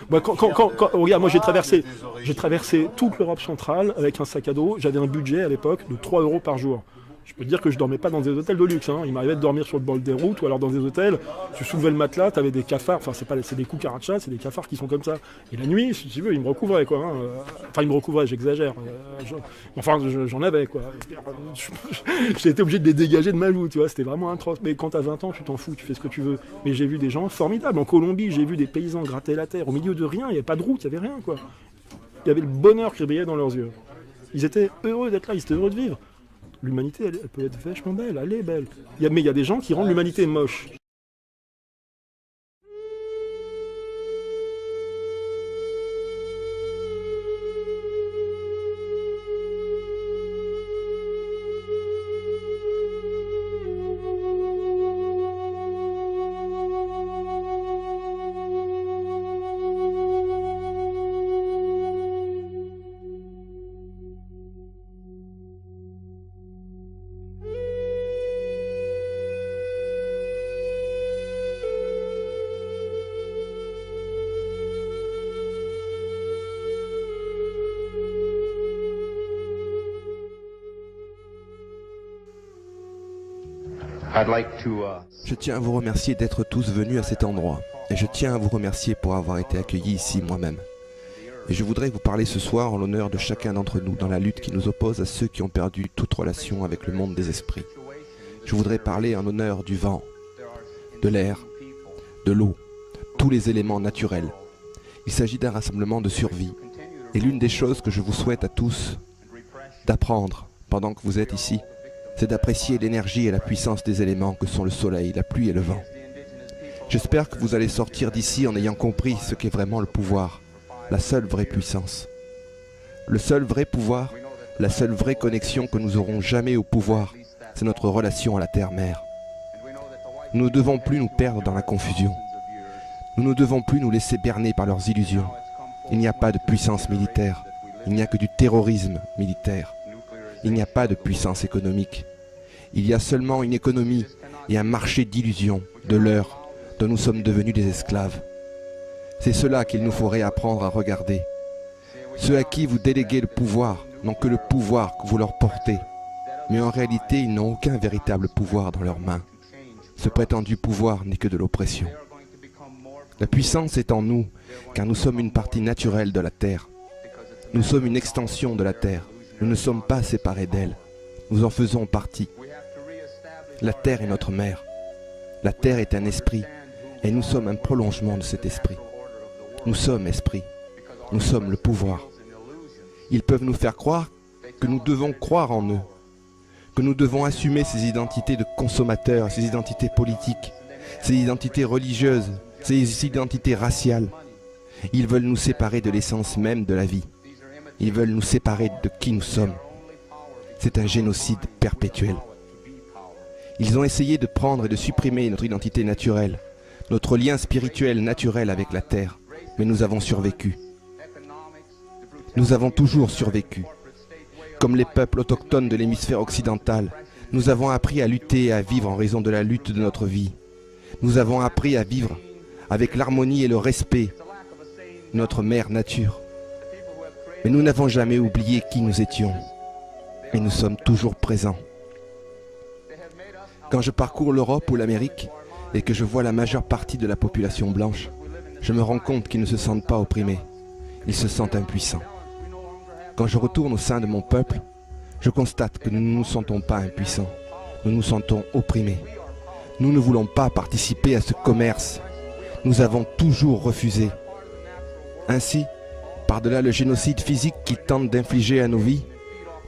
Moi, regarde, moi j'ai traversé toute l'Europe centrale avec un sac à dos. J'avais un budget à l'époque de 3 euros par jour. Je peux te dire que je dormais pas dans des hôtels de luxe. Hein. Il m'arrivait de dormir sur le bord des routes ou alors dans des hôtels. Tu soulevais le matelas, tu avais des cafards. Enfin, c'est des cucarachas, c'est des cafards qui sont comme ça. Et la nuit, si tu veux, ils me recouvraient quoi. Hein. Enfin, ils me recouvraient, j'exagère. J'en avais quoi. J'ai été obligé de les dégager de ma joue, tu vois. C'était vraiment atroce. Mais quand t'as 20 ans, tu t'en fous, tu fais ce que tu veux. Mais j'ai vu des gens formidables. En Colombie, j'ai vu des paysans gratter la terre au milieu de rien. Il n'y avait pas de route, il n'y avait rien quoi. Il y avait le bonheur qui brillait dans leurs yeux. Ils étaient heureux d'être là, ils étaient heureux de vivre. L'humanité, elle peut être vachement belle, elle est belle. Mais il y a des gens qui rendent l'humanité moche. Je tiens à vous remercier d'être tous venus à cet endroit. Et je tiens à vous remercier pour avoir été accueillis ici moi-même. Et je voudrais vous parler ce soir en l'honneur de chacun d'entre nous dans la lutte qui nous oppose à ceux qui ont perdu toute relation avec le monde des esprits. Je voudrais parler en l'honneur du vent, de l'air, de l'eau, tous les éléments naturels. Il s'agit d'un rassemblement de survie. Et l'une des choses que je vous souhaite à tous d'apprendre pendant que vous êtes ici, c'est d'apprécier l'énergie et la puissance des éléments que sont le soleil, la pluie et le vent. J'espère que vous allez sortir d'ici en ayant compris ce qu'est vraiment le pouvoir, la seule vraie puissance. Le seul vrai pouvoir, la seule vraie connexion que nous aurons jamais au pouvoir, c'est notre relation à la Terre-Mère. Nous ne devons plus nous perdre dans la confusion. Nous ne devons plus nous laisser berner par leurs illusions. Il n'y a pas de puissance militaire, il n'y a que du terrorisme militaire. Il n'y a pas de puissance économique. Il y a seulement une économie et un marché d'illusions, de leurres, dont nous sommes devenus des esclaves. C'est cela qu'il nous faut réapprendre à regarder. Ceux à qui vous déléguez le pouvoir n'ont que le pouvoir que vous leur portez, mais en réalité ils n'ont aucun véritable pouvoir dans leurs mains. Ce prétendu pouvoir n'est que de l'oppression. La puissance est en nous, car nous sommes une partie naturelle de la Terre. Nous sommes une extension de la Terre. Nous ne sommes pas séparés d'elle. Nous en faisons partie. La Terre est notre mère. La Terre est un esprit, et nous sommes un prolongement de cet esprit. Nous sommes esprit. Nous sommes le pouvoir. Ils peuvent nous faire croire que nous devons croire en eux, que nous devons assumer ces identités de consommateurs, ces identités politiques, ces identités religieuses, ces identités raciales. Ils veulent nous séparer de l'essence même de la vie. Ils veulent nous séparer de qui nous sommes. C'est un génocide perpétuel. Ils ont essayé de prendre et de supprimer notre identité naturelle, notre lien spirituel naturel avec la Terre, mais nous avons survécu. Nous avons toujours survécu. Comme les peuples autochtones de l'hémisphère occidental, nous avons appris à lutter et à vivre en raison de la lutte de notre vie. Nous avons appris à vivre avec l'harmonie et le respect, notre mère nature. Mais nous n'avons jamais oublié qui nous étions. Et nous sommes toujours présents. Quand je parcours l'Europe ou l'Amérique et que je vois la majeure partie de la population blanche, je me rends compte qu'ils ne se sentent pas opprimés. Ils se sentent impuissants. Quand je retourne au sein de mon peuple, je constate que nous ne nous sentons pas impuissants. Nous nous sentons opprimés. Nous ne voulons pas participer à ce commerce. Nous avons toujours refusé. Ainsi, par-delà le génocide physique qu'ils tentent d'infliger à nos vies,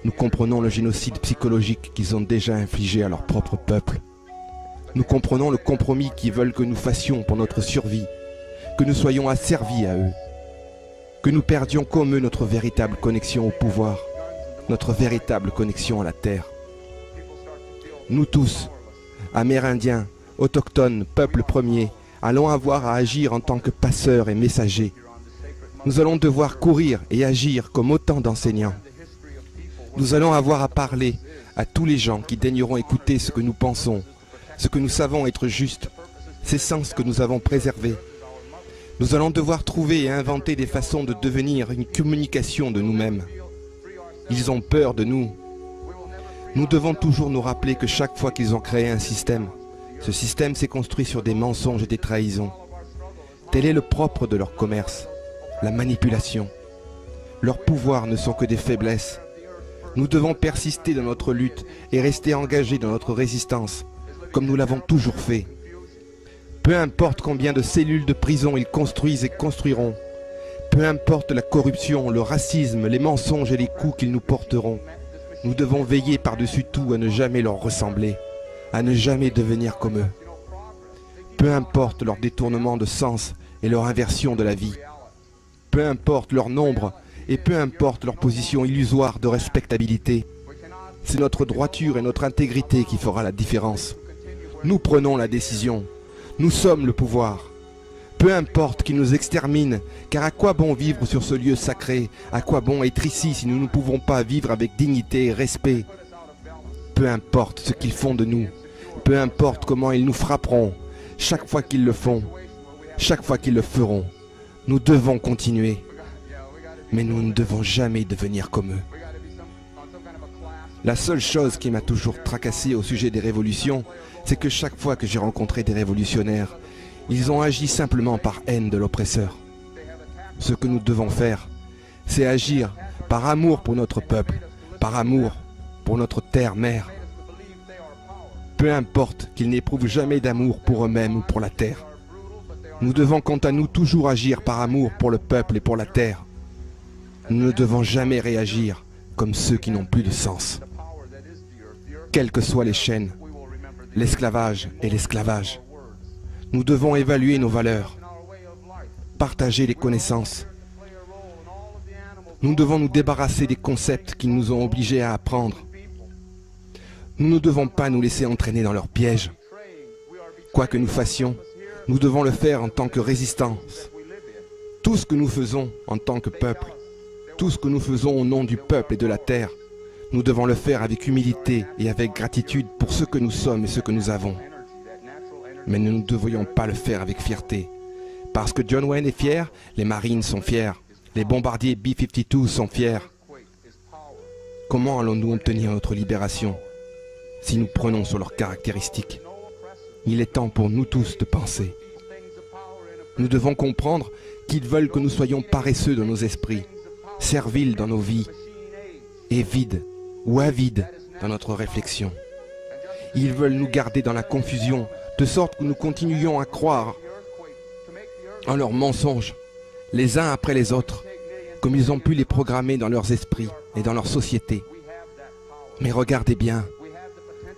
nous comprenons le génocide psychologique qu'ils ont déjà infligé à leur propre peuple. Nous comprenons le compromis qu'ils veulent que nous fassions pour notre survie, que nous soyons asservis à eux, que nous perdions comme eux notre véritable connexion au pouvoir, notre véritable connexion à la terre. Nous tous, Amérindiens, autochtones, peuple premier, allons avoir à agir en tant que passeurs et messagers. Nous allons devoir courir et agir comme autant d'enseignants. Nous allons avoir à parler à tous les gens qui daigneront écouter ce que nous pensons, ce que nous savons être juste, ces sens que nous avons préservés, Nous allons devoir trouver et inventer des façons de devenir une communication de nous-mêmes. Ils ont peur de nous. Nous devons toujours nous rappeler que chaque fois qu'ils ont créé un système, ce système s'est construit sur des mensonges et des trahisons. Tel est le propre de leur commerce, la manipulation. Leurs pouvoirs ne sont que des faiblesses. Nous devons persister dans notre lutte et rester engagés dans notre résistance, comme nous l'avons toujours fait. Peu importe combien de cellules de prison ils construisent et construiront, peu importe la corruption, le racisme, les mensonges et les coups qu'ils nous porteront, nous devons veiller par-dessus tout à ne jamais leur ressembler, à ne jamais devenir comme eux. Peu importe leur détournement de sens et leur inversion de la vie, peu importe leur nombre et peu importe leur position illusoire de respectabilité, c'est notre droiture et notre intégrité qui fera la différence. Nous prenons la décision. Nous sommes le pouvoir. Peu importe qu'ils nous exterminent, car à quoi bon vivre sur ce lieu sacré? À quoi bon être ici si nous ne pouvons pas vivre avec dignité et respect? Peu importe ce qu'ils font de nous, peu importe comment ils nous frapperont, chaque fois qu'ils le font, chaque fois qu'ils le feront, nous devons continuer. Mais nous ne devons jamais devenir comme eux. La seule chose qui m'a toujours tracassé au sujet des révolutions, c'est que chaque fois que j'ai rencontré des révolutionnaires, ils ont agi simplement par haine de l'oppresseur. Ce que nous devons faire, c'est agir par amour pour notre peuple, par amour pour notre terre-mère. Peu importe qu'ils n'éprouvent jamais d'amour pour eux-mêmes ou pour la terre. Nous devons quant à nous toujours agir par amour pour le peuple et pour la terre. Nous ne devons jamais réagir comme ceux qui n'ont plus de sens. Quelles que soient les chaînes, l'esclavage et l'esclavage. Nous devons évaluer nos valeurs, partager les connaissances. Nous devons nous débarrasser des concepts qui nous ont obligés à apprendre. Nous ne devons pas nous laisser entraîner dans leurs pièges. Quoi que nous fassions, nous devons le faire en tant que résistance. Tout ce que nous faisons en tant que peuple, tout ce que nous faisons au nom du peuple et de la terre, nous devons le faire avec humilité et avec gratitude pour ce que nous sommes et ce que nous avons. Mais nous ne devrions pas le faire avec fierté. Parce que John Wayne est fier, les Marines sont fiers, les bombardiers B-52 sont fiers. Comment allons-nous obtenir notre libération si nous prenons sur leurs caractéristiques? Il est temps pour nous tous de penser. Nous devons comprendre qu'ils veulent que nous soyons paresseux dans nos esprits, serviles dans nos vies, et vides ou avides dans notre réflexion. Ils veulent nous garder dans la confusion, de sorte que nous continuions à croire en leurs mensonges, les uns après les autres, comme ils ont pu les programmer dans leurs esprits et dans leur société. Mais regardez bien,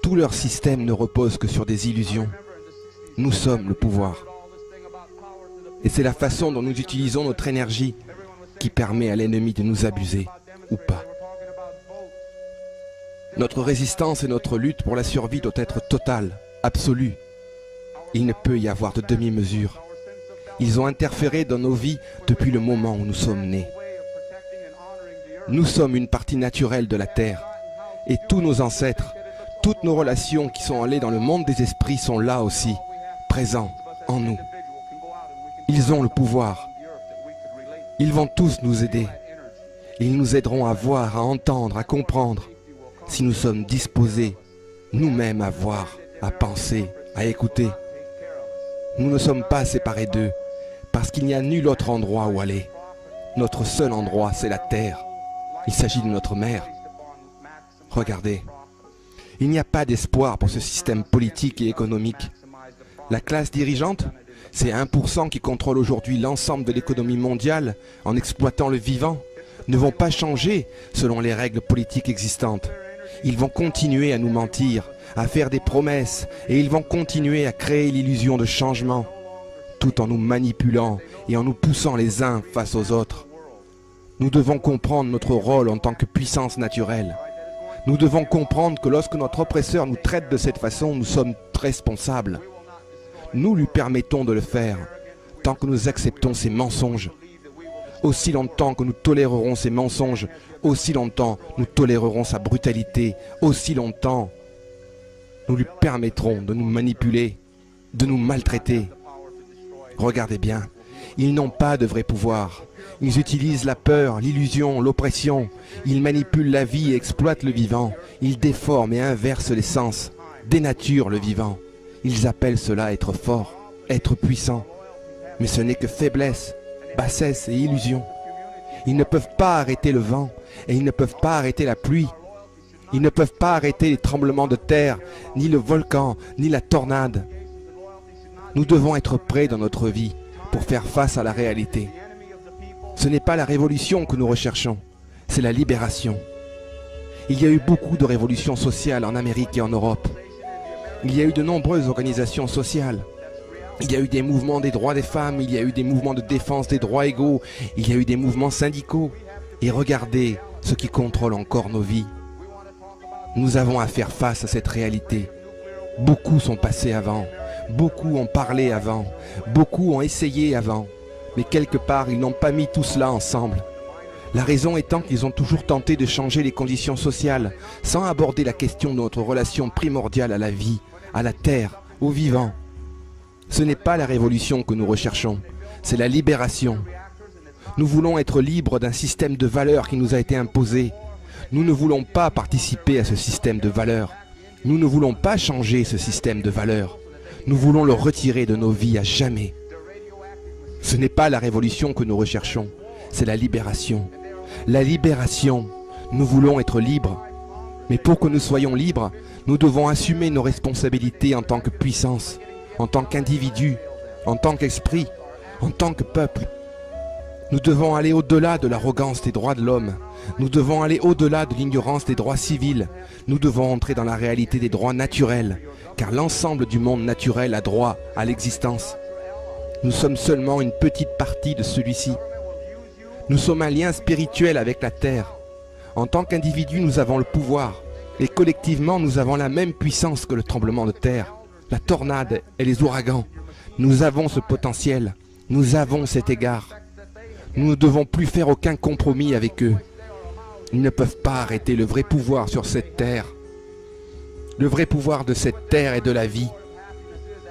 tout leur système ne repose que sur des illusions. Nous sommes le pouvoir. Et c'est la façon dont nous utilisons notre énergie qui permet à l'ennemi de nous abuser, ou pas. Notre résistance et notre lutte pour la survie doit être totale, absolue. Il ne peut y avoir de demi-mesure. Ils ont interféré dans nos vies depuis le moment où nous sommes nés. Nous sommes une partie naturelle de la Terre. Et tous nos ancêtres, toutes nos relations qui sont allées dans le monde des esprits sont là aussi, présents en nous. Ils ont le pouvoir. Ils vont tous nous aider. Ils nous aideront à voir, à entendre, à comprendre, si nous sommes disposés, nous-mêmes, à voir, à penser, à écouter. Nous ne sommes pas séparés d'eux, parce qu'il n'y a nul autre endroit où aller. Notre seul endroit, c'est la terre. Il s'agit de notre mère. Regardez, il n'y a pas d'espoir pour ce système politique et économique. La classe dirigeante, ces 1% qui contrôlent aujourd'hui l'ensemble de l'économie mondiale en exploitant le vivant, ne vont pas changer selon les règles politiques existantes. Ils vont continuer à nous mentir, à faire des promesses, et ils vont continuer à créer l'illusion de changement, tout en nous manipulant et en nous poussant les uns face aux autres. Nous devons comprendre notre rôle en tant que puissance naturelle. Nous devons comprendre que lorsque notre oppresseur nous traite de cette façon, nous sommes responsables. Nous lui permettons de le faire, tant que nous acceptons ses mensonges. Aussi longtemps que nous tolérerons ses mensonges, aussi longtemps nous tolérerons sa brutalité, aussi longtemps nous lui permettrons de nous manipuler, de nous maltraiter. Regardez bien, Ils n'ont pas de vrai pouvoir. Ils utilisent la peur, l'illusion, l'oppression. Ils manipulent la vie et exploitent le vivant. Ils déforment et inversent les sens, dénaturent le vivant. Ils appellent cela être fort, être puissant. Mais ce n'est que faiblesse, bassesse et illusion. Ils ne peuvent pas arrêter le vent et ils ne peuvent pas arrêter la pluie. Ils ne peuvent pas arrêter les tremblements de terre, ni le volcan, ni la tornade. Nous devons être prêts dans notre vie pour faire face à la réalité. Ce n'est pas la révolution que nous recherchons, c'est la libération. Il y a eu beaucoup de révolutions sociales en Amérique et en Europe. Il y a eu de nombreuses organisations sociales. Il y a eu des mouvements des droits des femmes, il y a eu des mouvements de défense des droits égaux, il y a eu des mouvements syndicaux. Et regardez ce qui contrôle encore nos vies. Nous avons à faire face à cette réalité. Beaucoup sont passés avant, beaucoup ont parlé avant, beaucoup ont essayé avant. Mais quelque part, ils n'ont pas mis tout cela ensemble. La raison étant qu'ils ont toujours tenté de changer les conditions sociales, sans aborder la question de notre relation primordiale à la vie, à la terre, au vivant. Ce n'est pas la révolution que nous recherchons, c'est la libération. Nous voulons être libres d'un système de valeurs qui nous a été imposé. Nous ne voulons pas participer à ce système de valeurs. Nous ne voulons pas changer ce système de valeurs. Nous voulons le retirer de nos vies à jamais. Ce n'est pas la révolution que nous recherchons, c'est la libération. La libération, nous voulons être libres. Mais pour que nous soyons libres, nous devons assumer nos responsabilités en tant que puissance, en tant qu'individu, en tant qu'esprit, en tant que peuple. Nous devons aller au-delà de l'arrogance des droits de l'homme. Nous devons aller au-delà de l'ignorance des droits civils. Nous devons entrer dans la réalité des droits naturels, car l'ensemble du monde naturel a droit à l'existence. Nous sommes seulement une petite partie de celui-ci. Nous sommes un lien spirituel avec la terre. En tant qu'individus, nous avons le pouvoir, et collectivement, nous avons la même puissance que le tremblement de terre, la tornade et les ouragans. Nous avons ce potentiel, nous avons cet égard. Nous ne devons plus faire aucun compromis avec eux. Ils ne peuvent pas arrêter le vrai pouvoir sur cette terre. Le vrai pouvoir de cette terre et de la vie.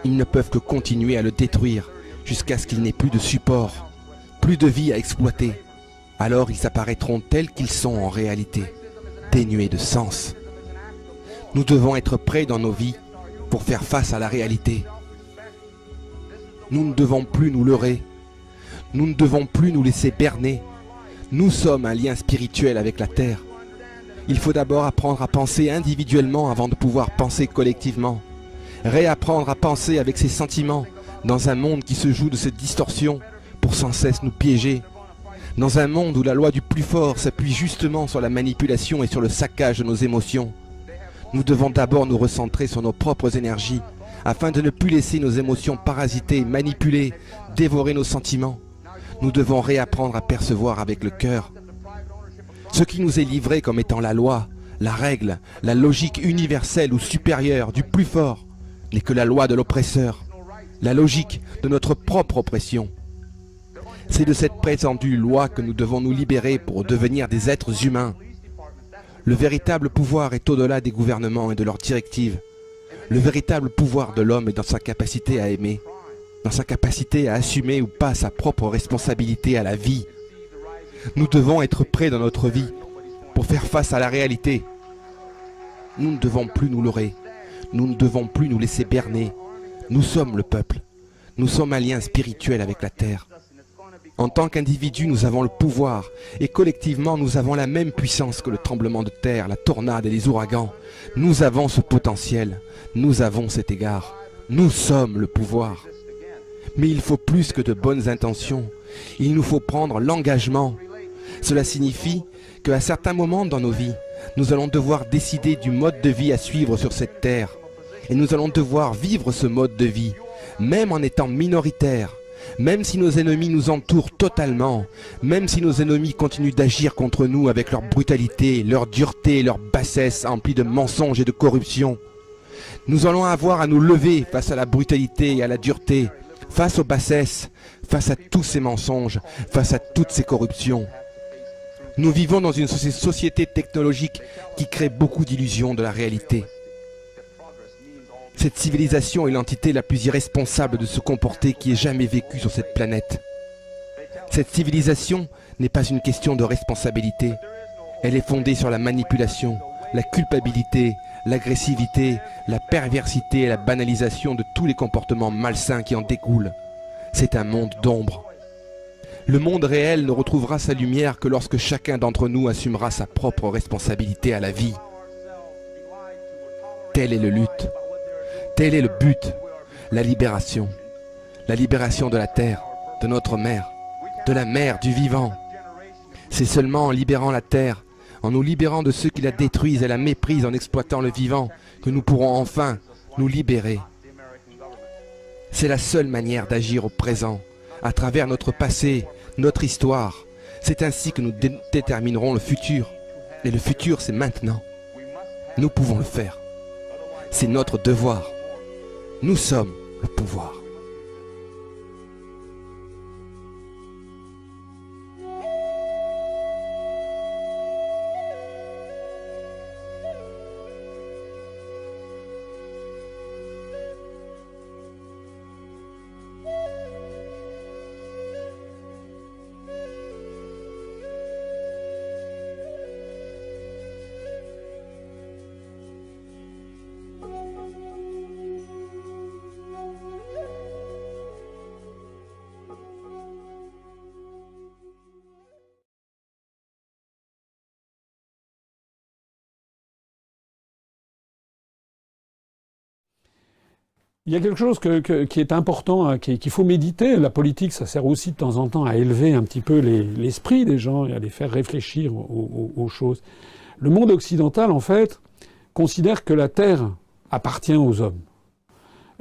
Ils ne peuvent que continuer à le détruire jusqu'à ce qu'il n'ait plus de support, plus de vie à exploiter. Alors ils apparaîtront tels qu'ils sont en réalité, dénués de sens. Nous devons être prêts dans nos vies pour faire face à la réalité. Nous ne devons plus nous leurrer. Nous ne devons plus nous laisser berner. Nous sommes un lien spirituel avec la terre. Il faut d'abord apprendre à penser individuellement avant de pouvoir penser collectivement. Réapprendre à penser avec ses sentiments dans un monde qui se joue de cette distorsion pour sans cesse nous piéger. Dans un monde où la loi du plus fort s'appuie justement sur la manipulation et sur le saccage de nos émotions. Nous devons d'abord nous recentrer sur nos propres énergies afin de ne plus laisser nos émotions parasiter, manipuler, dévorer nos sentiments. Nous devons réapprendre à percevoir avec le cœur. Ce qui nous est livré comme étant la loi, la règle, la logique universelle ou supérieure du plus fort n'est que la loi de l'oppresseur, la logique de notre propre oppression. C'est de cette prétendue loi que nous devons nous libérer pour devenir des êtres humains. Le véritable pouvoir est au-delà des gouvernements et de leurs directives. Le véritable pouvoir de l'homme est dans sa capacité à aimer, dans sa capacité à assumer ou pas sa propre responsabilité à la vie. Nous devons être prêts dans notre vie pour faire face à la réalité. Nous ne devons plus nous leurrer. Nous ne devons plus nous laisser berner. Nous sommes le peuple. Nous sommes un lien spirituel avec la terre. En tant qu'individus, nous avons le pouvoir et collectivement, nous avons la même puissance que le tremblement de terre, la tornade et les ouragans. Nous avons ce potentiel. Nous avons cet égard. Nous sommes le pouvoir. Mais il faut plus que de bonnes intentions. Il nous faut prendre l'engagement. Cela signifie qu'à certains moments dans nos vies, nous allons devoir décider du mode de vie à suivre sur cette terre. Et nous allons devoir vivre ce mode de vie, même en étant minoritaires, même si nos ennemis nous entourent totalement, même si nos ennemis continuent d'agir contre nous avec leur brutalité, leur dureté, leur bassesse emplie de mensonges et de corruption. Nous allons avoir à nous lever face à la brutalité et à la dureté, face aux bassesses, face à tous ces mensonges, face à toutes ces corruptions. Nous vivons dans une société technologique qui crée beaucoup d'illusions de la réalité. Cette civilisation est l'entité la plus irresponsable de se comporter qui ait jamais vécu sur cette planète. Cette civilisation n'est pas une question de responsabilité. Elle est fondée sur la manipulation, la culpabilité, l'agressivité, la perversité et la banalisation de tous les comportements malsains qui en découlent. C'est un monde d'ombre. Le monde réel ne retrouvera sa lumière que lorsque chacun d'entre nous assumera sa propre responsabilité à la vie. Telle est le lutte. Tel est le but. La libération. La libération de la terre, de notre mère, de la mère, du vivant. C'est seulement en libérant la terre, en nous libérant de ceux qui la détruisent et la méprisent en exploitant le vivant, que nous pourrons enfin nous libérer. C'est la seule manière d'agir au présent, à travers notre passé, notre histoire. C'est ainsi que nous déterminerons le futur. Et le futur, c'est maintenant. Nous pouvons le faire. C'est notre devoir. Nous sommes le pouvoir. Il y a quelque chose qui est important, hein, qu'il faut méditer. La politique, ça sert aussi de temps en temps à élever un petit peu l'esprit des gens et à les faire réfléchir aux choses. Le monde occidental, en fait, considère que la terre appartient aux hommes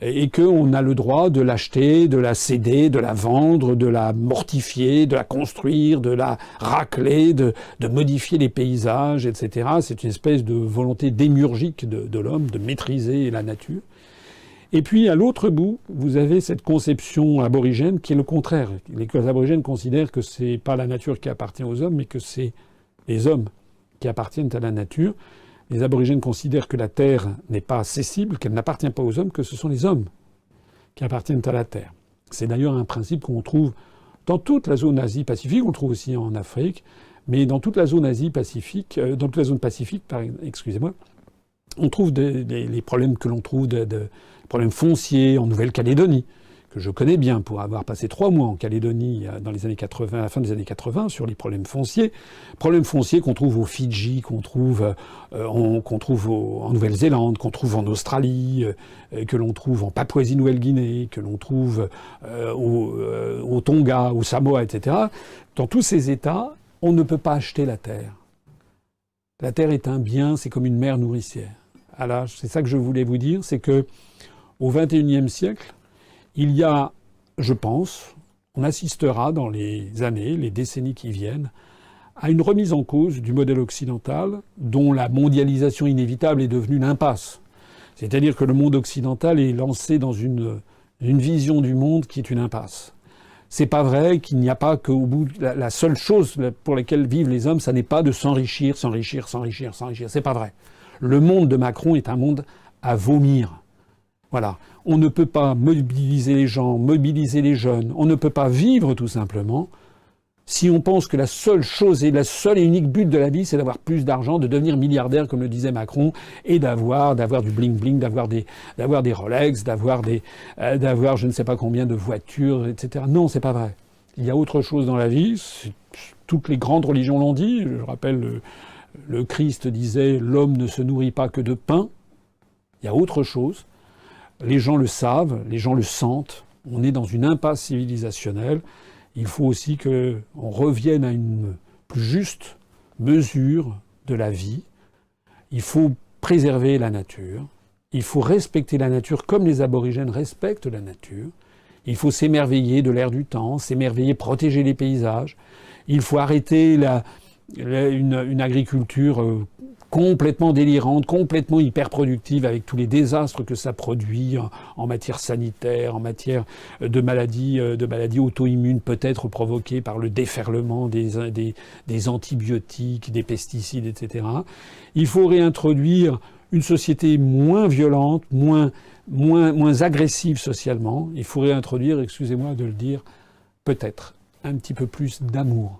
et qu'on a le droit de l'acheter, de la céder, de la vendre, de la mortifier, de la construire, de la racler, de modifier les paysages, etc. C'est une espèce de volonté démiurgique de l'homme de maîtriser la nature. Et puis, à l'autre bout, vous avez cette conception aborigène qui est le contraire. Les aborigènes considèrent que c'est pas la nature qui appartient aux hommes, mais que c'est les hommes qui appartiennent à la nature. Les aborigènes considèrent que la terre n'est pas cessible, qu'elle n'appartient pas aux hommes, que ce sont les hommes qui appartiennent à la terre. C'est d'ailleurs un principe qu'on trouve dans toute la zone Asie-Pacifique, on le trouve aussi en Afrique, mais dans toute la zone Asie-Pacifique, dans toute la zone Pacifique, excusez-moi, on trouve les problèmes que l'on trouve problèmes fonciers en Nouvelle-Calédonie, que je connais bien pour avoir passé 3 mois en Calédonie dans les années 80, à la fin des années 80, sur les problèmes fonciers. Problèmes fonciers qu'on trouve aux Fidji, qu'on trouve en Nouvelle-Zélande, qu'on trouve en Australie, que l'on trouve en Papouasie-Nouvelle-Guinée, que l'on trouve au Tonga, au Samoa, etc. Dans tous ces États, on ne peut pas acheter la terre. La terre est un bien, c'est comme une mère nourricière. Alors, c'est ça que je voulais vous dire, c'est que au XXIe siècle, il y a, je pense, on assistera dans les années, les décennies qui viennent, à une remise en cause du modèle occidental dont la mondialisation inévitable est devenue une impasse. C'est-à-dire que le monde occidental est lancé dans une vision du monde qui est une impasse. C'est pas vrai qu'il n'y a pas qu'au bout, la seule chose pour laquelle vivent les hommes, ça n'est pas de s'enrichir, s'enrichir, s'enrichir, s'enrichir. C'est pas vrai. Le monde de Macron est un monde à vomir. Voilà. On ne peut pas mobiliser les gens, mobiliser les jeunes. On ne peut pas vivre, tout simplement, si on pense que la seule chose et la seule et unique but de la vie, c'est d'avoir plus d'argent, de devenir milliardaire, comme le disait Macron, et d'avoir du bling-bling, d'avoir des Rolex, d'avoir je ne sais pas combien de voitures, etc. Non, c'est pas vrai. Il y a autre chose dans la vie. Toutes les grandes religions l'ont dit. Je rappelle, le Christ disait « L'homme ne se nourrit pas que de pain ». Il y a autre chose. Les gens le savent, les gens le sentent. On est dans une impasse civilisationnelle. Il faut aussi qu'on revienne à une plus juste mesure de la vie. Il faut préserver la nature. Il faut respecter la nature comme les aborigènes respectent la nature. Il faut s'émerveiller de l'air du temps, s'émerveiller, protéger les paysages. Il faut arrêter une agriculture complètement délirante, complètement hyper-productive, avec tous les désastres que ça produit en matière sanitaire, en matière de maladies auto-immunes, peut-être provoquées par le déferlement des antibiotiques, des pesticides, etc. Il faut réintroduire une société moins violente, moins agressive socialement. Il faut réintroduire, excusez-moi de le dire, peut-être un petit peu plus d'amour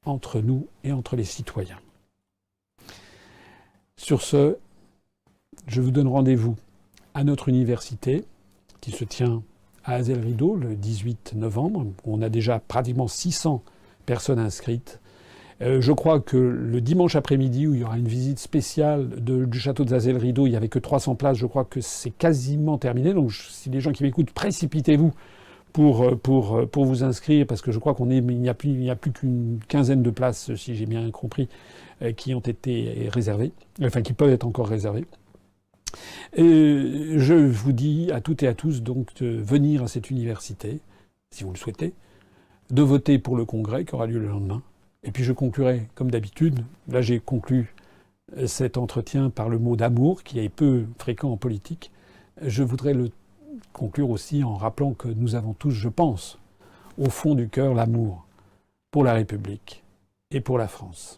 entre nous et entre les citoyens. Sur ce, je vous donne rendez-vous à notre université qui se tient à Azel-Rideau le 18 novembre. On a déjà pratiquement 600 personnes inscrites. Je crois que le dimanche après-midi, où il y aura une visite spéciale du château de Azel-Rideau, il n'y avait que 300 places. Je crois que c'est quasiment terminé. Donc si les gens qui m'écoutent, précipitez-vous pour vous inscrire, parce que je crois il n'y a plus qu'une quinzaine de places, si j'ai bien compris, qui ont été réservées, enfin qui peuvent être encore réservées. Et je vous dis à toutes et à tous donc de venir à cette université, si vous le souhaitez, de voter pour le congrès qui aura lieu le lendemain. Et puis je conclurai, comme d'habitude, là j'ai conclu cet entretien par le mot d'amour, qui est peu fréquent en politique. Je voudrais le conclure aussi en rappelant que nous avons tous, je pense, au fond du cœur, l'amour pour la République et pour la France.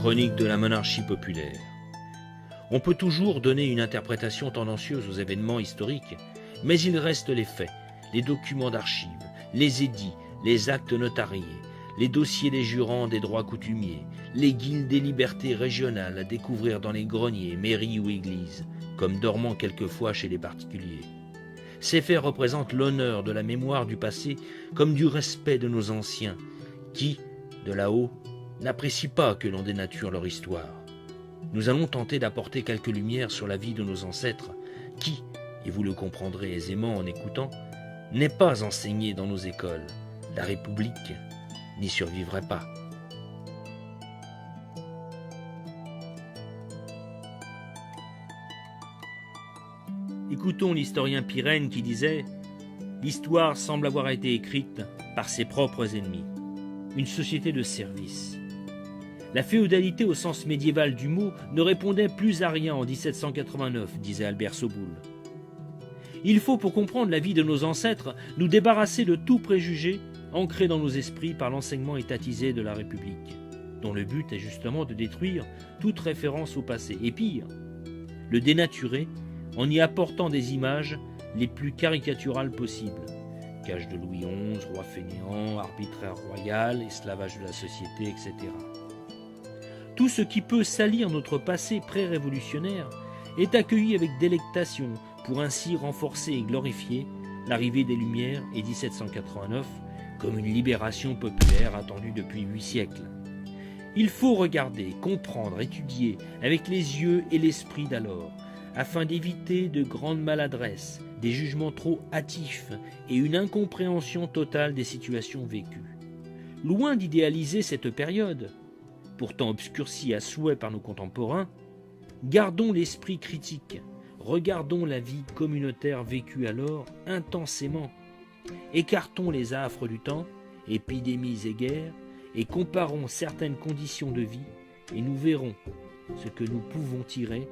Chronique de la monarchie populaire. On peut toujours donner une interprétation tendancieuse aux événements historiques, mais il reste les faits, les documents d'archives, les édits, les actes notariés, les dossiers des jurants des droits coutumiers, les guildes des libertés régionales à découvrir dans les greniers, mairies ou églises, comme dormant quelquefois chez les particuliers. Ces faits représentent l'honneur de la mémoire du passé comme du respect de nos anciens, qui, de là-haut, n'apprécient pas que l'on dénature leur histoire. Nous allons tenter d'apporter quelques lumières sur la vie de nos ancêtres, qui, et vous le comprendrez aisément en écoutant, n'est pas enseignée dans nos écoles. La République n'y survivrait pas. Écoutons l'historien Pirenne qui disait « L'histoire semble avoir été écrite par ses propres ennemis. Une société de service. » La féodalité au sens médiéval du mot ne répondait plus à rien en 1789, disait Albert Soboul. Il faut, pour comprendre la vie de nos ancêtres, nous débarrasser de tout préjugé ancré dans nos esprits par l'enseignement étatisé de la République, dont le but est justement de détruire toute référence au passé. Et pire, le dénaturer en y apportant des images les plus caricaturales possibles. Cage de Louis XI, roi fainéant, arbitraire royal, esclavage de la société, etc. Tout ce qui peut salir notre passé pré-révolutionnaire est accueilli avec délectation pour ainsi renforcer et glorifier l'arrivée des Lumières et 1789 comme une libération populaire attendue depuis 8 siècles. Il faut regarder, comprendre, étudier avec les yeux et l'esprit d'alors, afin d'éviter de grandes maladresses, des jugements trop hâtifs et une incompréhension totale des situations vécues. Loin d'idéaliser cette période, pourtant obscurcie à souhait par nos contemporains, gardons l'esprit critique, regardons la vie communautaire vécue alors intensément, écartons les affres du temps, épidémies et guerres, et comparons certaines conditions de vie, et nous verrons ce que nous pouvons tirer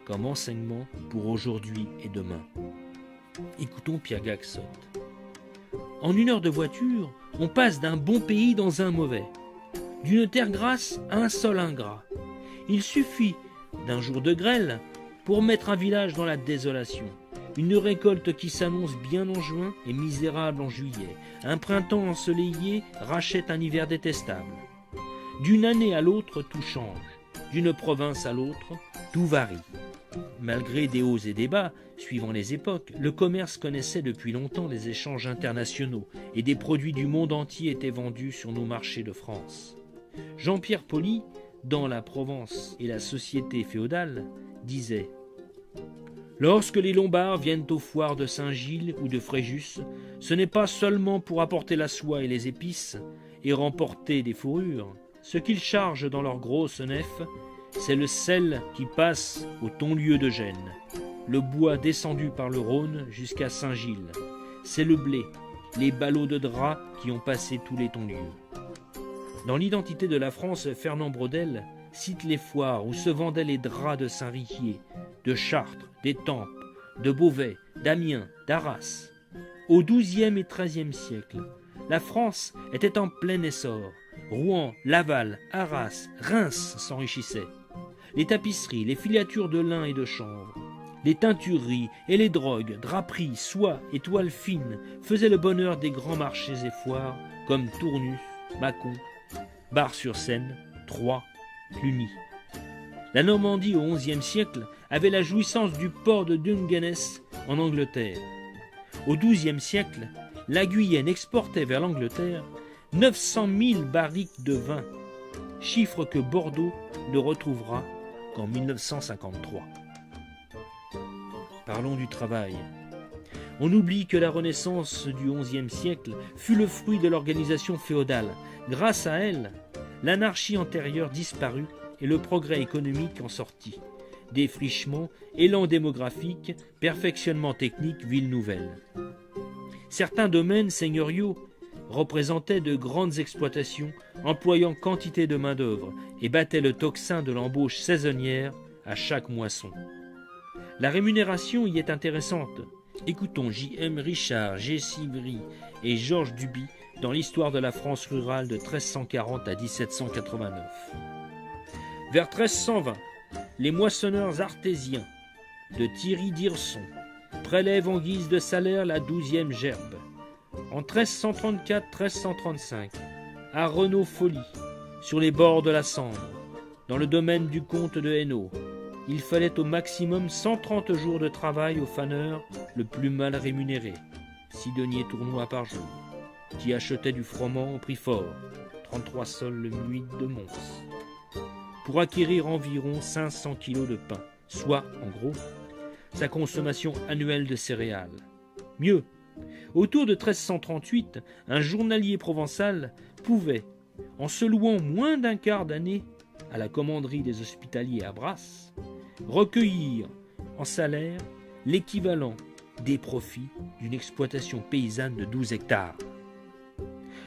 comme enseignement pour aujourd'hui et demain. Écoutons Pierre Gaxotte. En 1 heure de voiture, on passe d'un bon pays dans un mauvais, d'une terre grasse à un sol ingrat. Il suffit d'un jour de grêle pour mettre un village dans la désolation. Une récolte qui s'annonce bien en juin et misérable en juillet. Un printemps ensoleillé rachète un hiver détestable. D'une année à l'autre, tout change. D'une province à l'autre, tout varie. Malgré des hauts et des bas, suivant les époques, le commerce connaissait depuis longtemps des échanges internationaux et des produits du monde entier étaient vendus sur nos marchés de France. Jean-Pierre Poli, dans La Provence et la société féodale, disait « Lorsque les Lombards viennent aux foires de Saint-Gilles ou de Fréjus, ce n'est pas seulement pour apporter la soie et les épices et remporter des fourrures. Ce qu'ils chargent dans leurs grosses nefs, c'est le sel qui passe au ton-lieu de Gênes, le bois descendu par le Rhône jusqu'à Saint-Gilles. C'est le blé, les ballots de drap qui ont passé tous les ton-lieux. Dans l'identité de la France, Fernand Braudel cite les foires où se vendaient les draps de Saint-Riquier, de Chartres, d'Étampes, de Beauvais, d'Amiens, d'Arras. Au XIIe et XIIIe siècle, la France était en plein essor. Rouen, Laval, Arras, Reims s'enrichissaient. Les tapisseries, les filatures de lin et de chanvre, les teintureries et les drogues, draperies, soie et toiles fines faisaient le bonheur des grands marchés et foires comme Tournus, Mâcon, Bar-sur-Seine, Troyes, Cluny. La Normandie au XIe siècle avait la jouissance du port de Dungeness en Angleterre. Au XIIe siècle, la Guyenne exportait vers l'Angleterre 900 000 barriques de vin, chiffre que Bordeaux ne retrouvera qu'en 1953. Parlons du travail. On oublie que la Renaissance du XIe siècle fut le fruit de l'organisation féodale. Grâce à elle, l'anarchie antérieure disparut et le progrès économique en sortit. Défrichement, élan démographique, perfectionnement technique, ville nouvelle. Certains domaines seigneuriaux représentaient de grandes exploitations employant quantité de main-d'œuvre et battaient le tocsin de l'embauche saisonnière à chaque moisson. La rémunération y est intéressante. Écoutons J.M. Richard, G. Sivry et Georges Duby dans l'histoire de la France rurale de 1340 à 1789. Vers 1320, les moissonneurs artésiens de Thierry d'Hirson prélèvent en guise de salaire la 12e gerbe. En 1334-1335, à Renaud-Folly, sur les bords de la Sambre, dans le domaine du comte de Hainaut, il fallait au maximum 130 jours de travail au faneur le plus mal rémunéré, 6 deniers tournois par jour, qui achetait du froment au prix fort, 33 sols le muid de Mons, pour acquérir environ 500 kilos de pain, soit, en gros, sa consommation annuelle de céréales. Mieux, autour de 1338, un journalier provençal pouvait, en se louant moins d'un quart d'année à la commanderie des Hospitaliers à Brasse, recueillir en salaire l'équivalent des profits d'une exploitation paysanne de 12 hectares.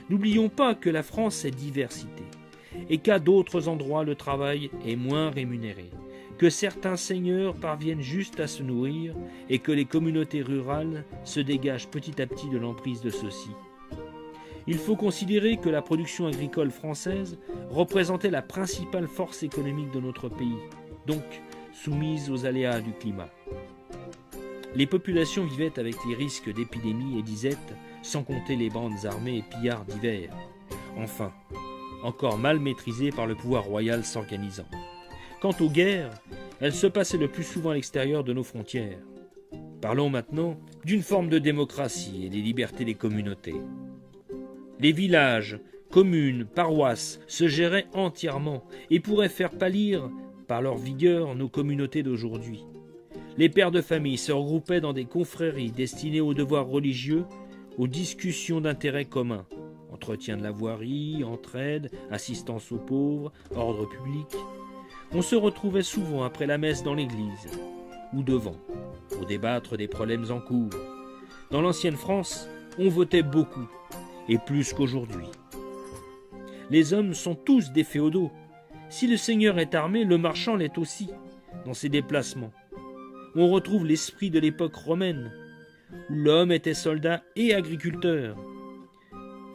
N'oublions pas que la France est diversité et qu'à d'autres endroits le travail est moins rémunéré, que certains seigneurs parviennent juste à se nourrir et que les communautés rurales se dégagent petit à petit de l'emprise de ceux-ci. Il faut considérer que la production agricole française représentait la principale force économique de notre pays, donc soumise aux aléas du climat. Les populations vivaient avec les risques d'épidémies et disettes, sans compter les bandes armées et pillards d'hiver. Enfin, encore mal maîtrisées par le pouvoir royal s'organisant. Quant aux guerres, elles se passaient le plus souvent à l'extérieur de nos frontières. Parlons maintenant d'une forme de démocratie et des libertés des communautés. Les villages, communes, paroisses se géraient entièrement et pourraient faire pâlir par leur vigueur nos communautés d'aujourd'hui. Les pères de famille se regroupaient dans des confréries destinées aux devoirs religieux, aux discussions d'intérêts communs, entretien de la voirie, entraide, assistance aux pauvres, ordre public. On se retrouvait souvent après la messe dans l'église, ou devant, pour débattre des problèmes en cours. Dans l'ancienne France, on votait beaucoup, et plus qu'aujourd'hui. Les hommes sont tous des féodaux. Si le seigneur est armé, le marchand l'est aussi, dans ses déplacements. On retrouve l'esprit de l'époque romaine, où l'homme était soldat et agriculteur.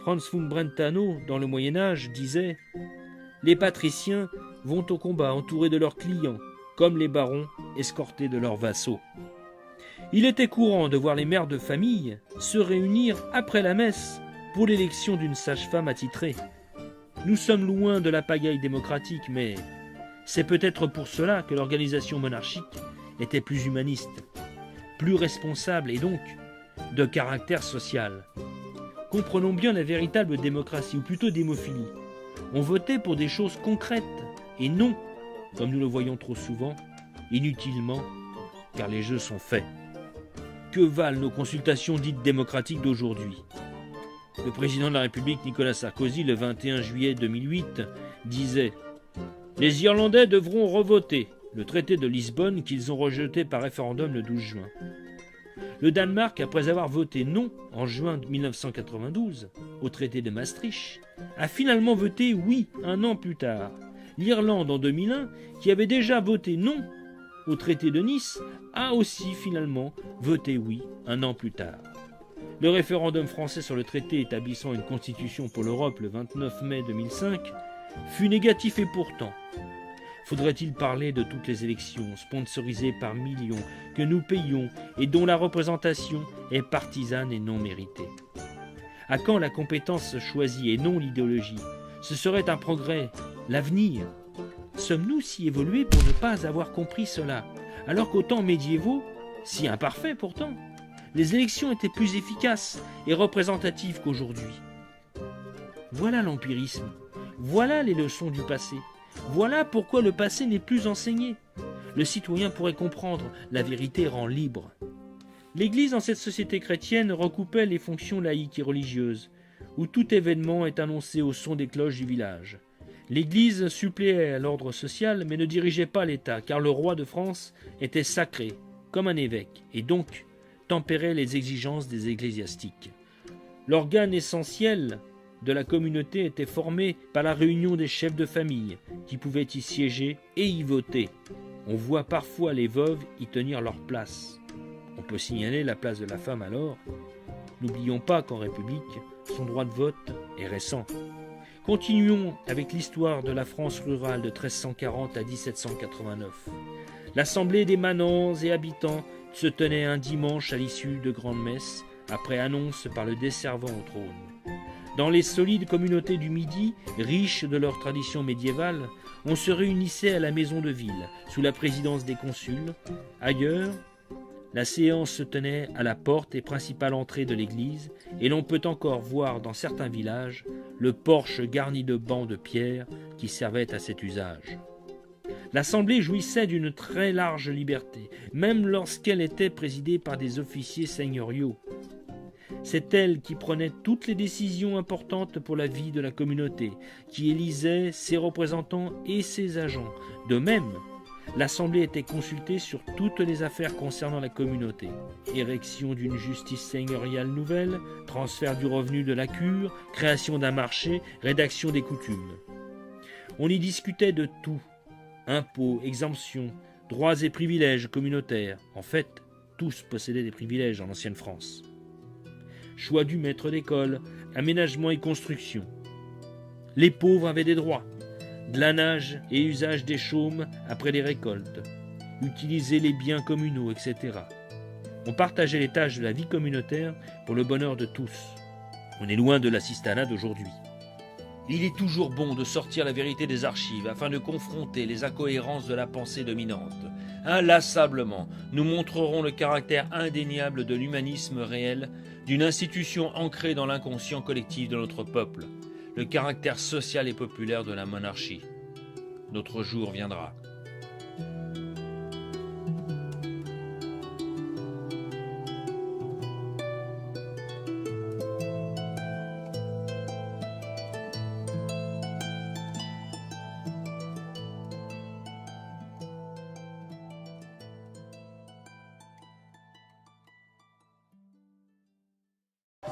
Franz von Brentano, dans le Moyen-Âge, disait « Les patriciens vont au combat entourés de leurs clients, comme les barons escortés de leurs vassaux. » Il était courant de voir les mères de famille se réunir après la messe pour l'élection d'une sage-femme attitrée. Nous sommes loin de la pagaille démocratique, mais c'est peut-être pour cela que l'organisation monarchique était plus humaniste, plus responsable et donc de caractère social. Comprenons bien la véritable démocratie, ou plutôt démophilie. On votait pour des choses concrètes, et non, comme nous le voyons trop souvent, inutilement car les jeux sont faits. Que valent nos consultations dites démocratiques d'aujourd'hui? Le président de la République, Nicolas Sarkozy, le 21 juillet 2008, disait « Les Irlandais devront revoter le traité de Lisbonne qu'ils ont rejeté par référendum le 12 juin. » Le Danemark, après avoir voté non en juin 1992 au traité de Maastricht, a finalement voté oui un an plus tard. L'Irlande en 2001, qui avait déjà voté non au traité de Nice, a aussi finalement voté oui un an plus tard. Le référendum français sur le traité établissant une constitution pour l'Europe le 29 mai 2005 fut négatif et pourtant. Faudrait-il parler de toutes les élections sponsorisées par millions que nous payons et dont la représentation est partisane et non méritée? À quand la compétence choisie et non l'idéologie? Ce serait un progrès, l'avenir. Sommes-nous si évolués pour ne pas avoir compris cela, alors qu'aux temps médiévaux, si imparfaits pourtant, les élections étaient plus efficaces et représentatives qu'aujourd'hui? Voilà l'empirisme, voilà les leçons du passé, voilà pourquoi le passé n'est plus enseigné. Le citoyen pourrait comprendre, la vérité rend libre. L'Église dans cette société chrétienne recoupait les fonctions laïques et religieuses, où tout événement est annoncé au son des cloches du village. L'Église suppléait à l'ordre social, mais ne dirigeait pas l'État, car le roi de France était sacré, comme un évêque, et donc tempérait les exigences des ecclésiastiques. L'organe essentiel de la communauté était formé par la réunion des chefs de famille, qui pouvaient y siéger et y voter. On voit parfois les veuves y tenir leur place. On peut signaler la place de la femme alors. N'oublions pas qu'en République, son droit de vote est récent. Continuons avec l'histoire de la France rurale de 1340 à 1789. L'assemblée des manants et habitants se tenait un dimanche à l'issue de grandes messes, après annonce par le desservant au trône. Dans les solides communautés du Midi, riches de leur tradition médiévale, on se réunissait à la maison de ville, sous la présidence des consuls. Ailleurs, la séance se tenait à la porte et principale entrée de l'église, et l'on peut encore voir dans certains villages le porche garni de bancs de pierre qui servait à cet usage. L'assemblée jouissait d'une très large liberté, même lorsqu'elle était présidée par des officiers seigneuriaux. C'est elle qui prenait toutes les décisions importantes pour la vie de la communauté, qui élisait ses représentants et ses agents. De même, l'Assemblée était consultée sur toutes les affaires concernant la communauté. Érection d'une justice seigneuriale nouvelle, transfert du revenu de la cure, création d'un marché, rédaction des coutumes. On y discutait de tout. Impôts, exemptions, droits et privilèges communautaires. En fait, tous possédaient des privilèges en ancienne France. Choix du maître d'école, aménagement et construction. Les pauvres avaient des droits. Glanage et usage des chaumes après les récoltes, utiliser les biens communaux, etc. On partageait les tâches de la vie communautaire pour le bonheur de tous. On est loin de l'assistanat d'aujourd'hui. Il est toujours bon de sortir la vérité des archives afin de confronter les incohérences de la pensée dominante. Inlassablement, nous montrerons le caractère indéniable de l'humanisme réel d'une institution ancrée dans l'inconscient collectif de notre peuple, le caractère social et populaire de la monarchie. Notre jour viendra.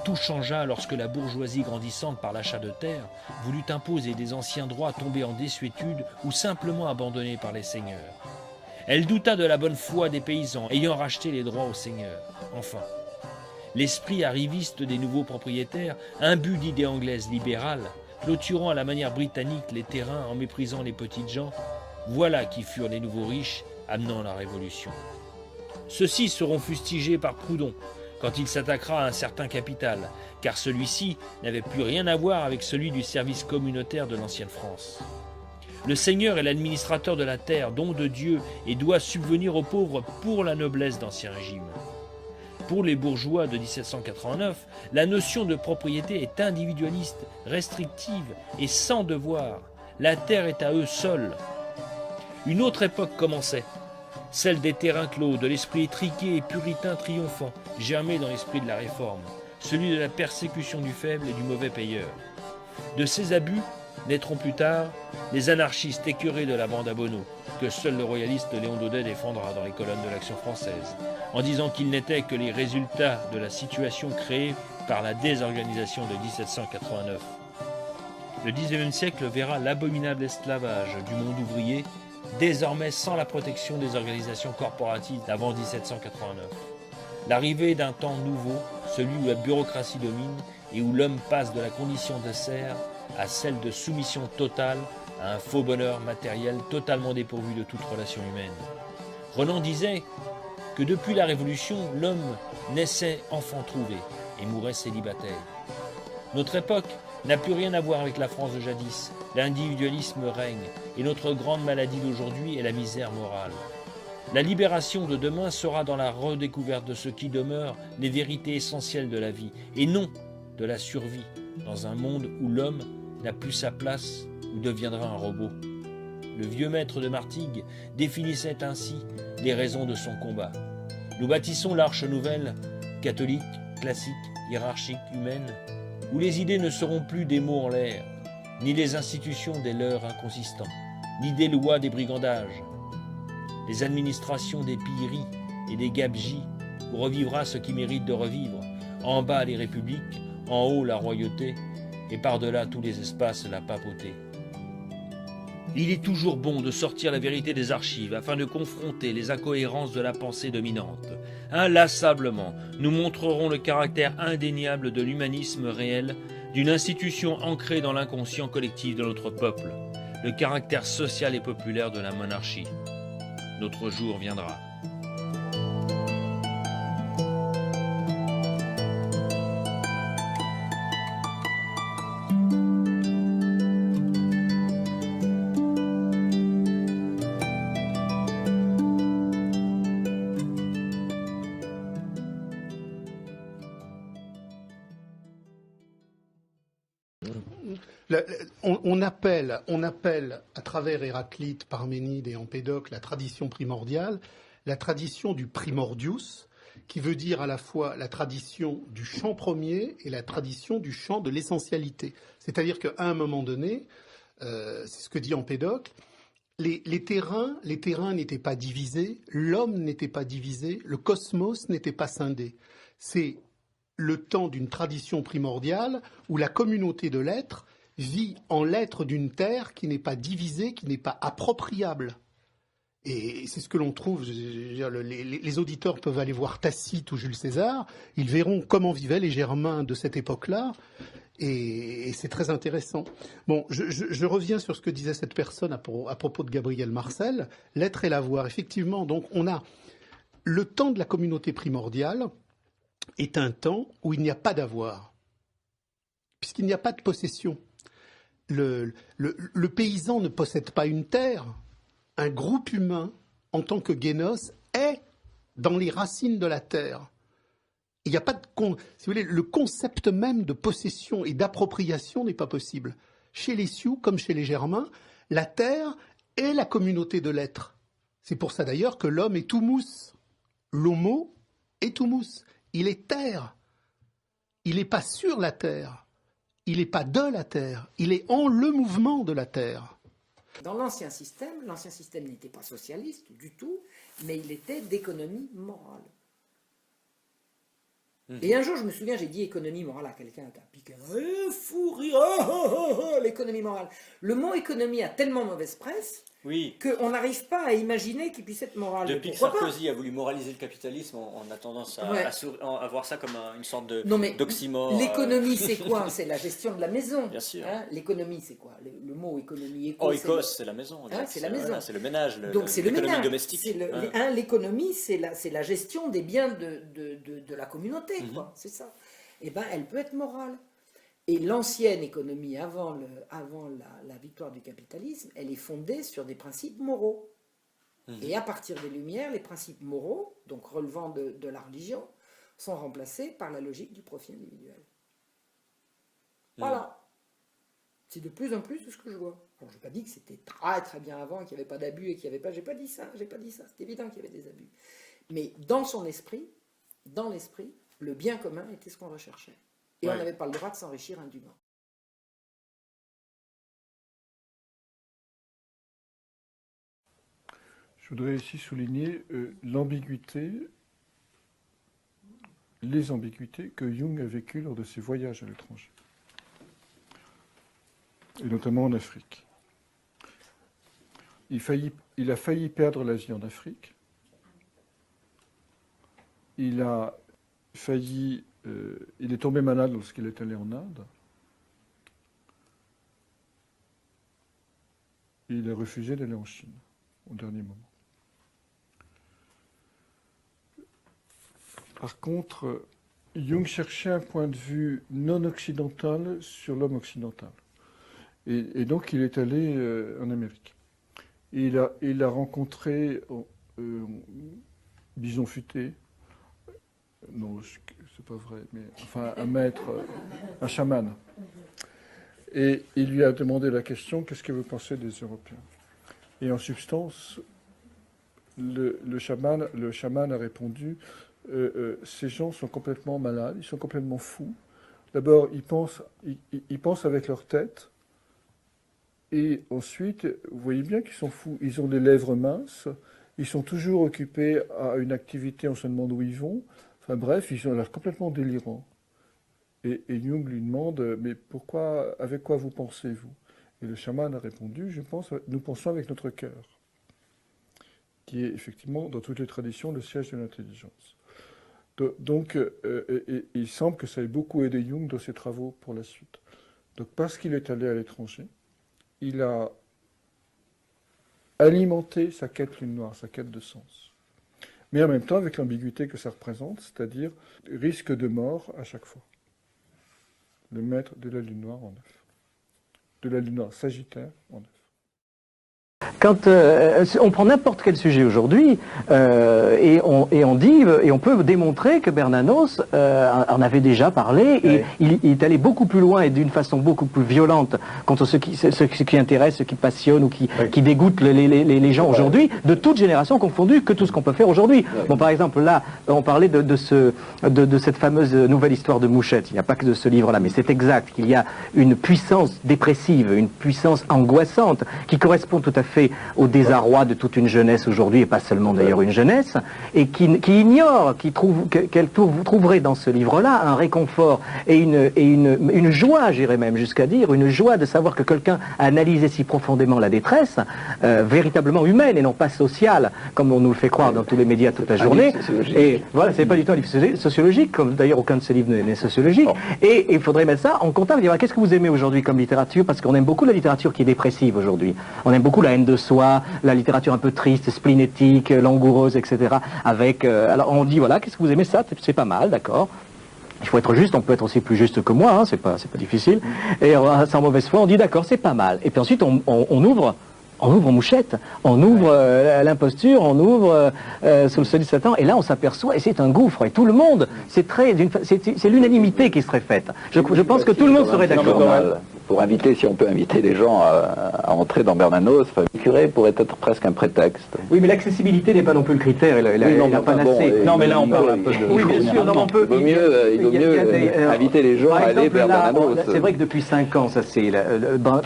Tout changea lorsque la bourgeoisie grandissante par l'achat de terres voulut imposer des anciens droits tombés en désuétude ou simplement abandonnés par les seigneurs. Elle douta de la bonne foi des paysans ayant racheté les droits aux seigneurs. Enfin, l'esprit arriviste des nouveaux propriétaires, imbu d'idées anglaises libérales, clôturant à la manière britannique les terrains en méprisant les petites gens, voilà qui furent les nouveaux riches amenant la Révolution. Ceux-ci seront fustigés par Proudhon quand il s'attaquera à un certain capital, car celui-ci n'avait plus rien à voir avec celui du service communautaire de l'ancienne France. Le seigneur est l'administrateur de la terre, don de Dieu, et doit subvenir aux pauvres pour la noblesse d'Ancien Régime. Pour les bourgeois de 1789, la notion de propriété est individualiste, restrictive et sans devoir. La terre est à eux seuls. Une autre époque commençait. celle des terrains clos, de l'esprit étriqué et puritain triomphant, germé dans l'esprit de la réforme, celui de la persécution du faible et du mauvais payeur. De ces abus naîtront plus tard les anarchistes écœurés de la bande à Bonneau, que seul le royaliste Léon Daudet défendra dans les colonnes de l'Action française, en disant qu'ils n'étaient que les résultats de la situation créée par la désorganisation de 1789. Le XIXe siècle verra l'abominable esclavage du monde ouvrier, désormais sans la protection des organisations corporatistes d'avant 1789. L'arrivée d'un temps nouveau, celui où la bureaucratie domine et où l'homme passe de la condition de serf à celle de soumission totale à un faux bonheur matériel totalement dépourvu de toute relation humaine. Renan disait que depuis la Révolution, l'homme naissait enfant trouvé et mourait célibataire. Notre époque n'a plus rien à voir avec la France de jadis. L'individualisme règne et notre grande maladie d'aujourd'hui est la misère morale. La libération de demain sera dans la redécouverte de ce qui demeure les vérités essentielles de la vie et non de la survie dans un monde où l'homme n'a plus sa place ou deviendra un robot. Le vieux maître de Martigues définissait ainsi les raisons de son combat. Nous bâtissons l'arche nouvelle, catholique, classique, hiérarchique, humaine, où les idées ne seront plus des mots en l'air, ni les institutions des leurs inconsistants, ni des lois des brigandages. Les administrations des pilleries et des gabegies, où revivra ce qui mérite de revivre, en bas les républiques, en haut la royauté, et par-delà tous les espaces la papauté. Il est toujours bon de sortir la vérité des archives afin de confronter les incohérences de la pensée dominante. Inlassablement, nous montrerons le caractère indéniable de l'humanisme réel, d'une institution ancrée dans l'inconscient collectif de notre peuple, le caractère social et populaire de la monarchie. Notre jour viendra. On appelle à travers Héraclite, Parménide et Empédocle la tradition primordiale, la tradition du primordius, qui veut dire à la fois la tradition du champ premier et la tradition du champ de l'essentialité. C'est-à-dire qu'à un moment donné, c'est ce que dit Empédocle, les terrains n'étaient pas divisés, l'homme n'était pas divisé, le cosmos n'était pas scindé. C'est le temps d'une tradition primordiale où la communauté de l'être vit en l'être d'une terre qui n'est pas divisée, qui n'est pas appropriable. Et c'est ce que l'on trouve, les auditeurs peuvent aller voir Tacite ou Jules César, ils verront comment vivaient les Germains de cette époque-là, et c'est très intéressant. Bon, je reviens sur ce que disait cette personne à propos de Gabriel Marcel, l'être et l'avoir. Effectivement, donc on a le temps de la communauté primordiale est un temps où il n'y a pas d'avoir, puisqu'il n'y a pas de possession. Le paysan ne possède pas une terre. Un groupe humain, en tant que génos, est dans les racines de la terre. Il n'y a pas de... Si vous voulez, le concept même de possession et d'appropriation n'est pas possible. Chez les Sioux, comme chez les Germains, la terre est la communauté de l'être. C'est pour ça d'ailleurs que l'homme est humus. L'homo est humus. Il est terre. Il n'est pas sur la terre. Il n'est pas de la terre, il est en le mouvement de la terre. Dans l'ancien système n'était pas socialiste du tout, mais il était d'économie morale. Et un jour, je me souviens, j'ai dit économie morale à quelqu'un, à piqué, fou rire, l'économie morale. Le mot économie a tellement mauvaise presse qu'on n'arrive pas à imaginer qu'il puisse être moral. Depuis que Sarkozy a voulu moraliser le capitalisme, on a tendance à voir ça comme une sorte d'oxymore. L'économie, c'est quoi? C'est la gestion de la maison. Bien sûr. Hein, l'économie, c'est quoi? Le mot économie, c'est la maison. C'est la maison. C'est le ménage, donc c'est l'économie domestique. L'économie, c'est la gestion des biens de la communauté. C'est ça. Eh bien, elle peut être morale. Et l'ancienne économie, avant la victoire du capitalisme, elle est fondée sur des principes moraux. Et à partir des Lumières, les principes moraux, donc relevant de la religion, sont remplacés par la logique du profit individuel. Voilà. C'est de plus en plus ce que je vois. Alors, je n'ai pas dit que c'était très très bien avant, qu'il n'y avait pas d'abus et qu'il n'y avait pas... J'ai pas dit ça. C'est évident qu'il y avait des abus. Mais dans son esprit, dans l'esprit, le bien commun était ce qu'on recherchait. Et on n'avait pas le droit de s'enrichir indûment. Je voudrais ici souligner les ambiguïtés que Jung a vécues lors de ses voyages à l'étranger, et notamment en Afrique. Il a failli perdre la vie en Afrique. Il est tombé malade lorsqu'il est allé en Inde. Et il a refusé d'aller en Chine au dernier moment. Par contre, Jung cherchait un point de vue non occidental sur l'homme occidental. Et donc il est allé en Amérique. Et il a rencontré Bison Futé, non, c'est pas vrai, mais enfin un maître, un chaman. Et il lui a demandé la question, qu'est-ce que vous pensez des Européens? Et en substance, le chaman a répondu, ces gens sont complètement malades, ils sont complètement fous. D'abord, ils pensent avec leur tête, et ensuite, vous voyez bien qu'ils sont fous. Ils ont des lèvres minces, ils sont toujours occupés à une activité, on se demande où ils vont. Enfin bref, ils ont l'air complètement délirants. Et Jung lui demande, mais pourquoi, avec quoi vous pensez-vous? Et le chaman a répondu, nous pensons avec notre cœur, qui est effectivement, dans toutes les traditions, le siège de l'intelligence. Donc, il semble que ça ait beaucoup aidé Jung dans ses travaux pour la suite. Donc, parce qu'il est allé à l'étranger, il a alimenté sa quête lune noire, sa quête de sens. Mais en même temps, avec l'ambiguïté que ça représente, c'est-à-dire risque de mort à chaque fois. Le maître de la lune noire en 9. De la lune noire sagittaire en 9. Quand on prend n'importe quel sujet aujourd'hui et on dit et on peut démontrer que Bernanos en avait déjà parlé et il est allé beaucoup plus loin et d'une façon beaucoup plus violente contre ce qui intéresse, ce qui passionne ou qui dégoûte les gens aujourd'hui, de toute génération confondue, que tout ce qu'on peut faire aujourd'hui. Bon, par exemple, là, on parlait de cette fameuse nouvelle histoire de Mouchette. Il n'y a pas que de ce livre-là, mais c'est exact qu'il y a une puissance dépressive, une puissance angoissante qui correspond tout à fait au désarroi de toute une jeunesse aujourd'hui, et pas seulement d'ailleurs une jeunesse, et qui ignore, qu'elle trouverait dans ce livre-là un réconfort et une joie, j'irais même jusqu'à dire, une joie de savoir que quelqu'un a analysé si profondément la détresse, véritablement humaine et non pas sociale, comme on nous le fait croire dans tous les médias toute la journée. Et voilà, c'est pas du tout un livre sociologique, comme d'ailleurs aucun de ces livres n'est sociologique. Et il faudrait mettre ça en comptable et dire, qu'est-ce que vous aimez aujourd'hui comme littérature? Parce qu'on aime beaucoup la littérature qui est dépressive aujourd'hui. On aime beaucoup la haine de soi, la littérature un peu triste, splénétique, langoureuse, etc. Avec, alors on dit, voilà, qu'est-ce que vous aimez? Ça, c'est pas mal, d'accord. Il faut être juste, on peut être aussi plus juste que moi, hein, c'est pas difficile. Et sans mauvaise foi, on dit, d'accord, c'est pas mal. Et puis ensuite, on ouvre Mouchette, on ouvre l'imposture, on ouvre sous le sceau du Satan, et là on s'aperçoit, et c'est un gouffre, et tout le monde, c'est l'unanimité qui serait faite. Je pense que tout le monde serait d'accord. Pour inviter, si on peut inviter les gens à entrer dans Bernanos, le curé pourrait être presque un prétexte. Oui, mais l'accessibilité n'est pas non plus le critère, il n'a pas assez. Non, mais là on parle un peu de... Oui, bien sûr, non, on peut... Il vaut mieux inviter les gens à aller vers Bernanos. C'est vrai que depuis 5 ans, ça c'est...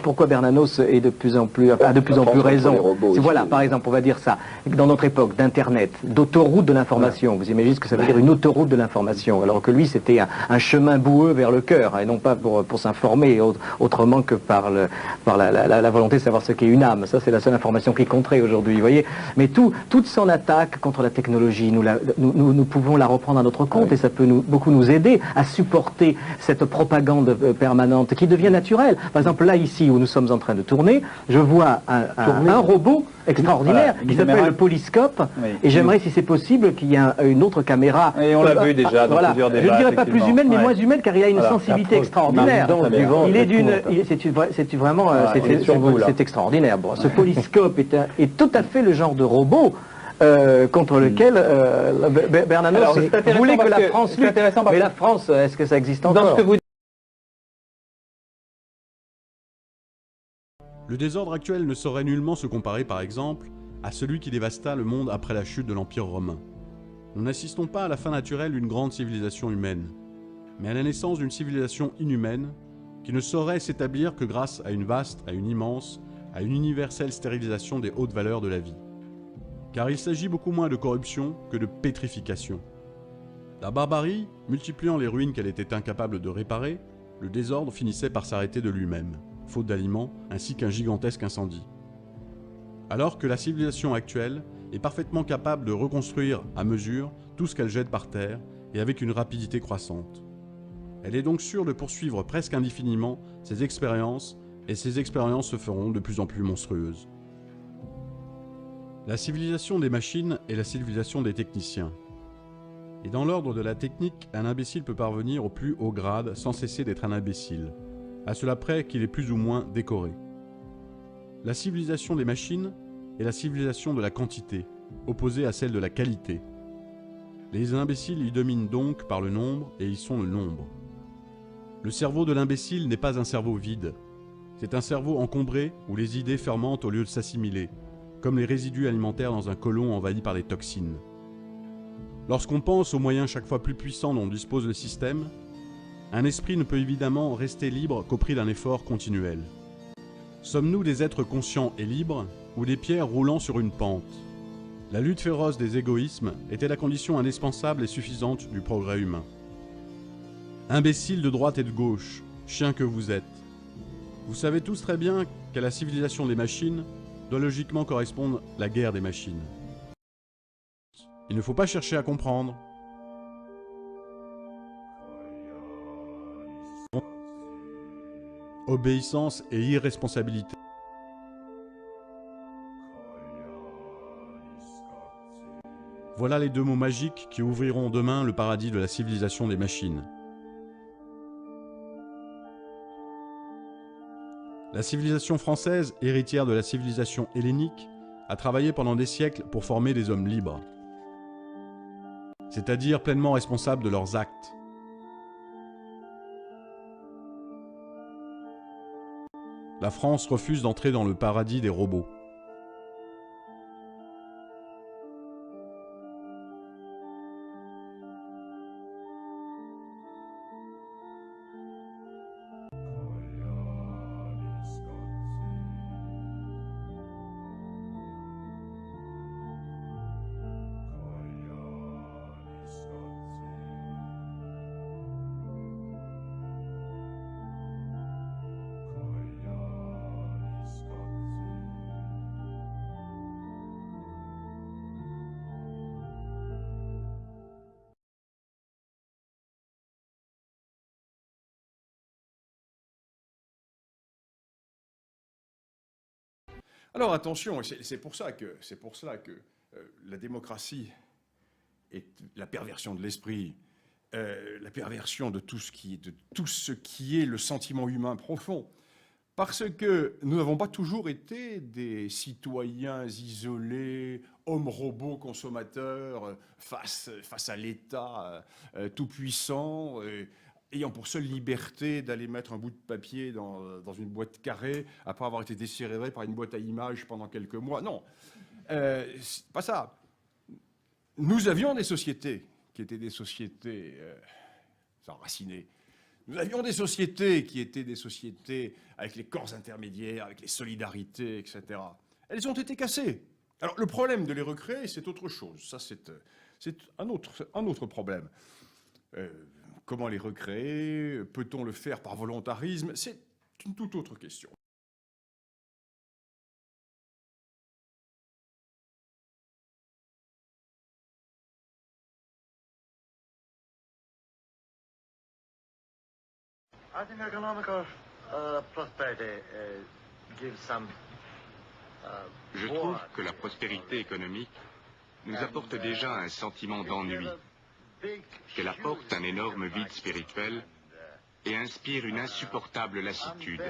Pourquoi Bernanos est de plus en plus... a de plus en plus raison. Voilà, par exemple, on va dire ça, dans notre époque d'Internet, d'autoroute de l'information, vous imaginez ce que ça veut dire une autoroute de l'information, alors que lui c'était un chemin boueux vers le cœur, et non pas pour s'informer autrement que par la volonté de savoir ce qu'est une âme. Ça c'est la seule information qui compterait aujourd'hui, vous voyez. Mais toute son attaque contre la technologie, nous pouvons la reprendre à notre compte, et ça peut beaucoup nous aider à supporter cette propagande permanente qui devient naturelle. Par exemple, là ici où nous sommes en train de tourner, je vois un robot extraordinaire qui s'appelle le Polyscope, et j'aimerais, si c'est possible, qu'il y ait une autre caméra. Et on l'a vu déjà dans plusieurs débats. Je ne dirais pas plus humaine, mais moins humaine, car il a une sensibilité extraordinaire. Il est d'une... C'est vraiment... c'est extraordinaire. Bon, ce Polyscope est tout à fait le genre de robot contre lequel Bernanos voulait que la France lutte. Mais la France, est-ce que ça existe encore? Le désordre actuel ne saurait nullement se comparer, par exemple, à celui qui dévasta le monde après la chute de l'Empire romain. Nous n'assistons pas à la fin naturelle d'une grande civilisation humaine, mais à la naissance d'une civilisation inhumaine qui ne saurait s'établir que grâce à une vaste, à une immense, à une universelle stérilisation des hautes valeurs de la vie. Car il s'agit beaucoup moins de corruption que de pétrification. La barbarie, multipliant les ruines qu'elle était incapable de réparer, le désordre finissait par s'arrêter de lui-même, faute d'aliments, ainsi qu'un gigantesque incendie. Alors que la civilisation actuelle est parfaitement capable de reconstruire à mesure tout ce qu'elle jette par terre et avec une rapidité croissante. Elle est donc sûre de poursuivre presque indéfiniment ses expériences, et ces expériences se feront de plus en plus monstrueuses. La civilisation des machines est la civilisation des techniciens. Et dans l'ordre de la technique, un imbécile peut parvenir au plus haut grade sans cesser d'être un imbécile, à cela près qu'il est plus ou moins décoré. La civilisation des machines est la civilisation de la quantité, opposée à celle de la qualité. Les imbéciles y dominent donc par le nombre et y sont le nombre. Le cerveau de l'imbécile n'est pas un cerveau vide. C'est un cerveau encombré où les idées fermentent au lieu de s'assimiler, comme les résidus alimentaires dans un côlon envahi par les toxines. Lorsqu'on pense aux moyens chaque fois plus puissants dont dispose le système, un esprit ne peut évidemment rester libre qu'au prix d'un effort continuel. Sommes-nous des êtres conscients et libres, ou des pierres roulant sur une pente? La lutte féroce des égoïsmes était la condition indispensable et suffisante du progrès humain. Imbéciles de droite et de gauche, chiens que vous êtes, vous savez tous très bien qu'à la civilisation des machines doit logiquement correspondre la guerre des machines. Il ne faut pas chercher à comprendre. Obéissance et irresponsabilité. Voilà les deux mots magiques qui ouvriront demain le paradis de la civilisation des machines. La civilisation française, héritière de la civilisation hellénique, a travaillé pendant des siècles pour former des hommes libres, c'est-à-dire pleinement responsables de leurs actes. La France refuse d'entrer dans le paradis des robots. Alors attention, c'est pour ça que la démocratie est la perversion de l'esprit, la perversion de tout ce qui est le sentiment humain profond. Parce que nous n'avons pas toujours été des citoyens isolés, hommes-robots consommateurs, face à l'État tout-puissant, ayant pour seule liberté d'aller mettre un bout de papier dans une boîte carrée après avoir été desserré par une boîte à images pendant quelques mois. Non, c'est pas ça. Nous avions des sociétés qui étaient des sociétés enracinées. Nous avions des sociétés qui étaient des sociétés avec les corps intermédiaires, avec les solidarités, etc. Elles ont été cassées. Alors le problème de les recréer, c'est autre chose. Ça, c'est un autre problème. Comment les recréer? Peut-on le faire par volontarisme? C'est une toute autre question. Je trouve que la prospérité économique nous apporte déjà un sentiment d'ennui, qu'elle apporte un énorme vide spirituel et inspire une insupportable lassitude,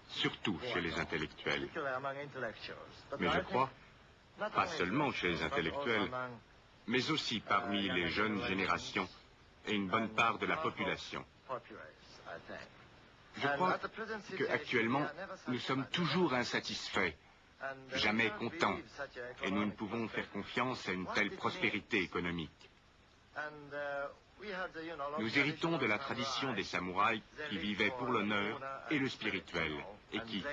surtout chez les intellectuels. Mais je crois, pas seulement chez les intellectuels, mais aussi parmi les jeunes générations et une bonne part de la population. Je crois qu'actuellement, nous sommes toujours insatisfaits, jamais contents, et nous ne pouvons faire confiance à une telle prospérité économique. Nous héritons de la tradition des samouraïs qui vivaient pour l'honneur et le spirituel, et qui,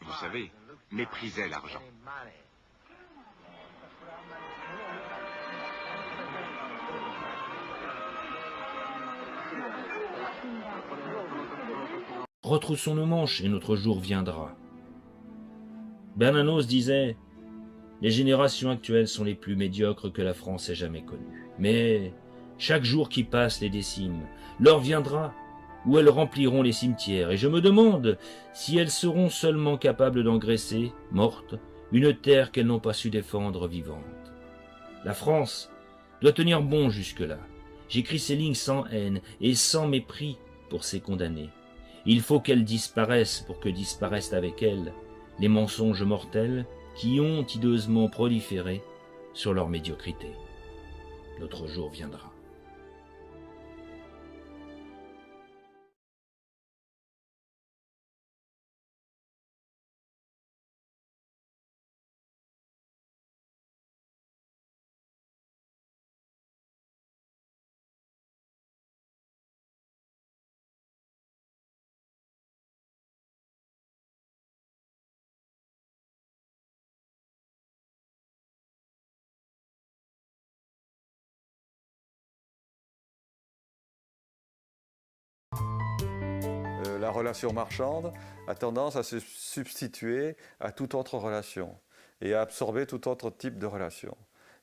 vous savez, méprisaient l'argent. Retroussons nos manches et notre jour viendra. Bernanos disait « Les générations actuelles sont les plus médiocres que la France ait jamais connues. Mais chaque jour qui passe les décime. L'heure viendra où elles rempliront les cimetières. Et je me demande si elles seront seulement capables d'engraisser, mortes, une terre qu'elles n'ont pas su défendre vivante. La France doit tenir bon jusque-là. J'écris ces lignes sans haine et sans mépris pour ces condamnés. Il faut qu'elles disparaissent pour que disparaissent avec elles les mensonges mortels qui ont hideusement proliféré sur leur médiocrité. Notre jour viendra. La relation marchande a tendance à se substituer à toute autre relation et à absorber tout autre type de relation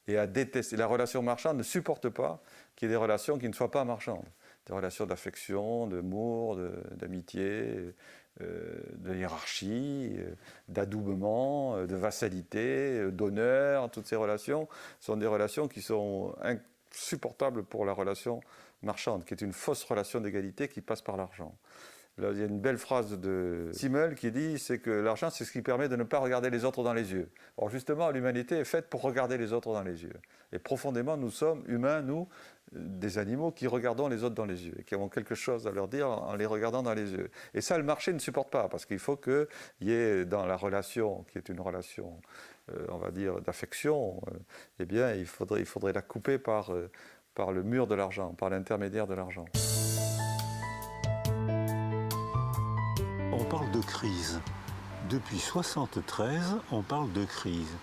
et à détester. La relation marchande ne supporte pas qu'il y ait des relations qui ne soient pas marchandes. Des relations d'affection, d'amour, d'amitié, de hiérarchie, d'adoubement, de vassalité, d'honneur. Toutes ces relations sont des relations qui sont insupportables pour la relation marchande, qui est une fausse relation d'égalité qui passe par l'argent. Là, il y a une belle phrase de Simmel qui dit c'est que l'argent, c'est ce qui permet de ne pas regarder les autres dans les yeux. Or, justement, l'humanité est faite pour regarder les autres dans les yeux. Et profondément, nous sommes humains, nous, des animaux qui regardons les autres dans les yeux et qui avons quelque chose à leur dire en les regardant dans les yeux. Et ça, le marché ne supporte pas, parce qu'il faut qu'il y ait dans la relation, qui est une relation, on va dire, d'affection, eh bien, il faudrait la couper par le mur de l'argent, par l'intermédiaire de l'argent. On parle de crise. Depuis 1973, on parle de crise.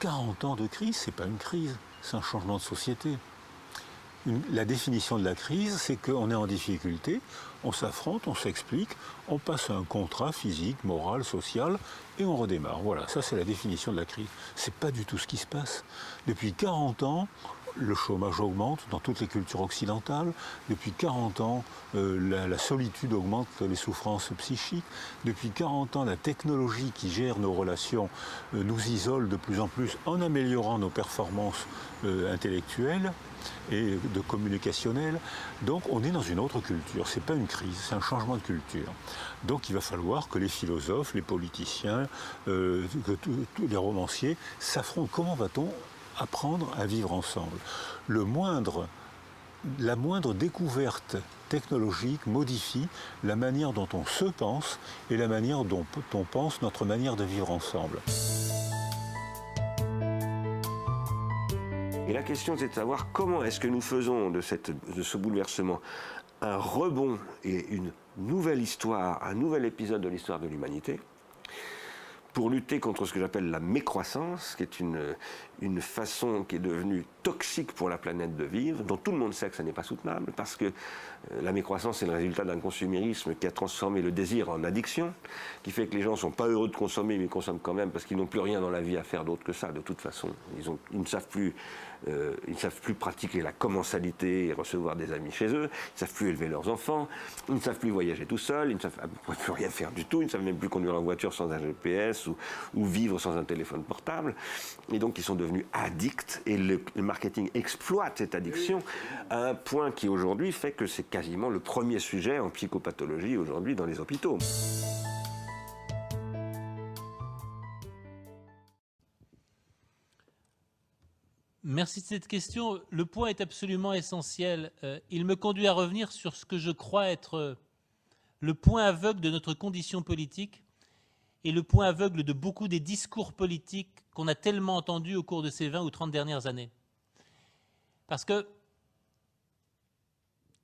40 ans de crise, c'est pas une crise, c'est un changement de société. La définition de la crise, c'est qu'on est en difficulté, on s'affronte, on s'explique, on passe un contrat physique, moral, social, et on redémarre. Voilà, ça c'est la définition de la crise. C'est pas du tout ce qui se passe. Depuis 40 ans, le chômage augmente dans toutes les cultures occidentales. Depuis 40 ans, la solitude augmente les souffrances psychiques. Depuis 40 ans, la technologie qui gère nos relations nous isole de plus en plus en améliorant nos performances intellectuelles et de communicationnelles. Donc on est dans une autre culture. C'est pas une crise, c'est un changement de culture. Donc il va falloir que les philosophes, les politiciens, que les romanciers s'affrontent. Comment va-t-on apprendre à vivre ensemble? La moindre découverte technologique modifie la manière dont on se pense et la manière dont on pense notre manière de vivre ensemble. Et la question, c'est de savoir comment est-ce que nous faisons de ce bouleversement un rebond et une nouvelle histoire, un nouvel épisode de l'histoire de l'humanité, pour lutter contre ce que j'appelle la mécroissance, qui est une façon qui est devenue toxique pour la planète de vivre, dont tout le monde sait que ça n'est pas soutenable, parce que la mécroissance est le résultat d'un consumérisme qui a transformé le désir en addiction, qui fait que les gens ne sont pas heureux de consommer, mais ils consomment quand même parce qu'ils n'ont plus rien dans la vie à faire d'autre que ça, de toute façon. Ils ne savent plus pratiquer la commensalité et recevoir des amis chez eux, ils ne savent plus élever leurs enfants, ils ne savent plus voyager tout seuls, ils ne savent plus rien faire du tout, ils ne savent même plus conduire leur voiture sans un GPS ou vivre sans un téléphone portable. Et donc ils sont devenus addicts et le marketing exploite cette addiction à un point qui aujourd'hui fait que c'est quasiment le premier sujet en psychopathologie aujourd'hui dans les hôpitaux. Merci de cette question. Le point est absolument essentiel. Il me conduit à revenir sur ce que je crois être le point aveugle de notre condition politique et le point aveugle de beaucoup des discours politiques qu'on a tellement entendus au cours de ces 20 ou 30 dernières années. Parce que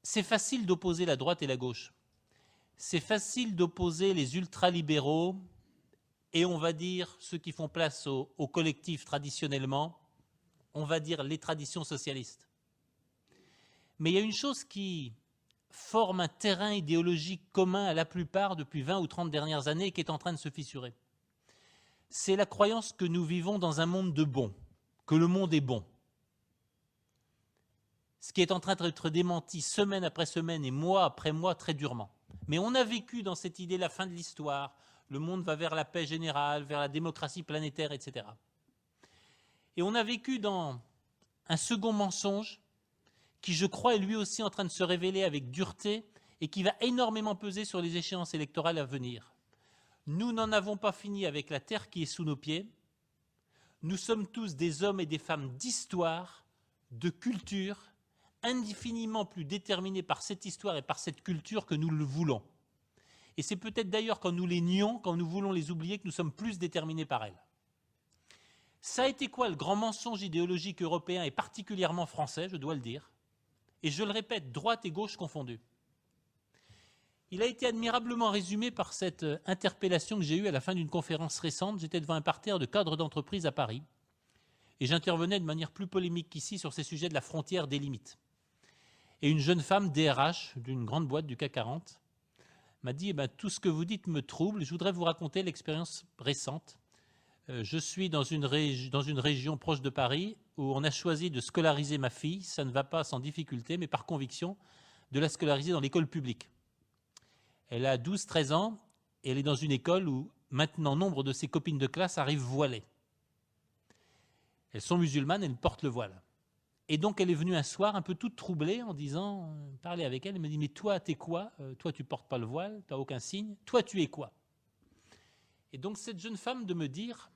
c'est facile d'opposer la droite et la gauche. C'est facile d'opposer les ultralibéraux et on va dire ceux qui font place au collectif traditionnellement, on va dire les traditions socialistes. Mais il y a une chose qui forme un terrain idéologique commun à la plupart depuis 20 ou 30 dernières années et qui est en train de se fissurer. C'est la croyance que nous vivons dans un monde de bons, que le monde est bon. Ce qui est en train d'être démenti semaine après semaine et mois après mois très durement. Mais on a vécu dans cette idée la fin de l'histoire, le monde va vers la paix générale, vers la démocratie planétaire, etc. Et on a vécu dans un second mensonge qui, je crois, est lui aussi en train de se révéler avec dureté et qui va énormément peser sur les échéances électorales à venir. Nous n'en avons pas fini avec la terre qui est sous nos pieds. Nous sommes tous des hommes et des femmes d'histoire, de culture, indéfiniment plus déterminés par cette histoire et par cette culture que nous le voulons. Et c'est peut-être d'ailleurs quand nous les nions, quand nous voulons les oublier, que nous sommes plus déterminés par elles. Ça a été quoi le grand mensonge idéologique européen et particulièrement français, je dois le dire, et je le répète, droite et gauche confondues. Il a été admirablement résumé par cette interpellation que j'ai eue à la fin d'une conférence récente. J'étais devant un parterre de cadres d'entreprise à Paris et j'intervenais de manière plus polémique qu'ici sur ces sujets de la frontière des limites. Et une jeune femme DRH d'une grande boîte du CAC 40 m'a dit tout ce que vous dites me trouble, je voudrais vous raconter l'expérience récente. Je suis dans une région proche de Paris où on a choisi de scolariser ma fille, ça ne va pas sans difficulté, mais par conviction, de la scolariser dans l'école publique. Elle a 12-13 ans et elle est dans une école où maintenant nombre de ses copines de classe arrivent voilées. Elles sont musulmanes, elles portent le voile. Et donc elle est venue un soir un peu toute troublée en disant, parler avec elle, elle me dit « Mais toi, t'es quoi? Toi, tu portes pas le voile, tu n'as aucun signe. Toi, tu es quoi ?» Et donc cette jeune femme de me dire,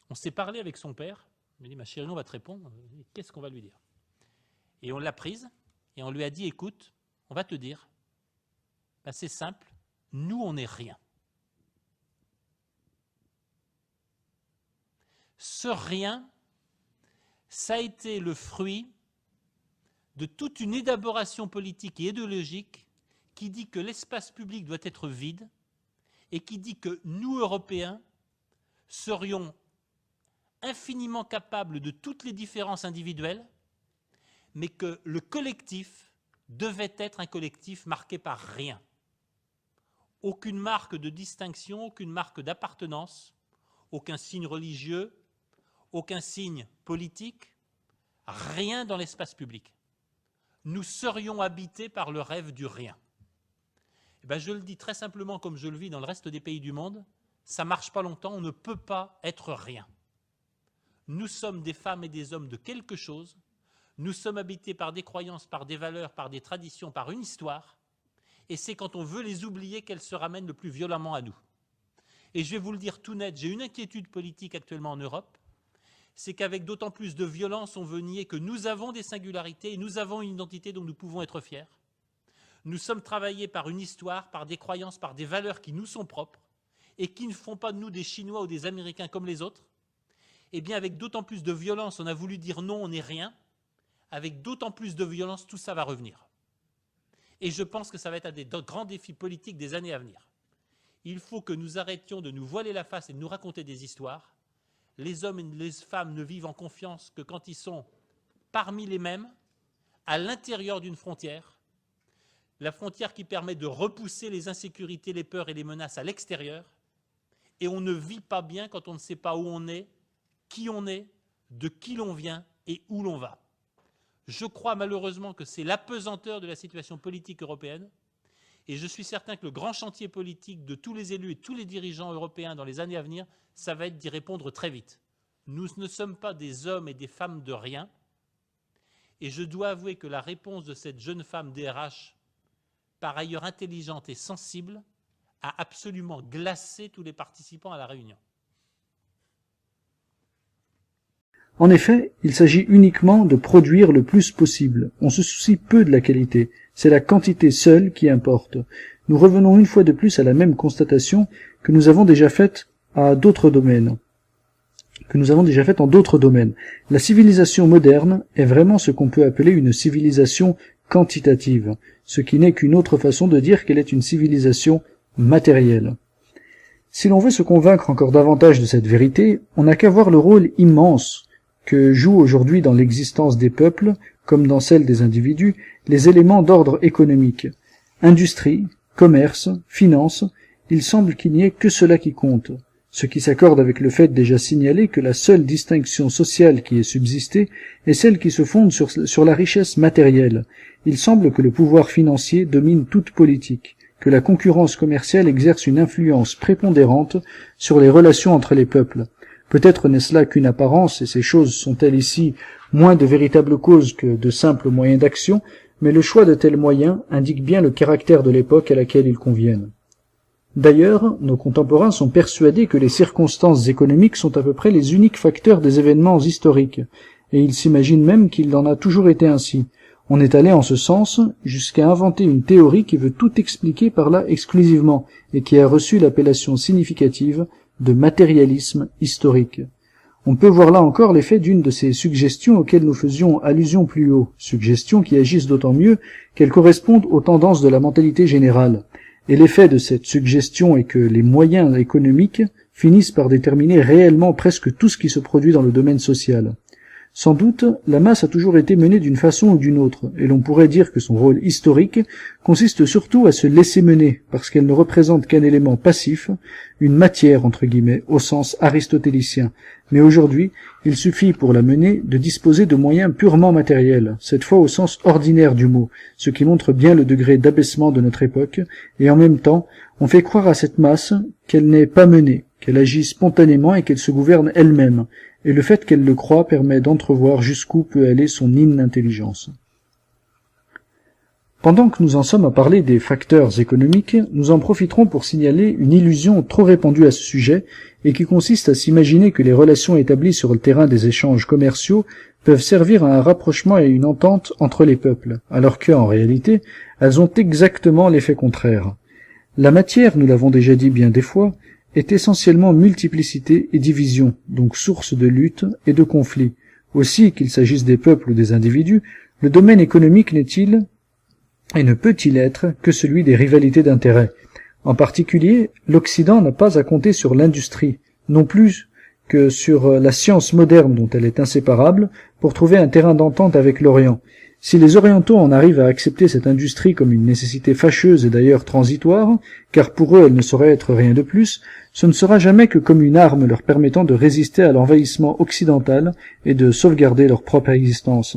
on s'est parlé avec son père, elle me dit « Ma chérie, on va te répondre, qu'est-ce qu'on va lui dire ?» Et on l'a prise et on lui a dit « Écoute, on va te dire, c'est simple, nous on n'est rien. » Ce rien, ça a été le fruit de toute une élaboration politique et idéologique qui dit que l'espace public doit être vide et qui dit que nous, Européens, serions infiniment capables de toutes les différences individuelles, mais que le collectif devait être un collectif marqué par rien. Aucune marque de distinction, aucune marque d'appartenance, aucun signe religieux, aucun signe politique, rien dans l'espace public. Nous serions habités par le rêve du rien. Je le dis très simplement comme je le vis dans le reste des pays du monde, ça ne marche pas longtemps, on ne peut pas être rien. Nous sommes des femmes et des hommes de quelque chose, nous sommes habités par des croyances, par des valeurs, par des traditions, par une histoire, et c'est quand on veut les oublier qu'elles se ramènent le plus violemment à nous. Et je vais vous le dire tout net, j'ai une inquiétude politique actuellement en Europe, c'est qu'avec d'autant plus de violence, on veut nier que nous avons des singularités et nous avons une identité dont nous pouvons être fiers. Nous sommes travaillés par une histoire, par des croyances, par des valeurs qui nous sont propres et qui ne font pas de nous des Chinois ou des Américains comme les autres. Eh bien, avec d'autant plus de violence, on a voulu dire non, on n'est rien. Avec d'autant plus de violence, tout ça va revenir. Et je pense que ça va être un des grands défis politiques des années à venir. Il faut que nous arrêtions de nous voiler la face et de nous raconter des histoires. Les hommes et les femmes ne vivent en confiance que quand ils sont parmi les mêmes, à l'intérieur d'une frontière, la frontière qui permet de repousser les insécurités, les peurs et les menaces à l'extérieur, et on ne vit pas bien quand on ne sait pas où on est, de qui l'on vient et où l'on va. Je crois malheureusement que c'est l'apesanteur de la situation politique européenne, et je suis certain que le grand chantier politique de tous les élus et tous les dirigeants européens dans les années à venir, ça va être d'y répondre très vite. Nous ne sommes pas des hommes et des femmes de rien, et je dois avouer que la réponse de cette jeune femme DRH, par ailleurs intelligente et sensible, a absolument glacé tous les participants à la réunion. En effet, il s'agit uniquement de produire le plus possible. On se soucie peu de la qualité. C'est la quantité seule qui importe. nous revenons une fois de plus à la même constatation que nous avons déjà faite en d'autres domaines. La civilisation moderne est vraiment ce qu'on peut appeler une civilisation quantitative, ce qui n'est qu'une autre façon de dire qu'elle est une civilisation matérielle. Si l'on veut se convaincre encore davantage de cette vérité, on n'a qu'à voir le rôle immense que jouent aujourd'hui dans l'existence des peuples, comme dans celle des individus, les éléments d'ordre économique. Industrie, commerce, finance, il semble qu'il n'y ait que cela qui compte, ce qui s'accorde avec le fait déjà signalé que la seule distinction sociale qui ait subsisté est celle qui se fonde sur la richesse matérielle. Il semble que le pouvoir financier domine toute politique, que la concurrence commerciale exerce une influence prépondérante sur les relations entre les peuples. Peut-être n'est-ce là qu'une apparence, et ces choses sont-elles ici moins de véritables causes que de simples moyens d'action, mais le choix de tels moyens indique bien le caractère de l'époque à laquelle ils conviennent. D'ailleurs, nos contemporains sont persuadés que les circonstances économiques sont à peu près les uniques facteurs des événements historiques, et ils s'imaginent même qu'il en a toujours été ainsi. On est allé en ce sens jusqu'à inventer une théorie qui veut tout expliquer par là exclusivement, et qui a reçu l'appellation significative de matérialisme historique. On peut voir là encore l'effet d'une de ces suggestions auxquelles nous faisions allusion plus haut, suggestions qui agissent d'autant mieux qu'elles correspondent aux tendances de la mentalité générale. Et l'effet de cette suggestion est que les moyens économiques finissent par déterminer réellement presque tout ce qui se produit dans le domaine social. Sans doute, la masse a toujours été menée d'une façon ou d'une autre, et l'on pourrait dire que son rôle historique consiste surtout à se laisser mener, parce qu'elle ne représente qu'un élément passif, une matière entre guillemets, au sens aristotélicien. Mais aujourd'hui, il suffit pour la mener de disposer de moyens purement matériels, cette fois au sens ordinaire du mot, ce qui montre bien le degré d'abaissement de notre époque, et en même temps, on fait croire à cette masse qu'elle n'est pas menée, qu'elle agit spontanément et qu'elle se gouverne elle-même, et le fait qu'elle le croit permet d'entrevoir jusqu'où peut aller son inintelligence. Pendant que nous en sommes à parler des facteurs économiques, nous en profiterons pour signaler une illusion trop répandue à ce sujet, et qui consiste à s'imaginer que les relations établies sur le terrain des échanges commerciaux peuvent servir à un rapprochement et une entente entre les peuples, alors que, en réalité, elles ont exactement l'effet contraire. La matière, nous l'avons déjà dit bien des fois, est essentiellement multiplicité et division, donc source de lutte et de conflits. Aussi, qu'il s'agisse des peuples ou des individus, le domaine économique n'est-il et ne peut-il être que celui des rivalités d'intérêts. En particulier, l'Occident n'a pas à compter sur l'industrie, non plus que sur la science moderne dont elle est inséparable, pour trouver un terrain d'entente avec l'Orient. Si les Orientaux en arrivent à accepter cette industrie comme une nécessité fâcheuse et d'ailleurs transitoire, car pour eux elle ne saurait être rien de plus, ce ne sera jamais que comme une arme leur permettant de résister à l'envahissement occidental et de sauvegarder leur propre existence.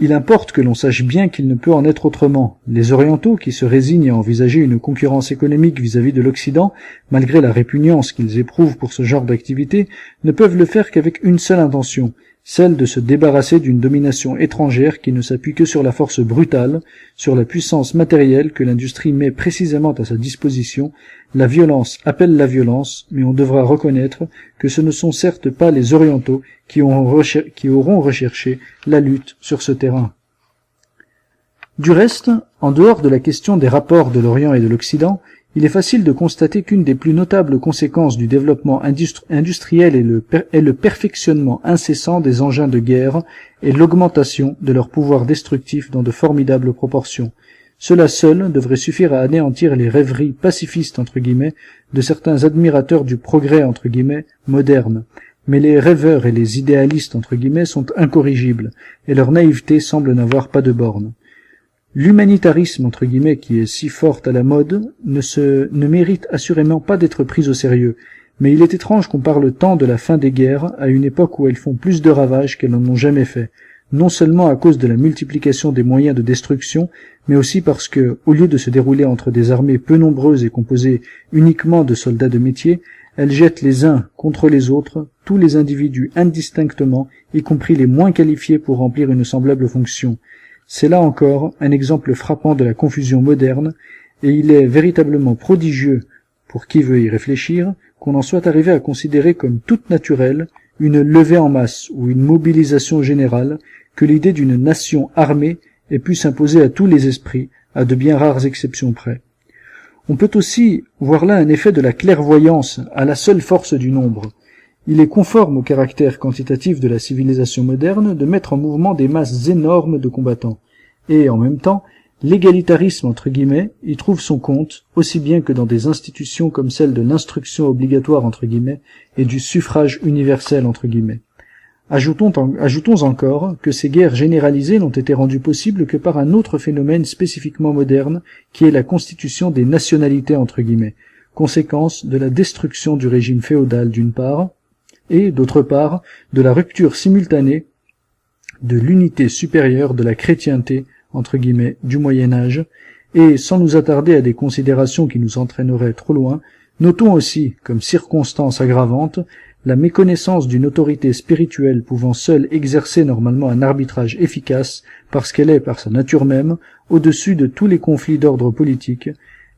Il importe que l'on sache bien qu'il ne peut en être autrement. Les Orientaux, qui se résignent à envisager une concurrence économique vis-à-vis de l'Occident, malgré la répugnance qu'ils éprouvent pour ce genre d'activité, ne peuvent le faire qu'avec une seule intention, celle de se débarrasser d'une domination étrangère qui ne s'appuie que sur la force brutale, sur la puissance matérielle que l'industrie met précisément à sa disposition. La violence appelle la violence, mais on devra reconnaître que ce ne sont certes pas les Orientaux qui auront recherché la lutte sur ce terrain. Du reste, en dehors de la question des rapports de l'Orient et de l'Occident, il est facile de constater qu'une des plus notables conséquences du développement industriel est le perfectionnement incessant des engins de guerre et l'augmentation de leur pouvoir destructif dans de formidables proportions. Cela seul devrait suffire à anéantir les rêveries pacifistes entre guillemets de certains admirateurs du progrès entre guillemets moderne. Mais les rêveurs et les idéalistes entre guillemets sont incorrigibles, et leur naïveté semble n'avoir pas de borne. L'humanitarisme entre guillemets qui est si fort à la mode ne mérite assurément pas d'être pris au sérieux, mais il est étrange qu'on parle tant de la fin des guerres à une époque où elles font plus de ravages qu'elles n'en ont jamais fait, non seulement à cause de la multiplication des moyens de destruction, mais aussi parce que, au lieu de se dérouler entre des armées peu nombreuses et composées uniquement de soldats de métier, elles jettent les uns contre les autres tous les individus indistinctement, y compris les moins qualifiés pour remplir une semblable fonction. C'est là encore un exemple frappant de la confusion moderne, et il est véritablement prodigieux, pour qui veut y réfléchir, qu'on en soit arrivé à considérer comme toute naturelle une levée en masse ou une mobilisation générale, que l'idée d'une nation armée ait pu s'imposer à tous les esprits, à de bien rares exceptions près. On peut aussi voir là un effet de la clairvoyance à la seule force du nombre. Il est conforme au caractère quantitatif de la civilisation moderne de mettre en mouvement des masses énormes de combattants. Et, en même temps, l'égalitarisme, entre guillemets, y trouve son compte, aussi bien que dans des institutions comme celle de l'instruction obligatoire, entre guillemets, et du suffrage universel, entre guillemets. Ajoutons encore que ces guerres généralisées n'ont été rendues possibles que par un autre phénomène spécifiquement moderne, qui est la constitution des nationalités, entre guillemets, conséquence de la destruction du régime féodal d'une part, et, d'autre part, de la rupture simultanée de l'unité supérieure de la chrétienté, entre guillemets, du Moyen-Âge, et, sans nous attarder à des considérations qui nous entraîneraient trop loin, notons aussi, comme circonstance aggravante, la méconnaissance d'une autorité spirituelle pouvant seule exercer normalement un arbitrage efficace, parce qu'elle est, par sa nature même, au-dessus de tous les conflits d'ordre politique.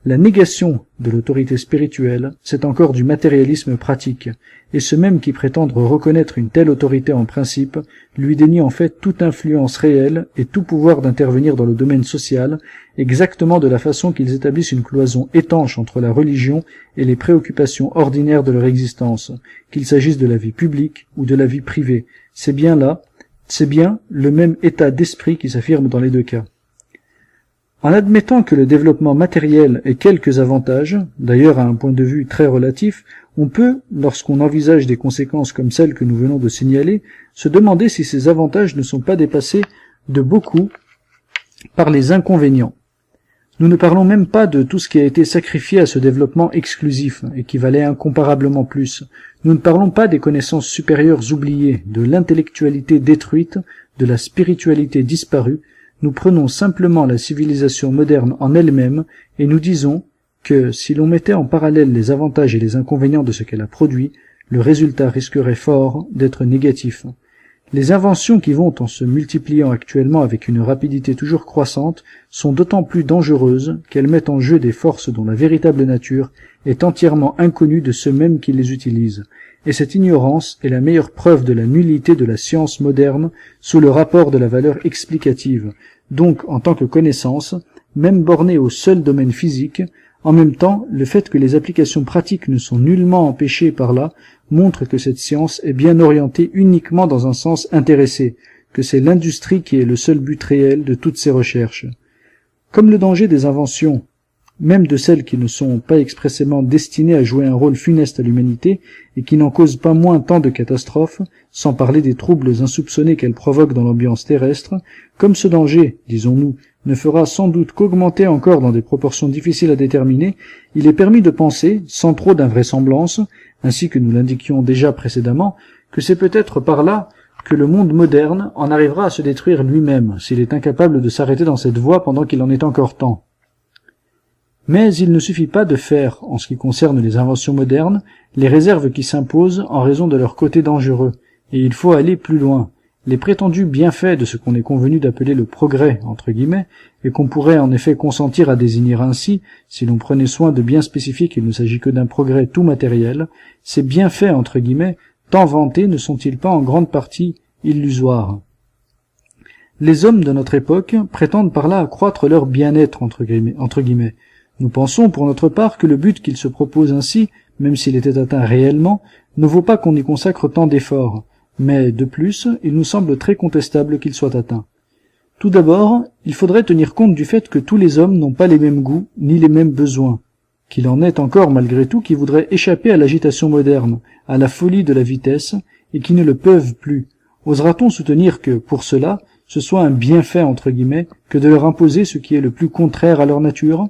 La négation de l'autorité spirituelle, c'est encore du matérialisme pratique, et ceux mêmes qui prétendent reconnaître une telle autorité en principe, lui dénient en fait toute influence réelle et tout pouvoir d'intervenir dans le domaine social, exactement de la façon qu'ils établissent une cloison étanche entre la religion et les préoccupations ordinaires de leur existence, qu'il s'agisse de la vie publique ou de la vie privée. C'est bien le même état d'esprit qui s'affirme dans les deux cas. En admettant que le développement matériel ait quelques avantages, d'ailleurs à un point de vue très relatif, on peut, lorsqu'on envisage des conséquences comme celles que nous venons de signaler, se demander si ces avantages ne sont pas dépassés de beaucoup par les inconvénients. Nous ne parlons même pas de tout ce qui a été sacrifié à ce développement exclusif, et qui valait incomparablement plus. Nous ne parlons pas des connaissances supérieures oubliées, de l'intellectualité détruite, de la spiritualité disparue. Nous prenons simplement la civilisation moderne en elle-même et nous disons que si l'on mettait en parallèle les avantages et les inconvénients de ce qu'elle a produit, le résultat risquerait fort d'être négatif. Les inventions qui vont en se multipliant actuellement avec une rapidité toujours croissante sont d'autant plus dangereuses qu'elles mettent en jeu des forces dont la véritable nature est entièrement inconnue de ceux mêmes qui les utilisent. Et cette ignorance est la meilleure preuve de la nullité de la science moderne sous le rapport de la valeur explicative, donc en tant que connaissance, même bornée au seul domaine physique. En même temps, le fait que les applications pratiques ne sont nullement empêchées par là montre que cette science est bien orientée uniquement dans un sens intéressé, que c'est l'industrie qui est le seul but réel de toutes ces recherches. Comme le danger des inventions, même de celles qui ne sont pas expressément destinées à jouer un rôle funeste à l'humanité et qui n'en causent pas moins tant de catastrophes, sans parler des troubles insoupçonnés qu'elles provoquent dans l'ambiance terrestre, comme ce danger, disons-nous, ne fera sans doute qu'augmenter encore dans des proportions difficiles à déterminer, il est permis de penser, sans trop d'invraisemblance, ainsi que nous l'indiquions déjà précédemment, que c'est peut-être par là que le monde moderne en arrivera à se détruire lui-même, s'il est incapable de s'arrêter dans cette voie pendant qu'il en est encore temps. Mais il ne suffit pas de faire, en ce qui concerne les inventions modernes, les réserves qui s'imposent en raison de leur côté dangereux, et il faut aller plus loin. Les prétendus bienfaits de ce qu'on est convenu d'appeler le progrès, entre guillemets, et qu'on pourrait en effet consentir à désigner ainsi, si l'on prenait soin de bien spécifier qu'il ne s'agit que d'un progrès tout matériel, ces bienfaits, entre guillemets, tant vantés ne sont-ils pas en grande partie illusoires? Les hommes de notre époque prétendent par là accroître leur bien-être, entre guillemets. Nous pensons pour notre part que le but qu'ils se proposent ainsi, même s'il était atteint réellement, ne vaut pas qu'on y consacre tant d'efforts, mais de plus, il nous semble très contestable qu'il soit atteint. Tout d'abord, il faudrait tenir compte du fait que tous les hommes n'ont pas les mêmes goûts, ni les mêmes besoins, qu'il en est encore malgré tout qui voudraient échapper à l'agitation moderne, à la folie de la vitesse, et qui ne le peuvent plus. Osera-t-on soutenir que, pour cela, ce soit un bienfait entre guillemets, que de leur imposer ce qui est le plus contraire à leur nature?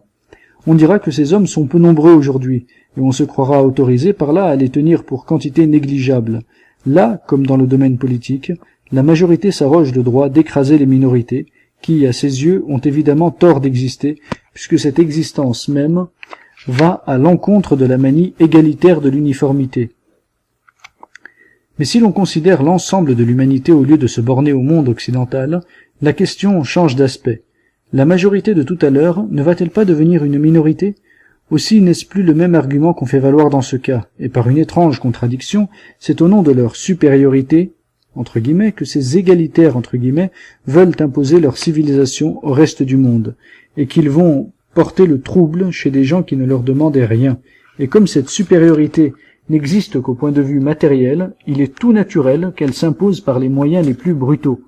On dira que ces hommes sont peu nombreux aujourd'hui, et on se croira autorisé par là à les tenir pour quantité négligeable. Là, comme dans le domaine politique, la majorité s'arroge le droit d'écraser les minorités, qui, à ses yeux, ont évidemment tort d'exister, puisque cette existence même va à l'encontre de la manie égalitaire de l'uniformité. Mais si l'on considère l'ensemble de l'humanité au lieu de se borner au monde occidental, la question change d'aspect. La majorité de tout à l'heure ne va-t-elle pas devenir une minorité? Aussi n'est-ce plus le même argument qu'on fait valoir dans ce cas, et par une étrange contradiction, c'est au nom de leur supériorité, entre guillemets, que ces égalitaires, entre guillemets, veulent imposer leur civilisation au reste du monde, et qu'ils vont porter le trouble chez des gens qui ne leur demandaient rien. Et comme cette supériorité n'existe qu'au point de vue matériel, il est tout naturel qu'elle s'impose par les moyens les plus brutaux.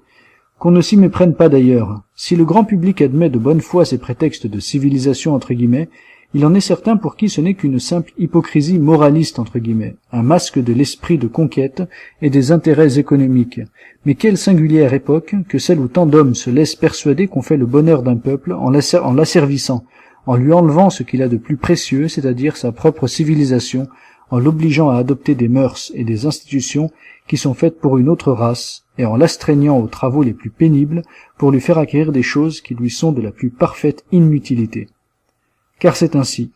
Qu'on ne s'y méprenne pas d'ailleurs. Si le grand public admet de bonne foi ces prétextes de civilisation entre guillemets, il en est certain pour qui ce n'est qu'une simple hypocrisie moraliste entre guillemets, un masque de l'esprit de conquête et des intérêts économiques. Mais quelle singulière époque que celle où tant d'hommes se laissent persuader qu'on fait le bonheur d'un peuple en l'asservissant, en lui enlevant ce qu'il a de plus précieux, c'est-à-dire sa propre civilisation, en l'obligeant à adopter des mœurs et des institutions qui sont faites pour une autre race, et en l'astreignant aux travaux les plus pénibles pour lui faire acquérir des choses qui lui sont de la plus parfaite inutilité. Car c'est ainsi.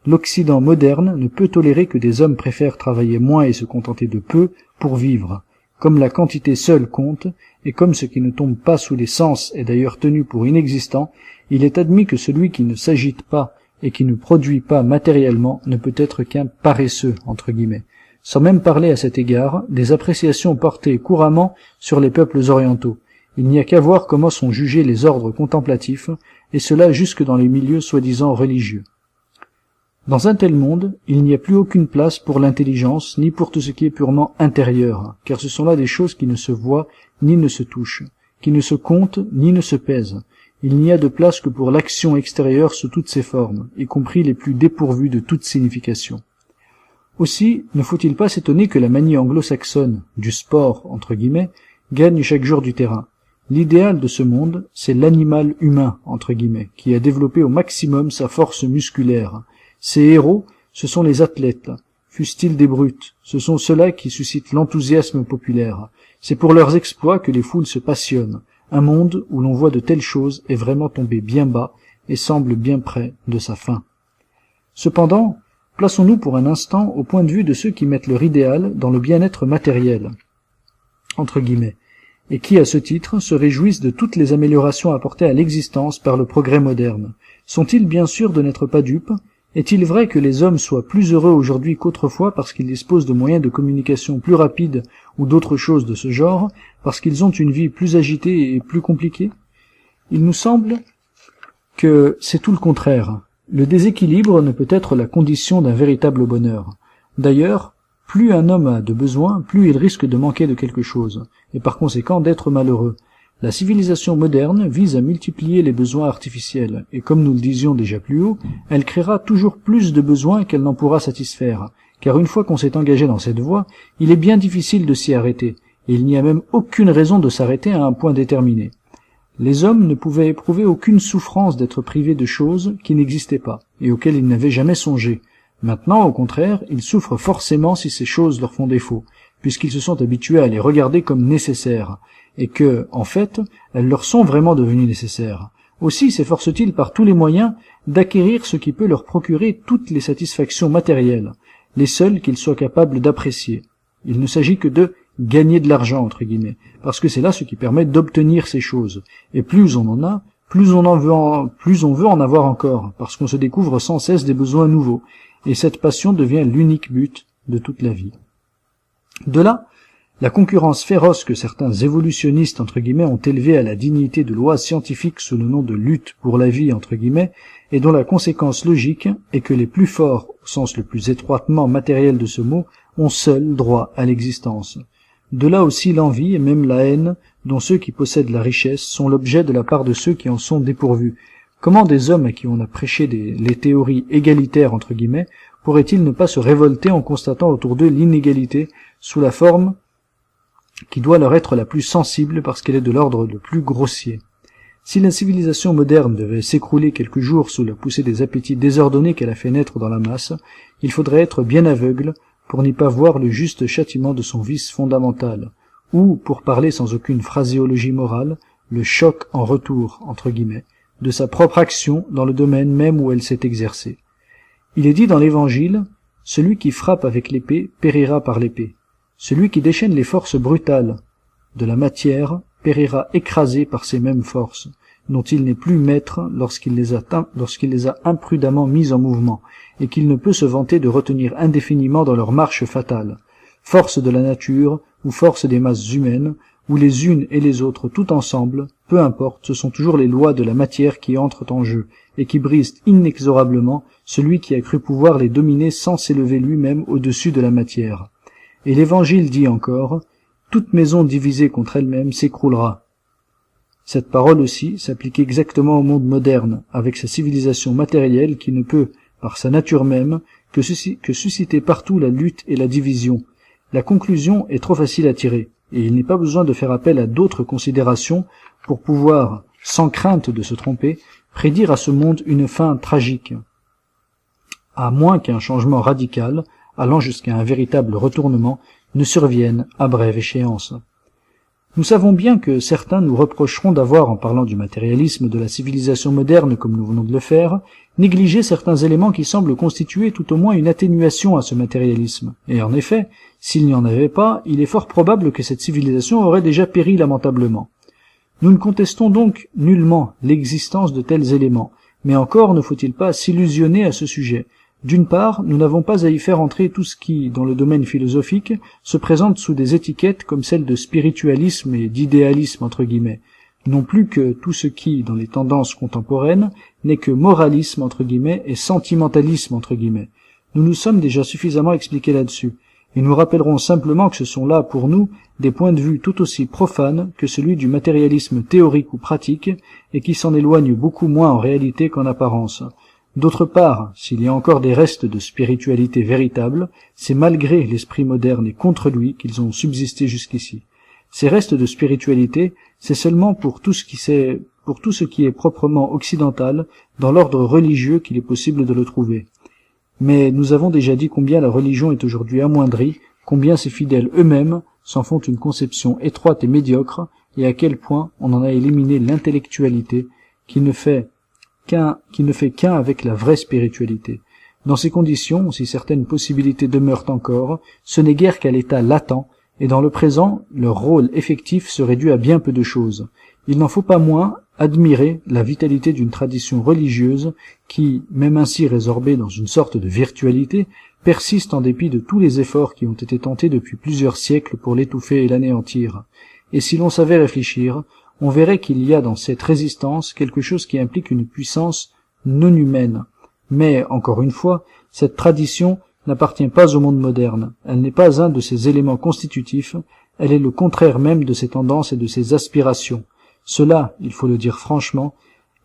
L'Occident moderne ne peut tolérer que des hommes préfèrent travailler moins et se contenter de peu pour vivre. Comme la quantité seule compte, et comme ce qui ne tombe pas sous les sens est d'ailleurs tenu pour inexistant, il est admis que celui qui ne s'agite pas et qui ne produit pas matériellement ne peut être qu'un paresseux, entre guillemets. Sans même parler à cet égard des appréciations portées couramment sur les peuples orientaux. Il n'y a qu'à voir comment sont jugés les ordres contemplatifs, et cela jusque dans les milieux soi-disant religieux. Dans un tel monde, il n'y a plus aucune place pour l'intelligence, ni pour tout ce qui est purement intérieur, car ce sont là des choses qui ne se voient, ni ne se touchent, qui ne se comptent, ni ne se pèsent. Il n'y a de place que pour l'action extérieure sous toutes ses formes, y compris les plus dépourvues de toute signification. Aussi, ne faut-il pas s'étonner que la manie anglo-saxonne, du sport, entre guillemets, gagne chaque jour du terrain. L'idéal de ce monde, c'est l'animal humain, entre guillemets, qui a développé au maximum sa force musculaire. Ces héros, ce sont les athlètes, fussent-ils des brutes, ce sont ceux-là qui suscitent l'enthousiasme populaire. C'est pour leurs exploits que les foules se passionnent. Un monde où l'on voit de telles choses est vraiment tombé bien bas et semble bien près de sa fin. Cependant, plaçons-nous pour un instant au point de vue de ceux qui mettent leur idéal dans le bien-être matériel, entre guillemets, et qui, à ce titre, se réjouissent de toutes les améliorations apportées à l'existence par le progrès moderne. Sont-ils bien sûrs de n'être pas dupes? Est-il vrai que les hommes soient plus heureux aujourd'hui qu'autrefois parce qu'ils disposent de moyens de communication plus rapides ou d'autres choses de ce genre, parce qu'ils ont une vie plus agitée et plus compliquée? Il nous semble que c'est tout le contraire. Le déséquilibre ne peut être la condition d'un véritable bonheur. D'ailleurs, plus un homme a de besoins, plus il risque de manquer de quelque chose, et par conséquent d'être malheureux. La civilisation moderne vise à multiplier les besoins artificiels, et comme nous le disions déjà plus haut, elle créera toujours plus de besoins qu'elle n'en pourra satisfaire, car une fois qu'on s'est engagé dans cette voie, il est bien difficile de s'y arrêter, et il n'y a même aucune raison de s'arrêter à un point déterminé. Les hommes ne pouvaient éprouver aucune souffrance d'être privés de choses qui n'existaient pas, et auxquelles ils n'avaient jamais songé. Maintenant, au contraire, ils souffrent forcément si ces choses leur font défaut, puisqu'ils se sont habitués à les regarder comme nécessaires, et que, en fait, elles leur sont vraiment devenues nécessaires. Aussi s'efforcent-ils par tous les moyens d'acquérir ce qui peut leur procurer toutes les satisfactions matérielles, les seules qu'ils soient capables d'apprécier. Il ne s'agit que de gagner de l'argent, entre guillemets, parce que c'est là ce qui permet d'obtenir ces choses. Et plus on en a, plus on veut en avoir encore, parce qu'on se découvre sans cesse des besoins nouveaux, et cette passion devient l'unique but de toute la vie. De là, la concurrence féroce que certains évolutionnistes, entre guillemets, ont élevée à la dignité de loi scientifique sous le nom de lutte pour la vie, entre guillemets, et dont la conséquence logique est que les plus forts, au sens le plus étroitement matériel de ce mot, ont seuls droit à l'existence. De là aussi l'envie et même la haine dont ceux qui possèdent la richesse sont l'objet de la part de ceux qui en sont dépourvus. Comment des hommes à qui on a prêché les théories égalitaires, entre guillemets, pourraient-ils ne pas se révolter en constatant autour d'eux l'inégalité sous la forme qui doit leur être la plus sensible parce qu'elle est de l'ordre le plus grossier? Si la civilisation moderne devait s'écrouler quelques jours sous la poussée des appétits désordonnés qu'elle a fait naître dans la masse, il faudrait être bien aveugle pour n'y pas voir le juste châtiment de son vice fondamental, ou, pour parler sans aucune phraséologie morale, le choc en retour, entre guillemets, de sa propre action dans le domaine même où elle s'est exercée. Il est dit dans l'Évangile, « Celui qui frappe avec l'épée périra par l'épée. Celui qui déchaîne les forces brutales de la matière périra écrasé par ces mêmes forces, dont il n'est plus maître lorsqu'il les a imprudemment mises en mouvement, et qu'il ne peut se vanter de retenir indéfiniment dans leur marche fatale. Force de la nature ou force des masses humaines, où les unes et les autres tout ensemble, peu importe, ce sont toujours les lois de la matière qui entrent en jeu, et qui brisent inexorablement celui qui a cru pouvoir les dominer sans s'élever lui-même au-dessus de la matière. Et l'Évangile dit encore, « Toute maison divisée contre elle-même s'écroulera ». Cette parole aussi s'applique exactement au monde moderne, avec sa civilisation matérielle qui ne peut, par sa nature même, que susciter partout la lutte et la division. La conclusion est trop facile à tirer, et il n'est pas besoin de faire appel à d'autres considérations pour pouvoir, sans crainte de se tromper, prédire à ce monde une fin tragique. À moins qu'un changement radical, allant jusqu'à un véritable retournement, ne survienne à brève échéance. Nous savons bien que certains nous reprocheront d'avoir, en parlant du matérialisme de la civilisation moderne comme nous venons de le faire, négligé certains éléments qui semblent constituer tout au moins une atténuation à ce matérialisme. Et en effet, s'il n'y en avait pas, il est fort probable que cette civilisation aurait déjà péri lamentablement. Nous ne contestons donc nullement l'existence de tels éléments, mais encore ne faut-il pas s'illusionner à ce sujet. D'une part, nous n'avons pas à y faire entrer tout ce qui, dans le domaine philosophique, se présente sous des étiquettes comme celles de spiritualisme et d'idéalisme entre guillemets, non plus que tout ce qui, dans les tendances contemporaines, n'est que moralisme entre guillemets et sentimentalisme entre guillemets. Nous nous sommes déjà suffisamment expliqués là-dessus, et nous rappellerons simplement que ce sont là, pour nous, des points de vue tout aussi profanes que celui du matérialisme théorique ou pratique, et qui s'en éloignent beaucoup moins en réalité qu'en apparence. D'autre part, s'il y a encore des restes de spiritualité véritable, c'est malgré l'esprit moderne et contre lui qu'ils ont subsisté jusqu'ici. Ces restes de spiritualité, c'est seulement pour tout ce qui est proprement occidental, dans l'ordre religieux qu'il est possible de le trouver. Mais nous avons déjà dit combien la religion est aujourd'hui amoindrie, combien ses fidèles eux-mêmes s'en font une conception étroite et médiocre, et à quel point on en a éliminé l'intellectualité, qui ne fait qu'un avec la vraie spiritualité. Dans ces conditions, si certaines possibilités demeurent encore, ce n'est guère qu'à l'état latent, et dans le présent, leur rôle effectif se réduit à bien peu de choses. Il n'en faut pas moins admirer la vitalité d'une tradition religieuse qui, même ainsi résorbée dans une sorte de virtualité, persiste en dépit de tous les efforts qui ont été tentés depuis plusieurs siècles pour l'étouffer et l'anéantir. Et si l'on savait réfléchir, on verrait qu'il y a dans cette résistance quelque chose qui implique une puissance non humaine. Mais, encore une fois, cette tradition n'appartient pas au monde moderne. Elle n'est pas un de ses éléments constitutifs, elle est le contraire même de ses tendances et de ses aspirations. Cela, il faut le dire franchement,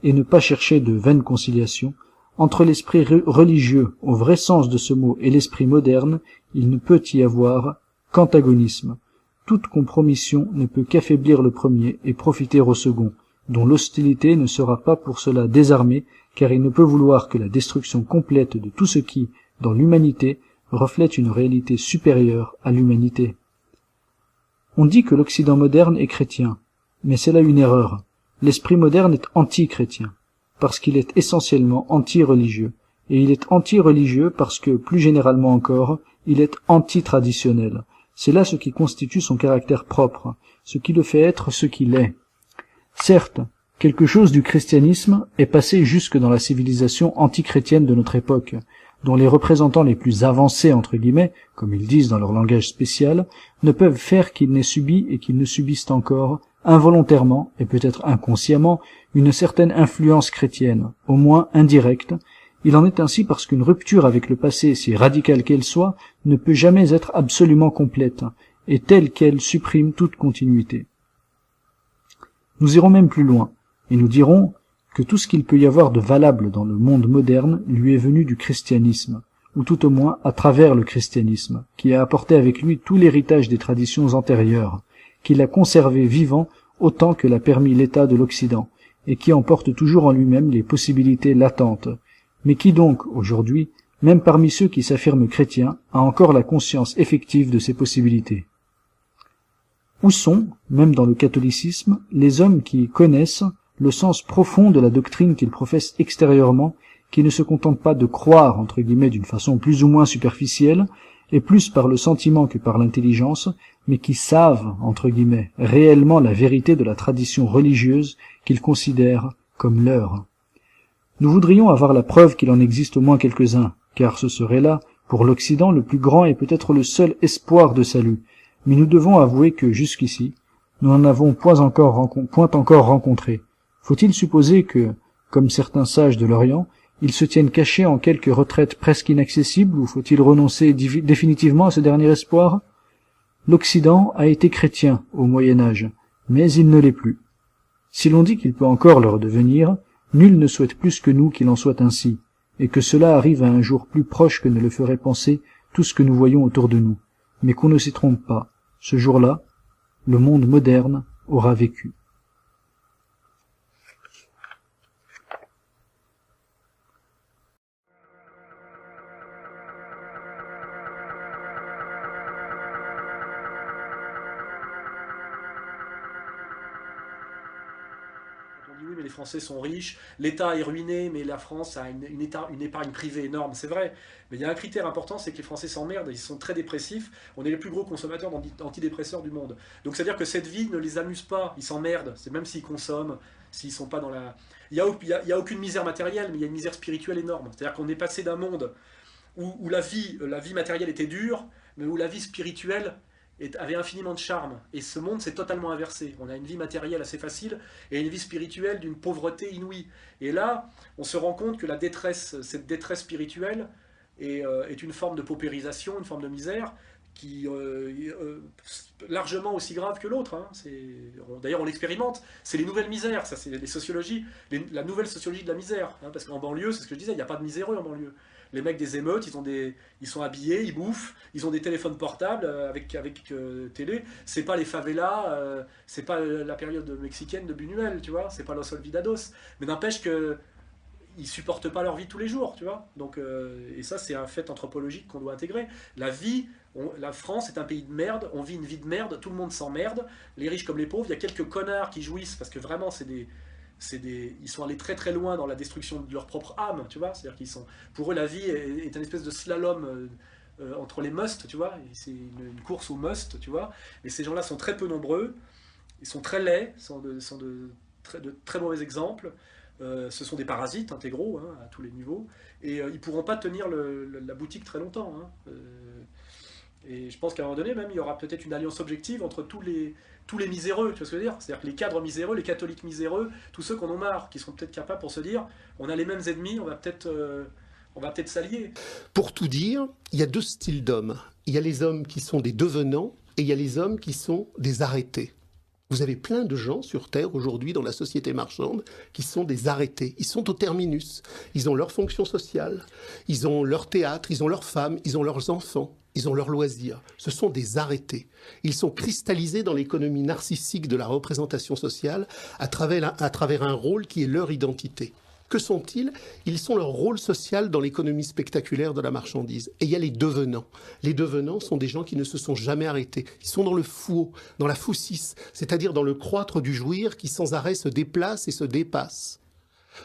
et ne pas chercher de vaine conciliation, entre l'esprit religieux au vrai sens de ce mot et l'esprit moderne, il ne peut y avoir qu'antagonisme. Toute compromission ne peut qu'affaiblir le premier et profiter au second, dont l'hostilité ne sera pas pour cela désarmée, car il ne peut vouloir que la destruction complète de tout ce qui, dans l'humanité, reflète une réalité supérieure à l'humanité. On dit que l'Occident moderne est chrétien, mais c'est là une erreur. L'esprit moderne est anti-chrétien, parce qu'il est essentiellement anti-religieux, et il est anti-religieux parce que, plus généralement encore, il est anti-traditionnel. C'est là ce qui constitue son caractère propre, ce qui le fait être ce qu'il est. Certes, quelque chose du christianisme est passé jusque dans la civilisation antichrétienne de notre époque, dont les représentants les plus avancés, entre guillemets, comme ils disent dans leur langage spécial, ne peuvent faire qu'ils n'aient subi et qu'ils ne subissent encore, involontairement et peut-être inconsciemment, une certaine influence chrétienne, au moins indirecte. Il en est ainsi parce qu'une rupture avec le passé, si radicale qu'elle soit, ne peut jamais être absolument complète, et telle qu'elle supprime toute continuité. Nous irons même plus loin, et nous dirons que tout ce qu'il peut y avoir de valable dans le monde moderne lui est venu du christianisme, ou tout au moins à travers le christianisme, qui a apporté avec lui tout l'héritage des traditions antérieures, qui l'a conservé vivant autant que l'a permis l'état de l'Occident, et qui emporte toujours en lui-même les possibilités latentes. Mais qui donc, aujourd'hui, même parmi ceux qui s'affirment chrétiens, a encore la conscience effective de ces possibilités? Où sont, même dans le catholicisme, les hommes qui connaissent le sens profond de la doctrine qu'ils professent extérieurement, qui ne se contentent pas de croire, entre guillemets, d'une façon plus ou moins superficielle, et plus par le sentiment que par l'intelligence, mais qui savent, entre guillemets, réellement la vérité de la tradition religieuse qu'ils considèrent comme leur? Nous voudrions avoir la preuve qu'il en existe au moins quelques-uns, car ce serait là, pour l'Occident, le plus grand et peut-être le seul espoir de salut. Mais nous devons avouer que, jusqu'ici, nous n'en avons point encore rencontré. Faut-il supposer que, comme certains sages de l'Orient, ils se tiennent cachés en quelque retraite presque inaccessible, ou faut-il renoncer définitivement à ce dernier espoir? L'Occident a été chrétien au Moyen-Âge, mais il ne l'est plus. Si l'on dit qu'il peut encore le redevenir, nul ne souhaite plus que nous qu'il en soit ainsi, et que cela arrive à un jour plus proche que ne le ferait penser tout ce que nous voyons autour de nous. Mais qu'on ne s'y trompe pas, ce jour-là, le monde moderne aura vécu. Les Français sont riches, l'État est ruiné, mais la France a une épargne privée énorme, c'est vrai. Mais il y a un critère important, c'est que les Français s'emmerdent, ils sont très dépressifs, on est les plus gros consommateurs d'antidépresseurs du monde. Donc c'est-à-dire que cette vie ne les amuse pas, ils s'emmerdent, c'est même s'ils consomment, s'ils sont pas dans la... Il y a aucune misère matérielle, mais il y a une misère spirituelle énorme. C'est-à-dire qu'on est passé d'un monde où la vie matérielle était dure, mais où la vie spirituelle avait infiniment de charme. Et ce monde s'est totalement inversé. On a une vie matérielle assez facile et une vie spirituelle d'une pauvreté inouïe. Et là, on se rend compte que cette détresse spirituelle est une forme de paupérisation, une forme de misère qui est largement aussi grave que l'autre. Hein. D'ailleurs, on l'expérimente. C'est les nouvelles misères, ça c'est les sociologies, la nouvelle sociologie de la misère. Hein, parce qu'en banlieue, c'est ce que je disais, il n'y a pas de miséreux en banlieue. Les mecs des émeutes, ils sont habillés, ils bouffent, ils ont des téléphones portables avec télé. C'est pas les favelas, c'est pas la période mexicaine de Buñuel, tu vois. C'est pas Los Olvidados. Mais n'empêche que ils supportent pas leur vie tous les jours, tu vois. Donc, et ça, c'est un fait anthropologique qu'on doit intégrer. La France est un pays de merde, on vit une vie de merde, tout le monde s'emmerde, les riches comme les pauvres. Il y a quelques connards qui jouissent parce que vraiment, ils sont allés très très loin dans la destruction de leur propre âme, tu vois. C'est-à-dire pour eux, la vie est une espèce de slalom entre les musts, tu vois. C'est une course aux musts, tu vois. Et ces gens-là sont très peu nombreux, ils sont très laids, sont de très mauvais exemples. Ce sont des parasites intégraux hein, à tous les niveaux, et ils pourront pas tenir la boutique très longtemps. Hein. Et je pense qu'à un moment donné, même, il y aura peut-être une alliance objective entre tous les miséreux, tu vois ce que je veux dire? C'est-à-dire que les cadres miséreux, les catholiques miséreux, tous ceux qu'on en marre, qui sont peut-être capables pour se dire, on a les mêmes ennemis, on va peut-être s'allier. Pour tout dire, il y a deux styles d'hommes. Il y a les hommes qui sont des devenants, et il y a les hommes qui sont des arrêtés. Vous avez plein de gens sur Terre aujourd'hui dans la société marchande qui sont des arrêtés. Ils sont au terminus. Ils ont leur fonction sociale, ils ont leur théâtre, ils ont leurs femmes, ils ont leurs enfants, ils ont leurs loisirs. Ce sont des arrêtés. Ils sont cristallisés dans l'économie narcissique de la représentation sociale à travers un rôle qui est leur identité. Que sont-ils? Ils sont leur rôle social dans l'économie spectaculaire de la marchandise. Et il y a les devenants. Les devenants sont des gens qui ne se sont jamais arrêtés. Ils sont dans le fouot, dans la foussisse, c'est-à-dire dans le croître du jouir qui sans arrêt se déplace et se dépasse.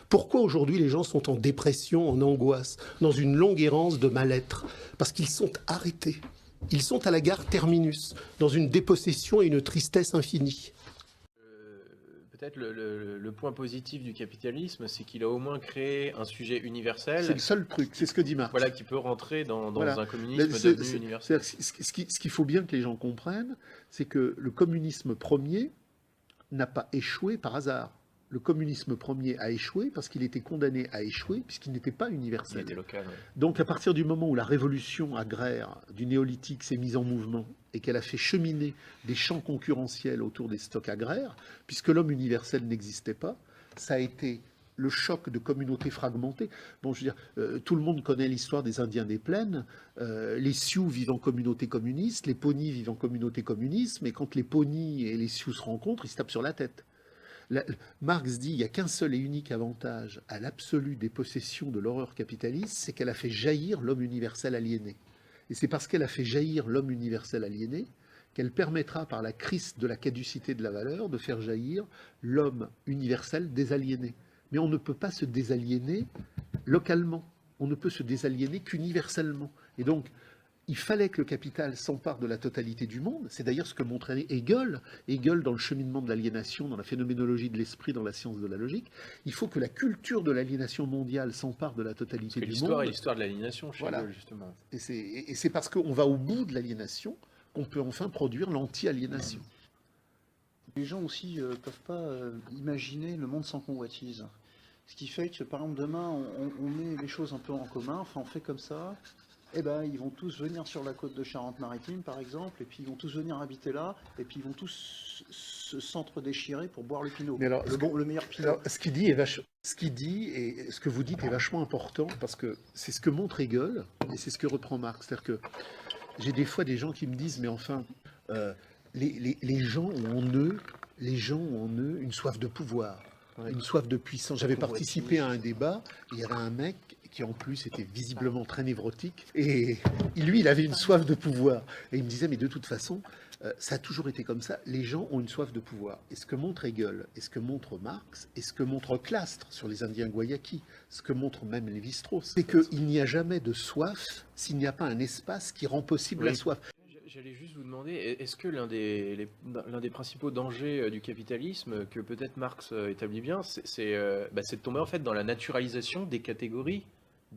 Pourquoi aujourd'hui les gens sont en dépression, en angoisse, dans une longue errance de mal-être? Parce qu'ils sont arrêtés. Ils sont à la gare terminus, dans une dépossession et une tristesse infinie. Peut-être le point positif du capitalisme, c'est qu'il a au moins créé un sujet universel. C'est le seul truc, c'est ce que dit Marx. Voilà, qui peut rentrer dans voilà. un communisme devenu universel. Ce qu'il faut bien que les gens comprennent, c'est que le communisme premier n'a pas échoué par hasard. Le communisme premier a échoué parce qu'il était condamné à échouer, puisqu'il n'était pas universel. Il était local, ouais. Donc à partir du moment où la révolution agraire du néolithique s'est mise en mouvement et qu'elle a fait cheminer des champs concurrentiels autour des stocks agraires, puisque l'homme universel n'existait pas, ça a été le choc de communautés fragmentées. Bon, je veux dire, tout le monde connaît l'histoire des Indiens des plaines. Les Sioux vivent en communauté communiste, les Pawnees vivent en communauté communiste, mais quand les Pawnees et les Sioux se rencontrent, ils se tapent sur la tête. Marx dit qu'il n'y a qu'un seul et unique avantage à l'absolu des possessions de l'horreur capitaliste, c'est qu'elle a fait jaillir l'homme universel aliéné. Et c'est parce qu'elle a fait jaillir l'homme universel aliéné qu'elle permettra, par la crise de la caducité de la valeur, de faire jaillir l'homme universel désaliéné. Mais on ne peut pas se désaliéner localement, on ne peut se désaliéner qu'universellement. Et donc, il fallait que le capital s'empare de la totalité du monde. C'est d'ailleurs ce que montrait Hegel. Hegel, dans le cheminement de l'aliénation, dans la phénoménologie de l'esprit, dans la science de la logique. Il faut que la culture de l'aliénation mondiale s'empare de la totalité du monde. L'histoire est l'histoire de l'aliénation chez Hegel, justement. Et c'est parce qu'on va au bout de l'aliénation qu'on peut enfin produire l'anti-aliénation. Les gens aussi ne peuvent pas imaginer le monde sans convoitise. Ce qui fait que, par exemple, demain, on met les choses un peu en commun, enfin on fait comme ça, eh ben, ils vont tous venir sur la côte de Charente-Maritime, par exemple, et puis ils vont tous venir habiter là, et puis ils vont tous s'entre-déchirer pour boire le pinot. Mais alors, le meilleur pinot. Alors, ce qu'il dit et ce que vous dites est vachement important, parce que c'est ce que montre Hegel, et c'est ce que reprend Marx. C'est-à-dire que j'ai des fois des gens qui me disent, mais enfin, les gens ont en eux une soif de pouvoir, une soif de puissance. J'avais participé à un débat, et il y avait un mec qui en plus était visiblement très névrotique, et lui, il avait une soif de pouvoir. Et il me disait, mais de toute façon, ça a toujours été comme ça, les gens ont une soif de pouvoir. Et ce que montre Hegel, et ce que montre Marx, et ce que montre Clastres sur les Indiens Guayakis, ce que montre même Lévi-Strauss, c'est qu'il n'y a jamais de soif s'il n'y a pas un espace qui rend possible la soif. J'allais juste vous demander, est-ce que l'un des principaux dangers du capitalisme, que peut-être Marx établit bien, c'est de tomber en fait dans la naturalisation des catégories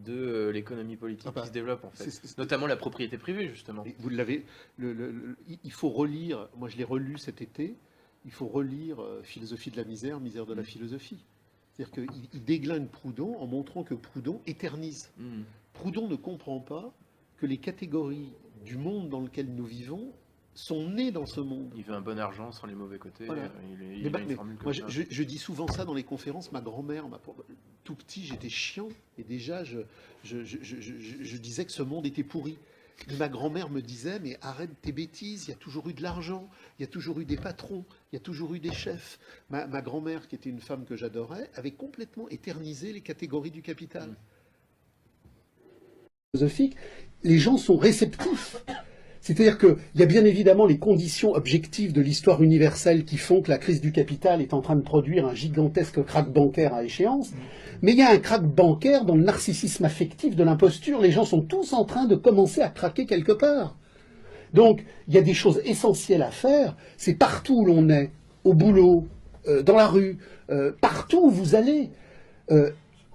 de l'économie politique qui se développe en fait, notamment la propriété privée justement. Vous l'avez, il faut relire, moi je l'ai relu cet été, il faut relire Philosophie de la misère, misère de la philosophie. C'est-à-dire qu'il déglingue Proudhon en montrant que Proudhon éternise. Proudhon ne comprend pas que les catégories du monde dans lequel nous vivons sont nées dans ce monde. Il veut un bon argent sans les mauvais côtés. Voilà. Il a une formule moi, comme ça. je dis souvent ça dans les conférences. Ma grand-mère, tout petit, j'étais chiant. Et déjà, je disais que ce monde était pourri. Et ma grand-mère me disait, mais arrête tes bêtises, il y a toujours eu de l'argent, il y a toujours eu des patrons, il y a toujours eu des chefs. Ma grand-mère, qui était une femme que j'adorais, avait complètement éternisé les catégories du capital. Philosophique, les gens sont réceptifs. C'est-à-dire qu'il y a bien évidemment les conditions objectives de l'histoire universelle qui font que la crise du capital est en train de produire un gigantesque krach bancaire à échéance, mais il y a un krach bancaire dans le narcissisme affectif de l'imposture. Les gens sont tous en train de commencer à craquer quelque part. Donc, il y a des choses essentielles à faire. C'est partout où l'on est, au boulot, dans la rue, partout où vous allez,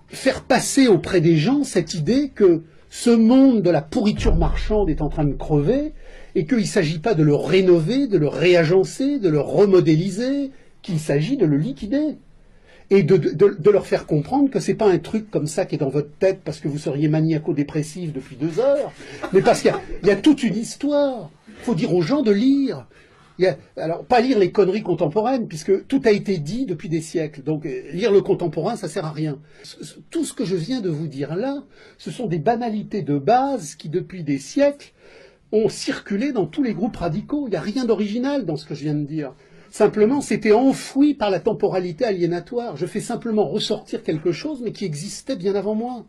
faire passer auprès des gens cette idée que ce monde de la pourriture marchande est en train de crever et qu'il ne s'agit pas de le rénover, de le réagencer, de le remodéliser, qu'il s'agit de le liquider. Et de leur faire comprendre que c'est pas un truc comme ça qui est dans votre tête parce que vous seriez maniaco-dépressif depuis 2 heures, mais parce qu'il y a toute une histoire. Il faut dire aux gens de lire. Alors, pas lire les conneries contemporaines, puisque tout a été dit depuis des siècles. Donc, lire le contemporain, ça sert à rien. Tout ce que je viens de vous dire là, ce sont des banalités de base qui, depuis des siècles, ont circulé dans tous les groupes radicaux. Il n'y a rien d'original dans ce que je viens de dire. Simplement, c'était enfoui par la temporalité aliénatoire. Je fais simplement ressortir quelque chose, mais qui existait bien avant moi.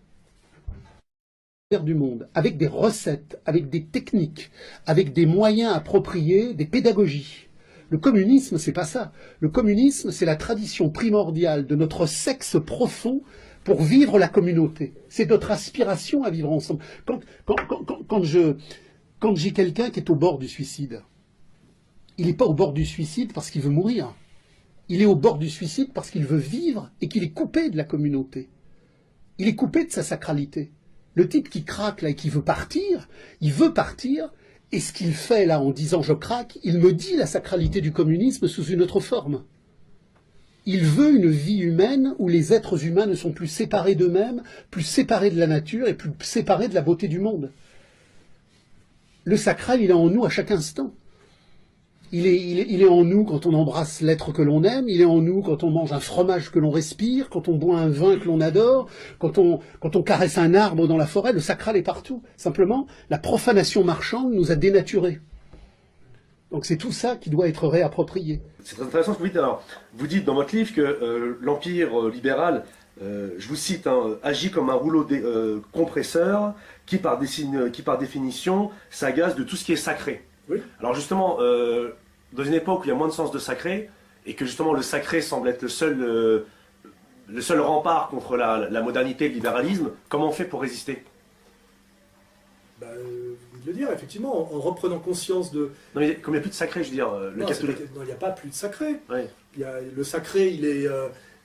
Du monde, avec des recettes, avec des techniques, avec des moyens appropriés, des pédagogies. Le communisme, c'est pas ça. Le communisme, c'est la tradition primordiale de notre sexe profond pour vivre la communauté. C'est notre aspiration à vivre ensemble. Quand j'ai quelqu'un qui est au bord du suicide, il n'est pas au bord du suicide parce qu'il veut mourir. Il est au bord du suicide parce qu'il veut vivre et qu'il est coupé de la communauté. Il est coupé de sa sacralité. Le type qui craque là et qui veut partir, il veut partir, et ce qu'il fait là en disant je craque, il me dit la sacralité du communisme sous une autre forme. Il veut une vie humaine où les êtres humains ne sont plus séparés d'eux-mêmes, plus séparés de la nature et plus séparés de la beauté du monde. Le sacral, il est en nous à chaque instant. Il est en nous quand on embrasse l'être que l'on aime, il est en nous quand on mange un fromage que l'on respire, quand on boit un vin que l'on adore, quand on caresse un arbre dans la forêt, le sacral est partout. Simplement, la profanation marchande nous a dénaturés. Donc c'est tout ça qui doit être réapproprié. C'est très intéressant ce que vous dites. Alors, vous dites dans votre livre que l'empire libéral, je vous cite, agit comme un rouleau compresseur qui par définition s'agace de tout ce qui est sacré. Oui. Alors justement, dans une époque où il y a moins de sens de sacré, et que justement le sacré semble être le seul rempart contre la modernité et le libéralisme, comment on fait pour résister? Vous venez de le dire, effectivement, en reprenant conscience de... Non, mais comme il n'y a plus de sacré, je veux dire, le catholique... Non, il n'y a pas plus de sacré. Oui. Le sacré, il est...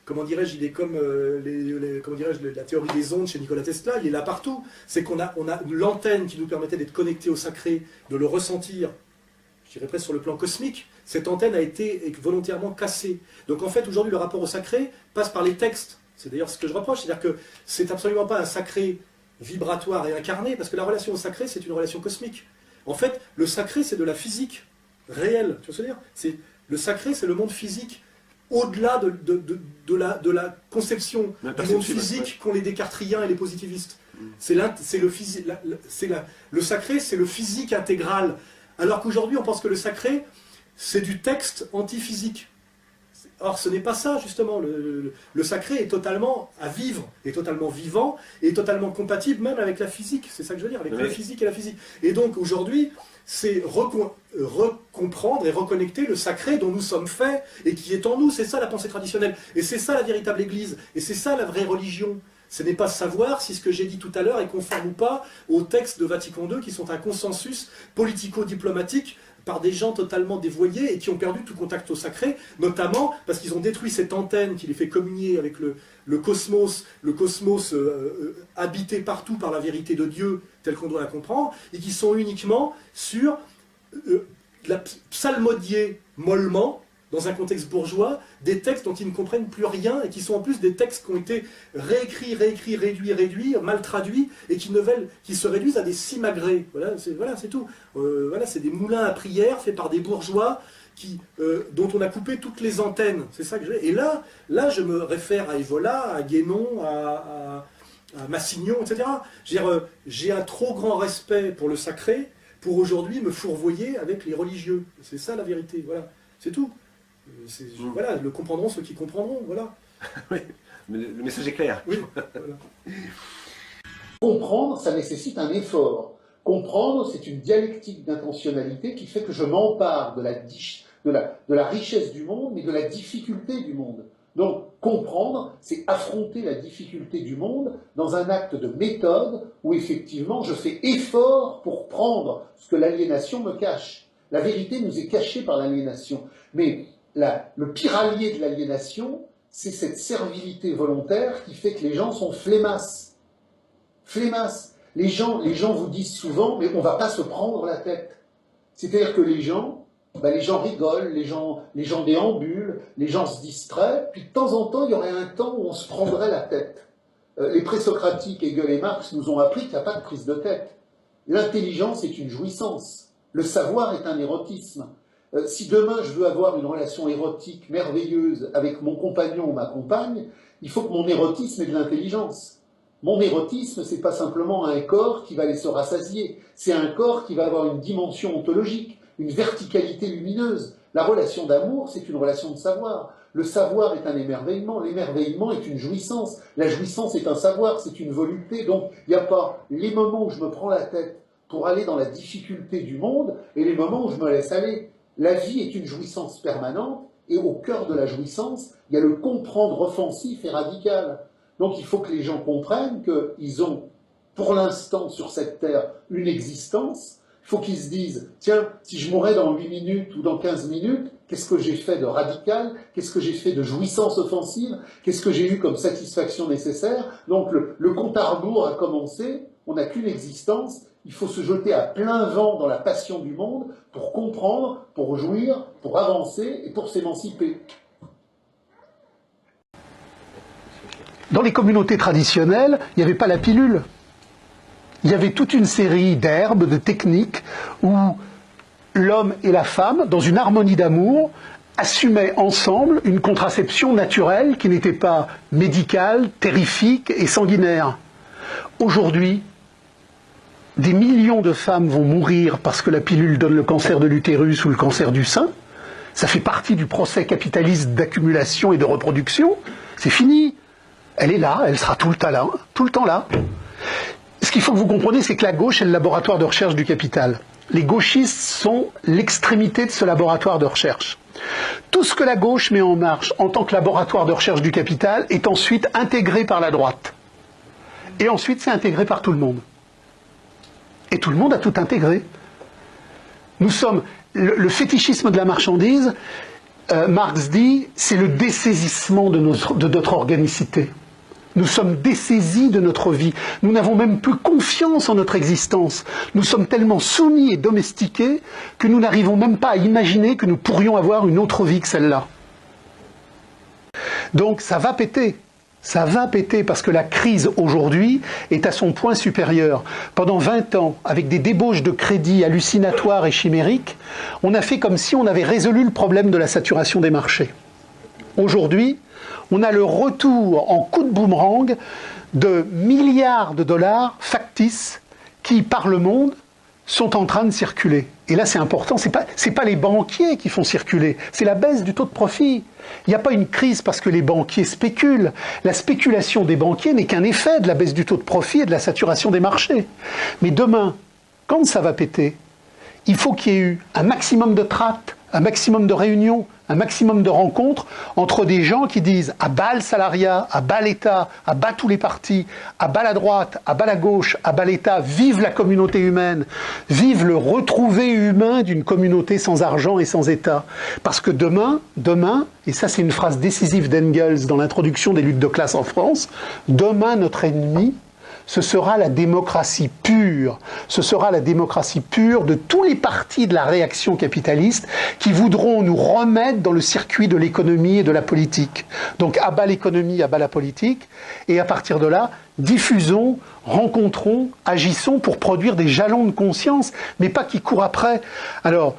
comment dirais-je, il est comme la théorie des ondes chez Nikola Tesla, il est là partout. C'est qu'on a l'antenne qui nous permettait d'être connectés au sacré, de le ressentir je dirais presque sur le plan cosmique. Cette antenne a été volontairement cassée. Donc en fait, aujourd'hui, le rapport au sacré passe par les textes. C'est d'ailleurs ce que je reproche, c'est-à-dire que c'est absolument pas un sacré vibratoire et incarné, parce que la relation au sacré, c'est une relation cosmique. En fait, le sacré, c'est de la physique réelle. Tu vois ce que je veux dire? Le sacré, c'est le monde physique, au-delà de la conception du monde physique qu'ont les décartriens et les positivistes. Le sacré, c'est le physique intégral. Alors qu'aujourd'hui, on pense que le sacré, c'est du texte antiphysique. Or, ce n'est pas ça, justement. Le sacré est totalement à vivre, est totalement vivant, et totalement compatible même avec la physique. C'est ça que je veux dire, avec la physique et la physique. Et donc, aujourd'hui, c'est recomprendre et reconnecter le sacré dont nous sommes faits et qui est en nous. C'est ça la pensée traditionnelle. Et c'est ça la véritable Église. Et c'est ça la vraie religion. Ce n'est pas savoir si ce que j'ai dit tout à l'heure est conforme ou pas aux textes de Vatican II qui sont un consensus politico-diplomatique par des gens totalement dévoyés et qui ont perdu tout contact au sacré, notamment parce qu'ils ont détruit cette antenne qui les fait communier avec le cosmos habité partout par la vérité de Dieu telle qu'on doit la comprendre, et qui sont uniquement sur la psalmodier mollement, dans un contexte bourgeois, des textes dont ils ne comprennent plus rien et qui sont en plus des textes qui ont été réécrits, réduits, mal traduits et qui se réduisent à des simagrées. Voilà, c'est tout. Voilà, c'est des moulins à prière faits par des bourgeois dont on a coupé toutes les antennes. C'est ça que j'ai. Et là, je me réfère à Evola, à Guénon, à Massignon, etc. J'ai un trop grand respect pour le sacré pour aujourd'hui me fourvoyer avec les religieux. C'est ça la vérité. Voilà, c'est tout. Voilà, le comprendront ceux qui comprendront, voilà. Oui, mais le message est clair. Oui, voilà. Comprendre, ça nécessite un effort. Comprendre, c'est une dialectique d'intentionnalité qui fait que je m'empare de la richesse du monde, mais de la difficulté du monde. Donc, comprendre, c'est affronter la difficulté du monde dans un acte de méthode où, effectivement, je fais effort pour prendre ce que l'aliénation me cache. La vérité nous est cachée par l'aliénation. Mais le pire allié de l'aliénation, c'est cette servilité volontaire qui fait que les gens sont flémasses. Flémasses. Les gens vous disent souvent, mais on ne va pas se prendre la tête. C'est-à-dire que les gens rigolent, les gens déambulent, les gens se distraient, puis de temps en temps, il y aurait un temps où on se prendrait la tête. Les présocratiques, Hegel et Marx, nous ont appris qu'il n'y a pas de prise de tête. L'intelligence est une jouissance. Le savoir est un érotisme. Si demain je veux avoir une relation érotique merveilleuse avec mon compagnon ou ma compagne, il faut que mon érotisme ait de l'intelligence. Mon érotisme, c'est pas simplement un corps qui va aller se rassasier, c'est un corps qui va avoir une dimension ontologique, une verticalité lumineuse. La relation d'amour, c'est une relation de savoir. Le savoir est un émerveillement, l'émerveillement est une jouissance. La jouissance est un savoir, c'est une volupté. Donc il n'y a pas les moments où je me prends la tête pour aller dans la difficulté du monde et les moments où je me laisse aller. La vie est une jouissance permanente, et au cœur de la jouissance, il y a le comprendre offensif et radical. Donc il faut que les gens comprennent qu'ils ont, pour l'instant, sur cette terre, une existence. Il faut qu'ils se disent, tiens, si je mourais dans 8 minutes ou dans 15 minutes, qu'est-ce que j'ai fait de radical? Qu'est-ce que j'ai fait de jouissance offensive? Qu'est-ce que j'ai eu comme satisfaction nécessaire? Donc le compte à rebours a commencé, on n'a qu'une existence. Il faut se jeter à plein vent dans la passion du monde pour comprendre, pour jouir, pour avancer et pour s'émanciper. Dans les communautés traditionnelles, il n'y avait pas la pilule. Il y avait toute une série d'herbes, de techniques, où l'homme et la femme, dans une harmonie d'amour, assumaient ensemble une contraception naturelle qui n'était pas médicale, terrifique et sanguinaire. Aujourd'hui, des millions de femmes vont mourir parce que la pilule donne le cancer de l'utérus ou le cancer du sein. Ça fait partie du procès capitaliste d'accumulation et de reproduction. C'est fini. Elle est là, elle sera tout le temps là. Ce qu'il faut que vous compreniez, c'est que la gauche est le laboratoire de recherche du capital. Les gauchistes sont l'extrémité de ce laboratoire de recherche. Tout ce que la gauche met en marche en tant que laboratoire de recherche du capital est ensuite intégré par la droite. Et ensuite, c'est intégré par tout le monde. Et tout le monde a tout intégré. Nous sommes... Le fétichisme de la marchandise, Marx dit, c'est le dessaisissement de notre organicité. Nous sommes dessaisis de notre vie. Nous n'avons même plus confiance en notre existence. Nous sommes tellement soumis et domestiqués que nous n'arrivons même pas à imaginer que nous pourrions avoir une autre vie que celle-là. Donc ça va péter. Ça va péter parce que la crise aujourd'hui est à son point supérieur. Pendant 20 ans, avec des débauches de crédits hallucinatoires et chimériques, on a fait comme si on avait résolu le problème de la saturation des marchés. Aujourd'hui, on a le retour en coup de boomerang de milliards de dollars factices qui, par le monde, sont en train de circuler. Et là, c'est important, c'est pas les banquiers qui font circuler, c'est la baisse du taux de profit. Il n'y a pas une crise parce que les banquiers spéculent. La spéculation des banquiers n'est qu'un effet de la baisse du taux de profit et de la saturation des marchés. Mais demain, quand ça va péter, il faut qu'il y ait eu un maximum de tracts, un maximum de réunions, un maximum de rencontres entre des gens qui disent à bas le salariat, à bas l'État, à bas tous les partis, à bas la droite, à bas la gauche, à bas l'État, vive la communauté humaine, vive le retrouvé humain d'une communauté sans argent et sans État. Parce que demain, et ça c'est une phrase décisive d'Engels dans l'introduction des luttes de classe en France, demain notre ennemi, ce sera la démocratie pure. Ce sera la démocratie pure de tous les partis de la réaction capitaliste qui voudront nous remettre dans le circuit de l'économie et de la politique. Donc à bas l'économie, à bas la politique, et à partir de là, diffusons, rencontrons, agissons pour produire des jalons de conscience, mais pas qui courent après. Alors,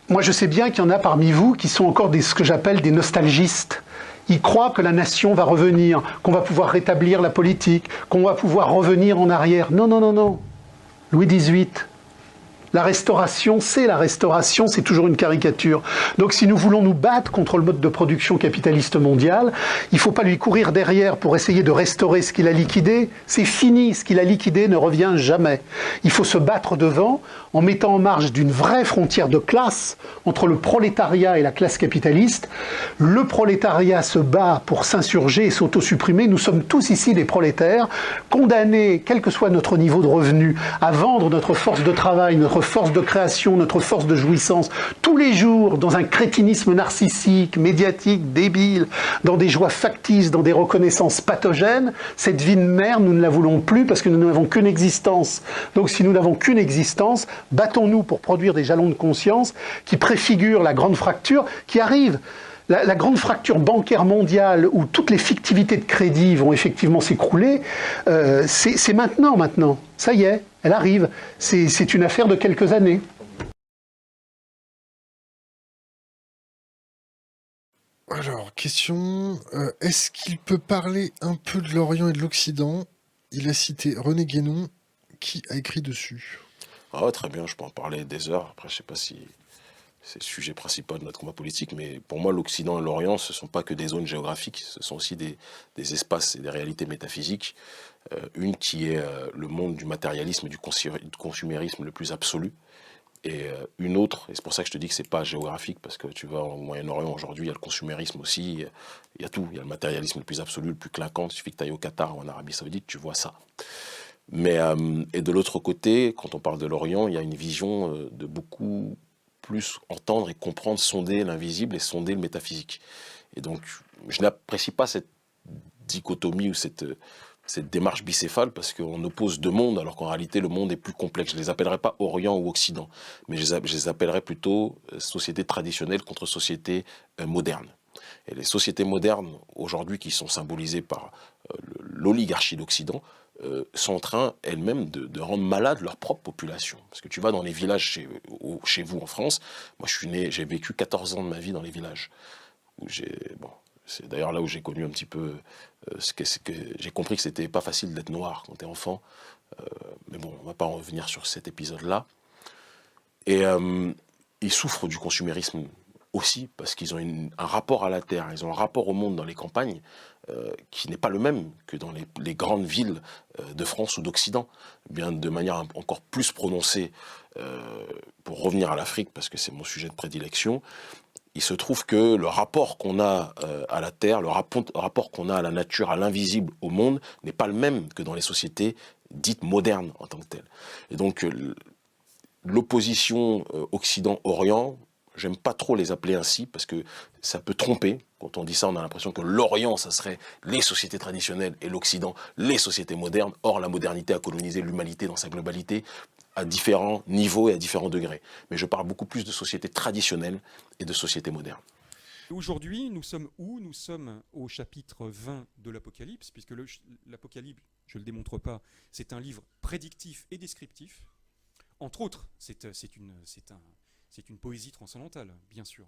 moi je sais bien qu'il y en a parmi vous qui sont encore ce que j'appelle des nostalgistes. Ils croient que la nation va revenir, qu'on va pouvoir rétablir la politique, qu'on va pouvoir revenir en arrière. Non, non, non, non. Louis XVIII. La restauration, c'est toujours une caricature. Donc si nous voulons nous battre contre le mode de production capitaliste mondial, il ne faut pas lui courir derrière pour essayer de restaurer ce qu'il a liquidé. C'est fini, ce qu'il a liquidé ne revient jamais. Il faut se battre devant en mettant en marge d'une vraie frontière de classe entre le prolétariat et la classe capitaliste. Le prolétariat se bat pour s'insurger et s'autosupprimer. Nous sommes tous ici des prolétaires, condamnés, quel que soit notre niveau de revenu, à vendre notre force de travail, notre force de création, notre force de jouissance, tous les jours, dans un crétinisme narcissique, médiatique, débile, dans des joies factices, dans des reconnaissances pathogènes. Cette vie de merde, nous ne la voulons plus parce que nous n'avons qu'une existence. Donc si nous n'avons qu'une existence, battons-nous pour produire des jalons de conscience qui préfigurent la grande fracture qui arrive. La grande fracture bancaire mondiale où toutes les fictivités de crédit vont effectivement s'écrouler, c'est maintenant. Ça y est, elle arrive. C'est une affaire de quelques années. Alors, question, est-ce qu'il peut parler un peu de l'Orient et de l'Occident? Il a cité René Guénon, qui a écrit dessus. Ah, très bien, je peux en parler des heures. Après, je ne sais pas si c'est le sujet principal de notre combat politique, mais pour moi, l'Occident et l'Orient, ce ne sont pas que des zones géographiques, ce sont aussi des espaces et des réalités métaphysiques. Une qui est le monde du matérialisme et du consumérisme le plus absolu, et une autre, et c'est pour ça que je te dis que c'est pas géographique, parce que tu vas au Moyen-Orient aujourd'hui, il y a le consumérisme aussi, il y a tout, il y a le matérialisme le plus absolu, le plus clinquant. Il suffit que tu ailles au Qatar ou en Arabie Saoudite, tu vois ça. Mais, et de l'autre côté, quand on parle de l'Orient, il y a une vision de beaucoup plus entendre et comprendre, sonder l'invisible et sonder le métaphysique. Et donc, je n'apprécie pas cette dichotomie ou cette démarche bicéphale, parce qu'on oppose deux mondes, alors qu'en réalité, le monde est plus complexe. Je ne les appellerai pas Orient ou Occident, mais je les appellerai plutôt société traditionnelle contre société moderne. Et les sociétés modernes, aujourd'hui, qui sont symbolisées par l'oligarchie d'Occident, sont en train elles-mêmes de rendre malade leur propre population. Parce que tu vas dans les villages chez vous en France, moi j'ai vécu 14 ans de ma vie dans les villages. C'est d'ailleurs là où j'ai connu un petit peu, j'ai compris que c'était pas facile d'être noir quand t'es enfant. Mais bon, on va pas en revenir sur cet épisode-là. Et ils souffrent du consumérisme aussi, parce qu'ils ont un rapport à la terre, ils ont un rapport au monde dans les campagnes qui n'est pas le même que dans les grandes villes de France ou d'Occident, bien de manière encore plus prononcée. Pour revenir à l'Afrique, parce que c'est mon sujet de prédilection, il se trouve que le rapport qu'on a à la terre, le rapport qu'on a à la nature, à l'invisible, au monde, n'est pas le même que dans les sociétés dites modernes en tant que telles. Et donc l'opposition Occident-Orient, j'aime pas trop les appeler ainsi parce que ça peut tromper. Quand on dit ça, on a l'impression que l'Orient, ça serait les sociétés traditionnelles et l'Occident, les sociétés modernes. Or, la modernité a colonisé l'humanité dans sa globalité à différents niveaux et à différents degrés. Mais je parle beaucoup plus de sociétés traditionnelles et de sociétés modernes. Aujourd'hui, nous sommes où? Nous sommes au chapitre 20 de l'Apocalypse, puisque l'Apocalypse, je ne le démontre pas, c'est un livre prédictif et descriptif. Entre autres, c'est une poésie transcendantale, bien sûr,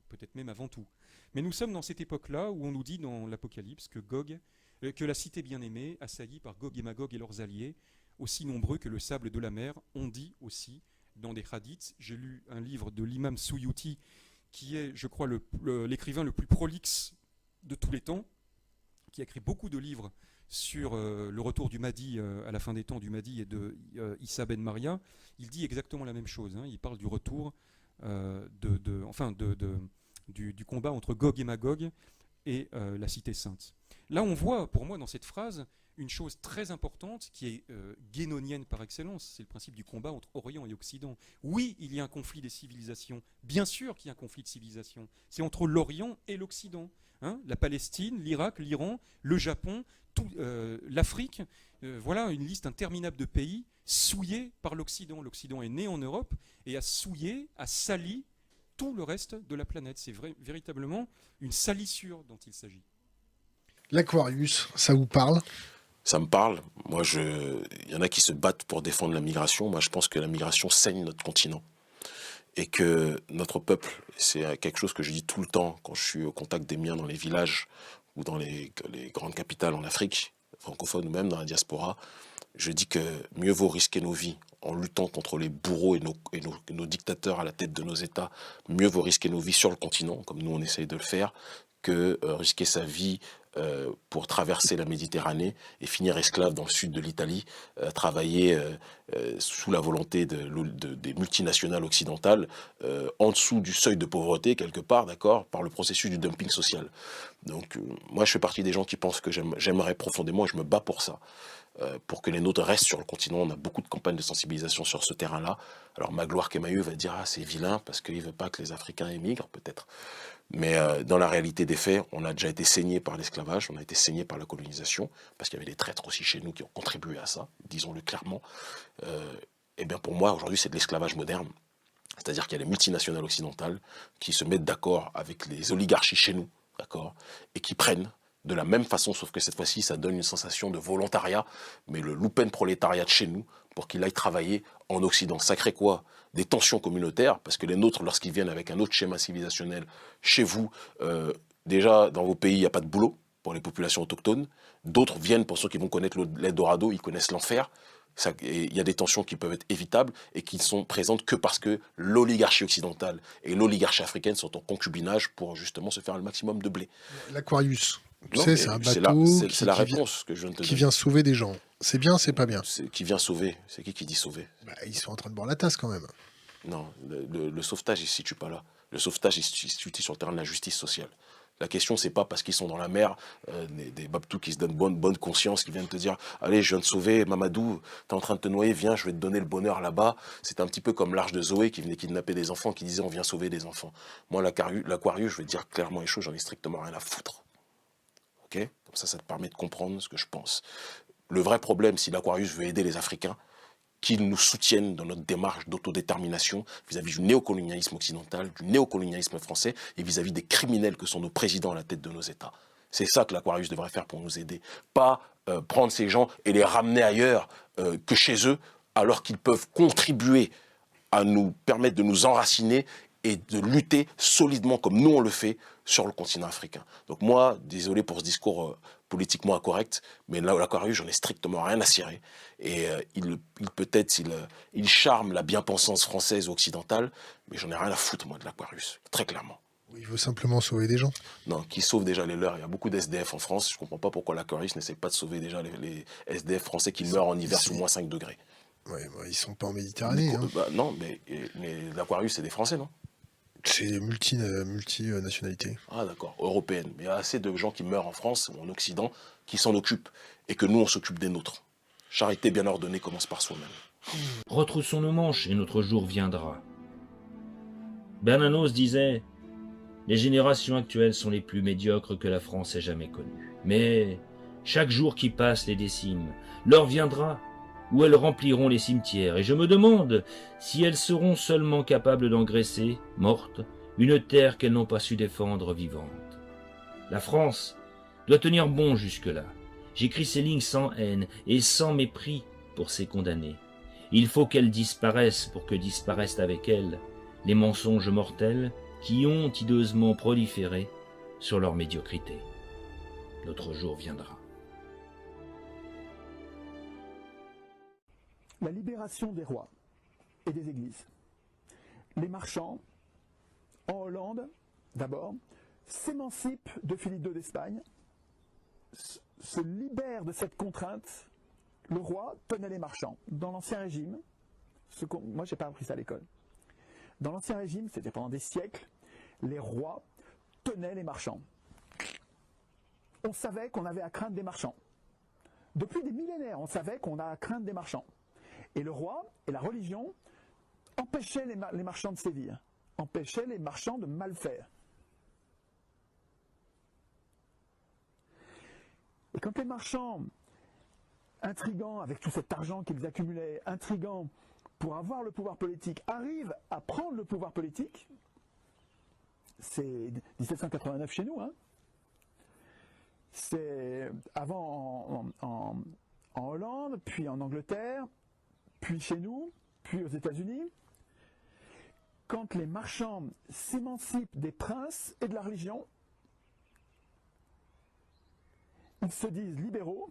peut-être même avant tout. Mais nous sommes dans cette époque-là où on nous dit dans l'Apocalypse que la cité bien-aimée, assaillie par Gog et Magog et leurs alliés, aussi nombreux que le sable de la mer, on dit aussi dans des hadiths. J'ai lu un livre de l'imam Suyuti, qui est, je crois, l'écrivain le plus prolixe de tous les temps, qui a écrit beaucoup de livres sur le retour du Mahdi à la fin des temps du Mahdi et de Issa ben Maria. Il dit exactement la même chose. Hein. Il parle du retour du combat entre Gog et Magog et la cité sainte. Là, on voit, pour moi, dans cette phrase, une chose très importante qui est guénonienne par excellence, c'est le principe du combat entre Orient et Occident. Oui, il y a un conflit des civilisations, bien sûr qu'il y a un conflit de civilisation, c'est entre l'Orient et l'Occident. Hein, la Palestine, l'Irak, l'Iran, le Japon, l'Afrique, voilà une liste interminable de pays souillés par l'Occident. L'Occident est né en Europe et a souillé, a sali tout le reste de la planète. C'est véritablement une salissure dont il s'agit. L'Aquarius, ça vous parle? Ça me parle. Moi, il y en a qui se battent pour défendre la migration. Moi, je pense que la migration saigne notre continent. Et que notre peuple, c'est quelque chose que je dis tout le temps quand je suis au contact des miens dans les villages ou dans les grandes capitales en Afrique, francophone ou même dans la diaspora, je dis que mieux vaut risquer nos vies en luttant contre les bourreaux et nos dictateurs à la tête de nos États, mieux vaut risquer nos vies sur le continent, comme nous on essaye de le faire, que risquer sa vie pour traverser la Méditerranée et finir esclave dans le sud de l'Italie, travailler sous la volonté des multinationales occidentales, en dessous du seuil de pauvreté, quelque part, d'accord, par le processus du dumping social. Donc moi je fais partie des gens qui pensent que j'aimerais profondément, et je me bats pour ça, pour que les nôtres restent sur le continent. On a beaucoup de campagnes de sensibilisation sur ce terrain-là. Alors Magloire Kemaïeu va dire « Ah, c'est vilain parce qu'il ne veut pas que les Africains émigrent, peut-être ». Mais dans la réalité des faits, on a déjà été saigné par l'esclavage, on a été saigné par la colonisation, parce qu'il y avait des traîtres aussi chez nous qui ont contribué à ça, disons-le clairement. Et bien pour moi, aujourd'hui, c'est de l'esclavage moderne. C'est-à-dire qu'il y a les multinationales occidentales qui se mettent d'accord avec les oligarchies chez nous, d'accord, et qui prennent de la même façon, sauf que cette fois-ci, ça donne une sensation de volontariat, mais le loupen-prolétariat de chez nous, pour qu'il aille travailler en Occident. Ça crée quoi? Des tensions communautaires, parce que les nôtres, lorsqu'ils viennent avec un autre schéma civilisationnel chez vous, déjà, dans vos pays, il n'y a pas de boulot pour les populations autochtones. D'autres viennent, pour ceux qui vont connaître l'Eldorado, ils connaissent l'enfer. Il y a des tensions qui peuvent être évitables et qui ne sont présentes que parce que l'oligarchie occidentale et l'oligarchie africaine sont en concubinage pour justement se faire le maximum de blé. L'Aquarius, tu Non, sais, mais c'est un bateau c'est la réponse que je viens de te qui donner. vient sauver des gens. C'est bien, c'est pas bien. Qui vient sauver? C'est qui dit sauver? Ils sont en train de boire la tasse quand même. Non, le sauvetage, il ne se situe pas là. Le sauvetage, il se situe sur le terrain de la justice sociale. La question, c'est pas parce qu'ils sont dans la mer, des babtous qui se donnent bonne conscience, qui viennent te dire « Allez, je viens de sauver Mamadou, t'es en train de te noyer, viens, je vais te donner le bonheur là-bas. » C'est un petit peu comme l'arche de Zoé qui venait kidnapper des enfants, qui disait « On vient sauver des enfants. » Moi, l'Aquarius, je vais te dire clairement les choses, j'en ai strictement rien à foutre. Ok? Comme ça te permet de comprendre ce que je pense. Le vrai problème, si l'Aquarius veut aider les Africains, qu'ils nous soutiennent dans notre démarche d'autodétermination vis-à-vis du néocolonialisme occidental, du néocolonialisme français et vis-à-vis des criminels que sont nos présidents à la tête de nos États. C'est ça que l'Aquarius devrait faire pour nous aider. Pas prendre ces gens et les ramener ailleurs que chez eux, alors qu'ils peuvent contribuer à nous permettre de nous enraciner et de lutter solidement comme nous on le fait sur le continent africain. Donc moi, désolé pour ce discours politiquement incorrect, mais là, l'Aquarius, j'en ai strictement rien à cirer. Et il charme la bien-pensance française ou occidentale, mais j'en ai rien à foutre, moi, de l'Aquarius, très clairement. Il veut simplement sauver des gens. Non, qui sauve déjà les leurs. Il y a beaucoup d'SDF en France. Je ne comprends pas pourquoi l'Aquarius n'essaie pas de sauver déjà les SDF français qui meurent en hiver sous moins 5 degrés. Ouais, ils sont pas en Méditerranée. Hein. Non, mais l'Aquarius, c'est des Français, non? C'est multinationalité. Ah d'accord, européenne. Mais il y a assez de gens qui meurent en France ou en Occident qui s'en occupent et que nous, on s'occupe des nôtres. Charité bien ordonnée commence par soi-même. Retroussons nos manches et notre jour viendra. Bernanos disait « Les générations actuelles sont les plus médiocres que la France ait jamais connues. Mais chaque jour qui passe les décime. L'heure viendra où elles rempliront les cimetières, et je me demande si elles seront seulement capables d'engraisser, mortes, une terre qu'elles n'ont pas su défendre vivante. La France doit tenir bon jusque-là. J'écris ces lignes sans haine et sans mépris pour ces condamnés. Il faut qu'elles disparaissent pour que disparaissent avec elles les mensonges mortels qui ont hideusement proliféré sur leur médiocrité. Notre jour viendra. La libération des rois et des églises. Les marchands, en Hollande, d'abord, s'émancipent de Philippe II d'Espagne, se libèrent de cette contrainte. Le roi tenait les marchands. Dans l'Ancien Régime, moi j'ai pas appris ça à l'école, dans l'Ancien Régime, c'était pendant des siècles, les rois tenaient les marchands. On savait qu'on avait à craindre des marchands. Depuis des millénaires, on savait qu'on a à craindre des marchands. Et le roi et la religion empêchaient les marchands de sévir, empêchaient les marchands de mal faire. Et quand les marchands, intrigants avec tout cet argent qu'ils accumulaient, intrigants pour avoir le pouvoir politique, arrivent à prendre le pouvoir politique, c'est 1789 chez nous, hein. C'est avant en Hollande, puis en Angleterre, puis chez nous, puis aux États-Unis. Quand les marchands s'émancipent des princes et de la religion, ils se disent libéraux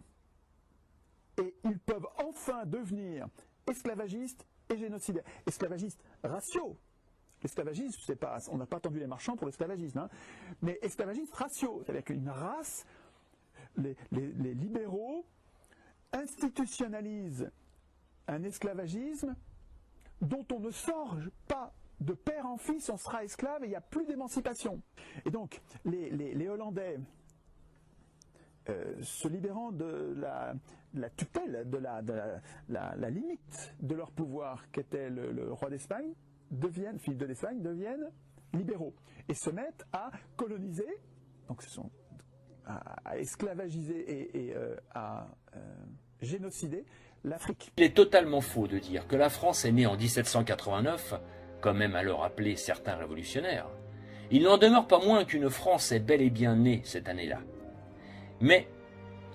et ils peuvent enfin devenir esclavagistes et génocidaires. Esclavagistes raciaux. L'esclavagisme, c'est pas, on n'a pas attendu les marchands pour l'esclavagisme, hein, mais esclavagistes raciaux, c'est-à-dire qu'une race, les libéraux institutionnalisent un esclavagisme dont on ne sort pas de père en fils, on sera esclave et il n'y a plus d'émancipation. Et donc, les Hollandais, se libérant de la tutelle, de la limite de leur pouvoir qu'était le roi d'Espagne, Philippe II d'Espagne, deviennent libéraux et se mettent à coloniser, donc à esclavagiser et à génocider l'Afrique. Il est totalement faux de dire que la France est née en 1789, comme aiment à le rappeler certains révolutionnaires. Il n'en demeure pas moins qu'une France est bel et bien née cette année-là. Mais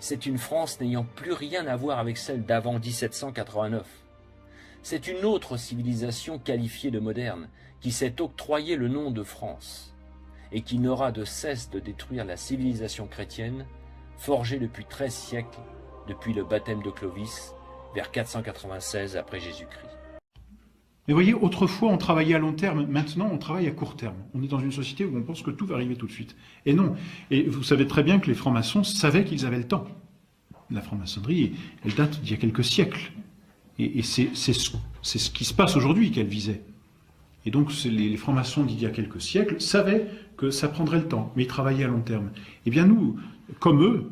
c'est une France n'ayant plus rien à voir avec celle d'avant 1789. C'est une autre civilisation qualifiée de moderne qui s'est octroyé le nom de France et qui n'aura de cesse de détruire la civilisation chrétienne forgée depuis 13 siècles, depuis le baptême de Clovis, vers 496 après Jésus-Christ. Mais voyez, autrefois on travaillait à long terme, maintenant on travaille à court terme. On est dans une société où on pense que tout va arriver tout de suite. Et non. Et vous savez très bien que les francs-maçons savaient qu'ils avaient le temps. La franc-maçonnerie, elle date d'il y a quelques siècles. Et c'est ce qui se passe aujourd'hui qu'elle visait. Et donc les francs-maçons d'il y a quelques siècles savaient que ça prendrait le temps, mais ils travaillaient à long terme. Eh bien nous, comme eux,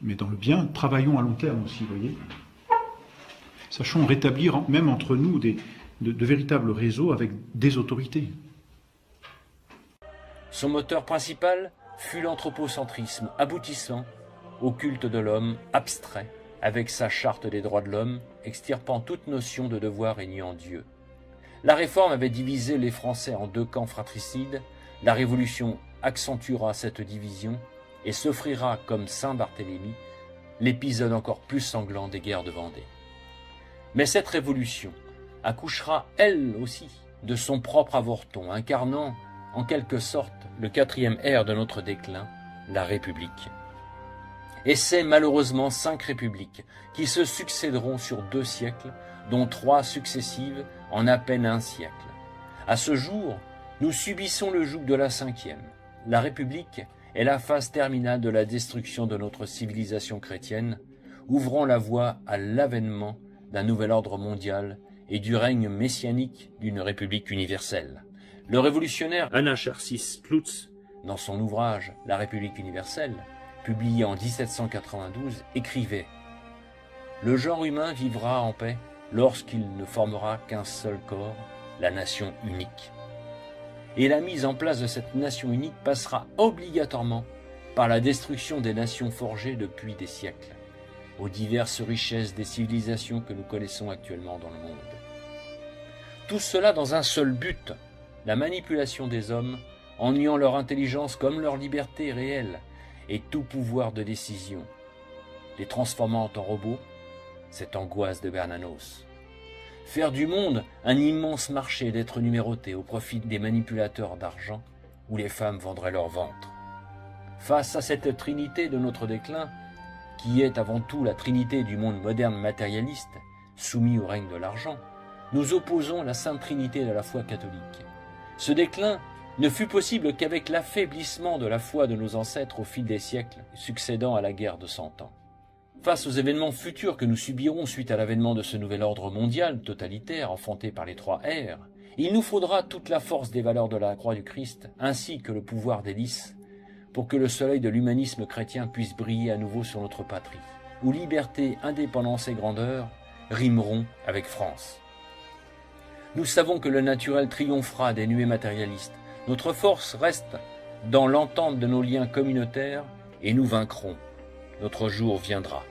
mais dans le bien, travaillons à long terme aussi, vous voyez. Sachons rétablir, même entre nous, de véritables réseaux avec des autorités. Son moteur principal fut l'anthropocentrisme, aboutissant au culte de l'homme abstrait, avec sa charte des droits de l'homme, extirpant toute notion de devoir et niant Dieu. La Réforme avait divisé les Français en deux camps fratricides, la Révolution accentuera cette division et s'offrira, comme Saint Barthélemy, l'épisode encore plus sanglant des guerres de Vendée. Mais cette révolution accouchera, elle aussi, de son propre avorton, incarnant, en quelque sorte, le quatrième ère de notre déclin, la République. Et c'est malheureusement 5 républiques qui se succéderont sur 2 siècles, dont 3 successives en à peine un siècle. À ce jour, nous subissons le joug de la 5e. La République est la phase terminale de la destruction de notre civilisation chrétienne, ouvrant la voie à l'avènement d'un nouvel ordre mondial et du règne messianique d'une république universelle. Le révolutionnaire Anacharsis Cloutz, dans son ouvrage « La République universelle », publié en 1792, écrivait « Le genre humain vivra en paix lorsqu'il ne formera qu'un seul corps, la nation unique. et la mise en place de cette nation unique passera obligatoirement par la destruction des nations forgées depuis des siècles, aux diverses richesses des civilisations que nous connaissons actuellement dans le monde. Tout cela dans un seul but, la manipulation des hommes, en niant leur intelligence comme leur liberté réelle et tout pouvoir de décision, les transformant en robots, cette angoisse de Bernanos. Faire du monde un immense marché d'êtres numérotés au profit des manipulateurs d'argent, où les femmes vendraient leur ventre. Face à cette trinité de notre déclin, qui est avant tout la trinité du monde moderne matérialiste, soumis au règne de l'argent, nous opposons la sainte trinité de la foi catholique. Ce déclin ne fut possible qu'avec l'affaiblissement de la foi de nos ancêtres au fil des siècles, succédant à la guerre de 100 ans. Face aux événements futurs que nous subirons suite à l'avènement de ce nouvel ordre mondial totalitaire enfanté par les 3 R, il nous faudra toute la force des valeurs de la croix du Christ, ainsi que le pouvoir des lys, pour que le soleil de l'humanisme chrétien puisse briller à nouveau sur notre patrie, où liberté, indépendance et grandeur rimeront avec France. Nous savons que le naturel triomphera des nuées matérialistes. Notre force reste dans l'entente de nos liens communautaires et nous vaincrons. Notre jour viendra.